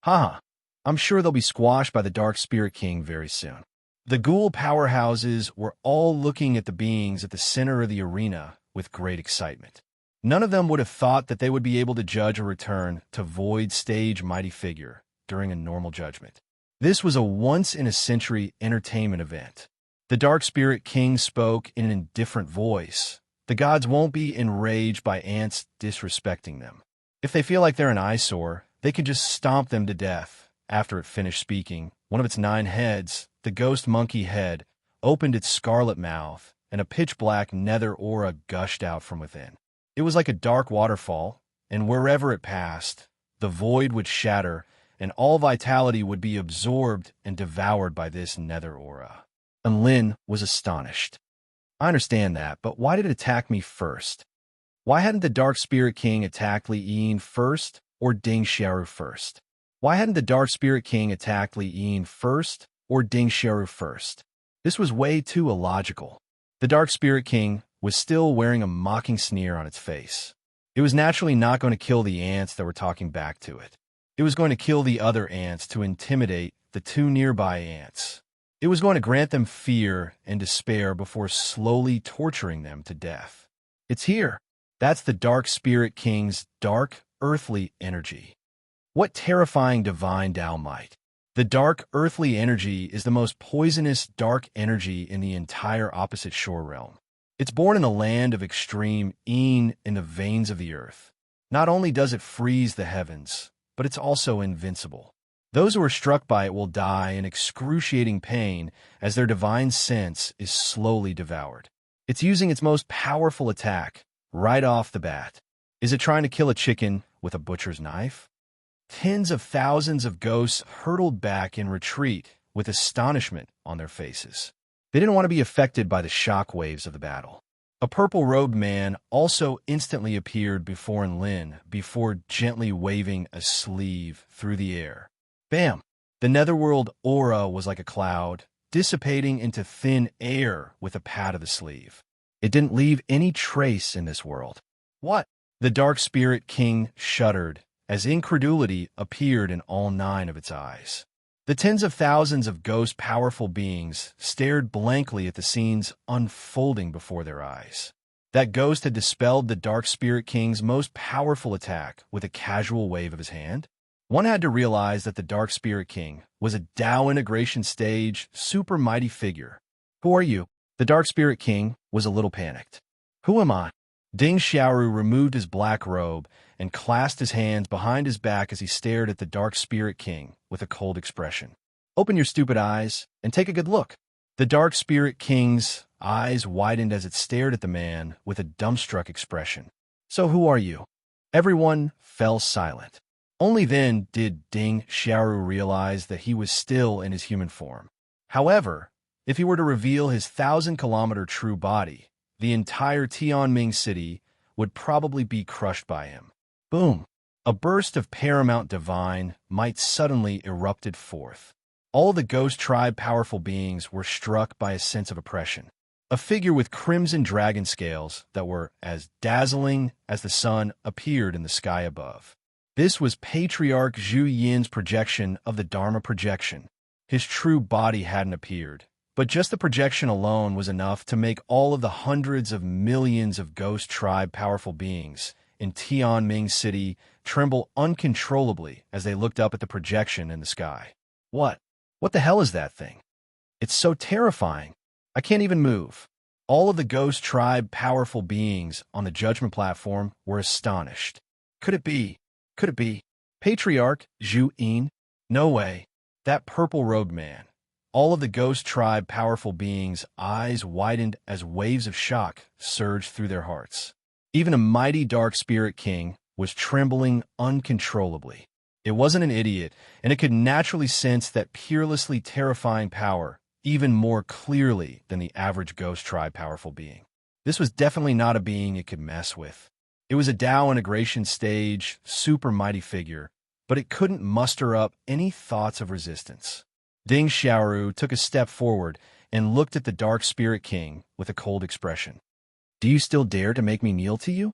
Speaker 1: I'm sure they'll be squashed by the Dark Spirit King very soon. The ghoul powerhouses were all looking at the beings at the center of the arena with great excitement. None of them would have thought that they would be able to judge a return to Void Stage mighty figure during a normal judgment. This was a once-in-a-century entertainment event. The Dark Spirit King spoke in an indifferent voice. The gods won't be enraged by ants disrespecting them. If they feel like they're an eyesore, they could just stomp them to death. After it finished speaking, one of its 9 heads, the ghost monkey head, opened its scarlet mouth, and a pitch-black nether aura gushed out from within. It was like a dark waterfall, and wherever it passed, the void would shatter, and all vitality would be absorbed and devoured by this nether aura. And Lin was astonished. "I understand that, but why did it attack me first? Why hadn't the Dark Spirit King attacked Li Yin first, or Ding Xiaoru first? Why hadn't the Dark Spirit King attacked Li Yin first or Ding Xiaoru first? This was way too illogical. The Dark Spirit King was still wearing a mocking sneer on its face. It was naturally not going to kill the ants that were talking back to it. It was going to kill the other ants to intimidate the two nearby ants. It was going to grant them fear and despair before slowly torturing them to death. It's here. That's the Dark Spirit King's dark, earthly energy. What terrifying divine Tao might. The dark, earthly energy is the most poisonous dark energy in the entire opposite shore realm. It's born in a land of extreme yin in the veins of the earth. Not only does it freeze the heavens, but it's also invincible. Those who are struck by it will die in excruciating pain as their divine sense is slowly devoured. It's using its most powerful attack right off the bat. Is it trying to kill a chicken with a butcher's knife? Tens of thousands of ghosts hurtled back in retreat with astonishment on their faces. They didn't want to be affected by the shock waves of the battle. A purple-robed man also instantly appeared before Lin before gently waving a sleeve through the air. Bam! The netherworld aura was like a cloud, dissipating into thin air with a pat of the sleeve. It didn't leave any trace in this world. What? The Dark Spirit King shuddered as incredulity appeared in all 9 of its eyes. The tens of thousands of ghost-powerful beings stared blankly at the scenes unfolding before their eyes. That ghost had dispelled the Dark Spirit King's most powerful attack with a casual wave of his hand. One had to realize that the Dark Spirit King was a Tao integration stage, super mighty figure. Who are you? The Dark Spirit King was a little panicked. Who am I? Ding Xiaoru removed his black robe and clasped his hands behind his back as he stared at the Dark Spirit King with a cold expression. Open your stupid eyes and take a good look. The Dark Spirit King's eyes widened as it stared at the man with a dumbstruck expression. So who are you? Everyone fell silent. Only then did Ding Xiaoru realize that he was still in his human form. However, if he were to reveal his 1,000-kilometer true body, the entire Tianming city would probably be crushed by him. Boom! A burst of paramount divine might suddenly erupted forth. All the ghost tribe powerful beings were struck by a sense of oppression. A figure with crimson dragon scales that were as dazzling as the sun appeared in the sky above. This was Patriarch Zhu Yin's projection of the Dharma projection. His true body hadn't appeared, but just the projection alone was enough to make all of the hundreds of millions of ghost tribe powerful beings in Tianming City tremble uncontrollably as they looked up at the projection in the sky. What? What the hell is that thing? It's so terrifying. I can't even move. All of the ghost tribe powerful beings on the judgment platform were astonished. Could it be? Could it be? Patriarch Zhu Yin? No way. That purple-robed man. All of the ghost tribe powerful beings' eyes widened as waves of shock surged through their hearts. Even a mighty Dark Spirit King was trembling uncontrollably. It wasn't an idiot, and it could naturally sense that peerlessly terrifying power even more clearly than the average ghost tribe powerful being. This was definitely not a being it could mess with. It was a Tao integration stage, super mighty figure, but it couldn't muster up any thoughts of resistance. Ding Xiaoru took a step forward and looked at the Dark Spirit King with a cold expression. Do you still dare to make me kneel to you?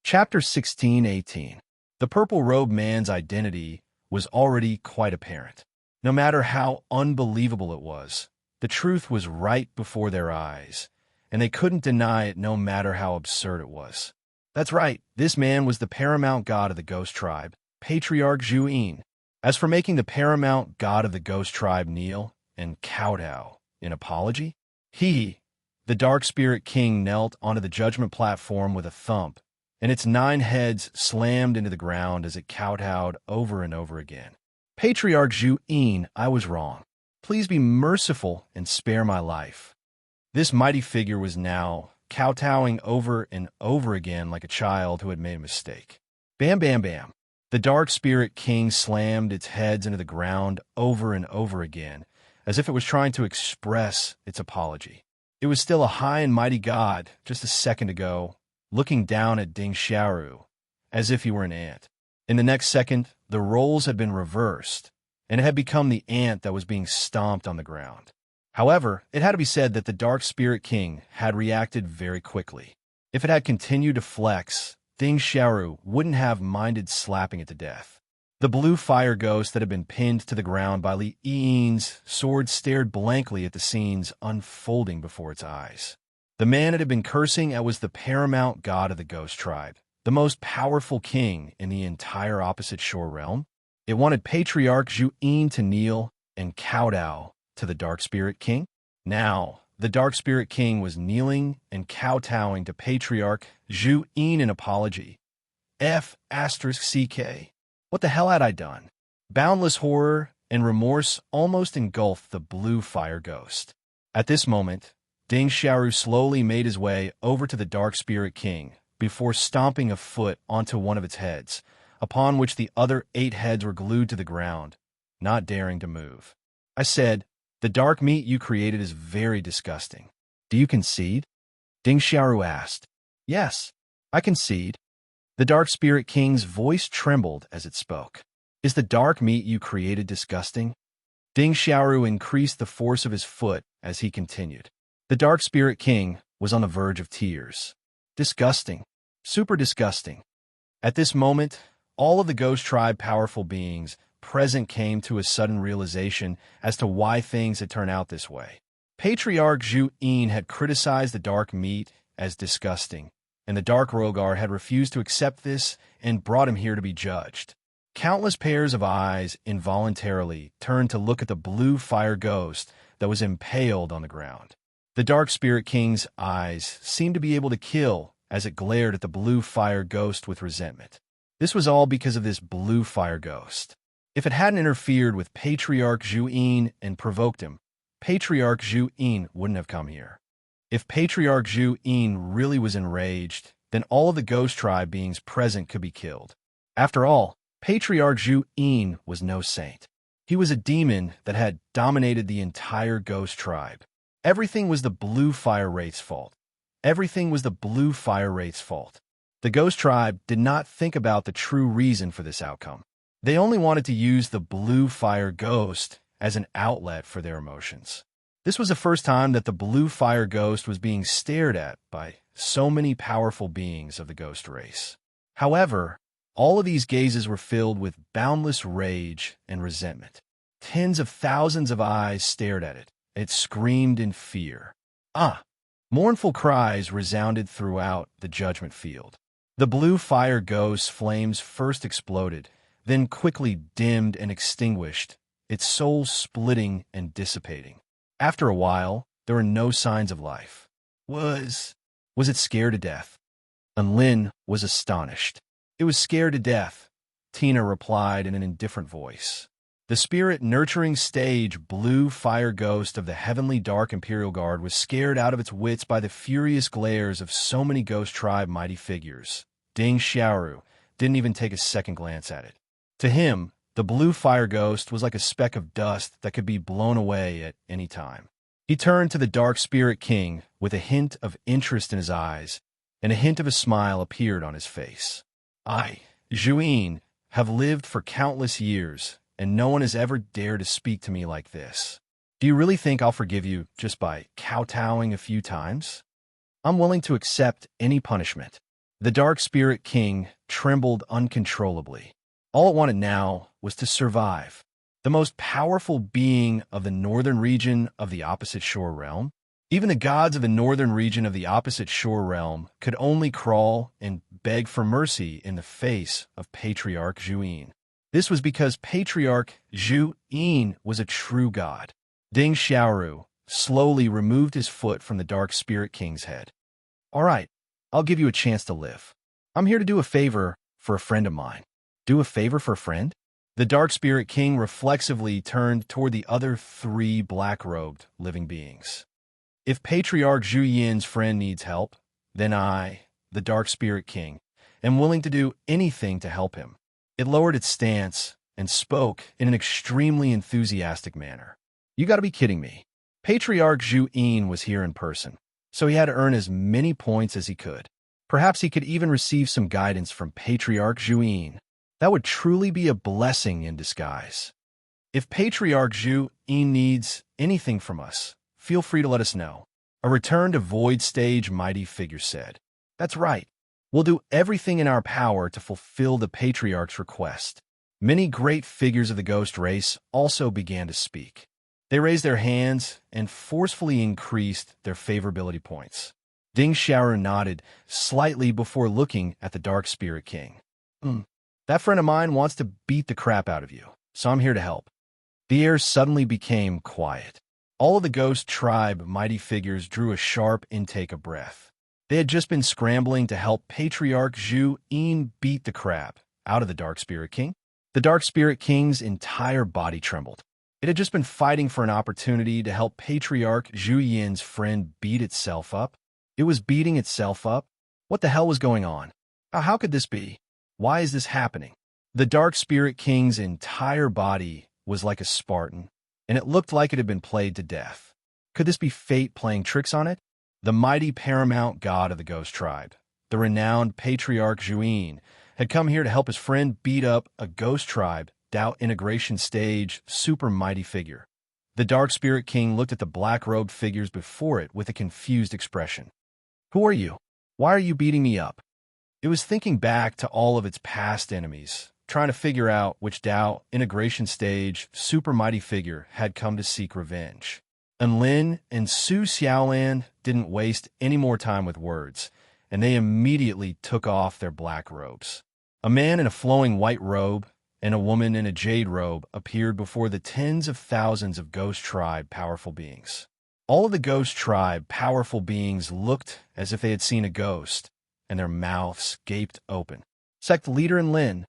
Speaker 1: Chapter 16:18. The purple-robed man's identity was already quite apparent. No matter how unbelievable it was, the truth was right before their eyes, and they couldn't deny it no matter how absurd it was. That's right, this man was the paramount god of the ghost tribe, Patriarch Zhu Yin. As for making the paramount god of the ghost tribe kneel and kowtow in apology, the Dark Spirit King, knelt onto the judgment platform with a thump, and its 9 heads slammed into the ground as it kowtowed over and over again. Patriarch Zhu Yin, I was wrong. Please be merciful and spare my life. This mighty figure was now kowtowing over and over again like a child who had made a mistake. Bam, bam, bam. The Dark Spirit King slammed its heads into the ground over and over again, as if it was trying to express its apology. It was still a high and mighty god just a second ago, looking down at Ding Xiaoru, as if he were an ant. In the next second, the roles had been reversed, and it had become the ant that was being stomped on the ground. However, it had to be said that the Dark Spirit King had reacted very quickly. If it had continued to flex, Ding Xiaoru wouldn't have minded slapping it to death. The blue fire ghost that had been pinned to the ground by Li Yin's sword stared blankly at the scenes unfolding before its eyes. The man it had been cursing at was the paramount god of the ghost tribe, the most powerful king in the entire opposite shore realm. It wanted Patriarch Zhu Yin to kneel and kowtow to the Dark Spirit King. Now, the Dark Spirit King was kneeling and kowtowing to Patriarch Zhu Yin in apology. F***CK. What the hell had I done? Boundless horror and remorse almost engulfed the blue fire ghost. At this moment, Ding Xiaoru slowly made his way over to the Dark Spirit King before stomping a foot onto one of its heads, upon which the other 8 heads were glued to the ground, not daring to move. I said, "The dark meat you created is very disgusting. Do you concede?" Ding Xiaoru asked. "Yes, I concede." The Dark Spirit King's voice trembled as it spoke. "Is the dark meat you created disgusting?" Ding Xiaoru increased the force of his foot as he continued. The Dark Spirit King was on the verge of tears. Disgusting. Super disgusting. At this moment, all of the Ghost Tribe powerful beings present came to a sudden realization as to why things had turned out this way. Patriarch Zhu Yin had criticized the dark meat as disgusting, and the Dark Rogar had refused to accept this and brought him here to be judged. Countless pairs of eyes involuntarily turned to look at the blue fire ghost that was impaled on the ground. The Dark Spirit King's eyes seemed to be able to kill as it glared at the blue fire ghost with resentment. This was all because of this blue fire ghost. If it hadn't interfered with Patriarch Zhu Yin and provoked him, Patriarch Zhu Yin wouldn't have come here. If Patriarch Zhu Yin really was enraged, then all of the Ghost Tribe beings present could be killed. After all, Patriarch Zhu Yin was no saint. He was a demon that had dominated the entire Ghost Tribe. Everything was the Blue Fire Wraith's fault. Everything was the Blue Fire Wraith's fault. The Ghost Tribe did not think about the true reason for this outcome. They only wanted to use the Blue Fire Ghost as an outlet for their emotions. This was the first time that the Blue Fire Ghost was being stared at by so many powerful beings of the Ghost race. However, all of these gazes were filled with boundless rage and resentment. Tens of thousands of eyes stared at it. It screamed in fear. Mournful cries resounded throughout the judgment field. The blue fire ghost's flames first exploded, then quickly dimmed and extinguished, its soul splitting and dissipating. After a while, there were no signs of life. Was it scared to death? And Lin was astonished. It was scared to death, Tina replied in an indifferent voice. The spirit-nurturing stage blue fire ghost of the heavenly dark Imperial Guard was scared out of its wits by the furious glares of so many Ghost Tribe mighty figures. Ding Xiaoru didn't even take a second glance at it. To him, the blue fire ghost was like a speck of dust that could be blown away at any time. He turned to the Dark Spirit King with a hint of interest in his eyes, and a hint of a smile appeared on his face. "I, Zhu Yin, have lived for countless years, and no one has ever dared to speak to me like this. Do you really think I'll forgive you just by kowtowing a few times? I'm willing to accept any punishment." The Dark Spirit King trembled uncontrollably. All it wanted now was to survive. The most powerful being of the northern region of the opposite shore realm, even the gods of the northern region of the opposite shore realm could only crawl and beg for mercy in the face of Patriarch Zhu Yin. This was because Patriarch Zhu Yin was a true god. Ding Xiaoru slowly removed his foot from the Dark Spirit King's head. "All right, I'll give you a chance to live. I'm here to do a favor for a friend of mine." "Do a favor for a friend?" The Dark Spirit King reflexively turned toward the other 3 black-robed living beings. "If Patriarch Zhu Yin's friend needs help, then I, the Dark Spirit King, am willing to do anything to help him." It lowered its stance and spoke in an extremely enthusiastic manner. "You gotta be kidding me. Patriarch Zhu Yin was here in person, so he had to earn as many points as he could. Perhaps he could even receive some guidance from Patriarch Zhu Yin. That would truly be a blessing in disguise. If Patriarch Zhu Yin needs anything from us, feel free to let us know. A return to Void Stage mighty figure said. That's right. We'll do everything in our power to fulfill the Patriarch's request. Many great figures of the ghost race also began to speak. They raised their hands and forcefully increased their favorability points. Ding Xiaoru nodded slightly before looking at the Dark Spirit King. That friend of mine wants to beat the crap out of you, so I'm here to help. The air suddenly became quiet. All of the ghost tribe mighty figures drew a sharp intake of breath. They had just been scrambling to help Patriarch Zhu Yin beat the crap out of the Dark Spirit King. The Dark Spirit King's entire body trembled. It had just been fighting for an opportunity to help Patriarch Zhu Yin's friend beat itself up. It was beating itself up? What the hell was going on? How could this be? Why is this happening? The Dark Spirit King's entire body was like a Spartan, and it looked like it had been played to death. Could this be fate playing tricks on it? The mighty paramount god of the ghost tribe, the renowned Patriarch Zhu Yin, had come here to help his friend beat up a ghost tribe, doubt integration stage, super mighty figure. The Dark Spirit King looked at the black-robed figures before it with a confused expression. Who are you? Why are you beating me up? It was thinking back to all of its past enemies, trying to figure out which Dao integration stage super mighty figure had come to seek revenge. And Lin and Su Xiaolan didn't waste any more time with words, and they immediately took off their black robes. A man in a flowing white robe and a woman in a jade robe appeared before the tens of thousands of Ghost Tribe powerful beings. All of the Ghost Tribe powerful beings looked as if they had seen a ghost, and their mouths gaped open. Sect leader and Lin,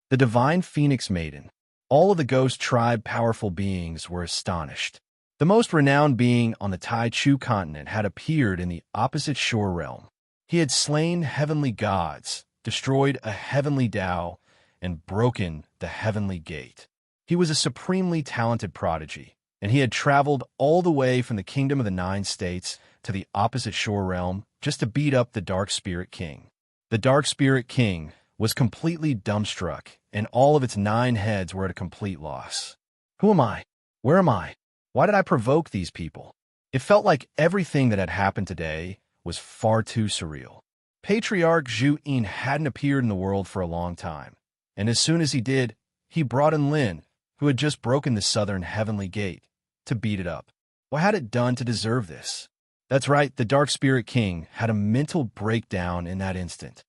Speaker 1: the divine Phoenix Maiden, all of the Ghost Tribe powerful beings were astonished. The most renowned being on the Tai Chu continent had appeared in the opposite shore realm. He had slain heavenly gods, destroyed a heavenly Dao, and broken the heavenly gate. He was a supremely talented prodigy, and he had traveled all the way from the Kingdom of the Nine States to the opposite shore realm just to beat up the Dark Spirit King. The Dark Spirit King was completely dumbstruck, and all of its 9 heads were at a complete loss. Who am I? Where am I? Why did I provoke these people? It felt like everything that had happened today was far too surreal. Patriarch Zhu Yin hadn't appeared in the world for a long time, and as soon as he did, he brought in Lin, who had just broken the southern heavenly gate, to beat it up. What had it done to deserve this? That's right, the Dark Spirit King had a mental breakdown in that instant.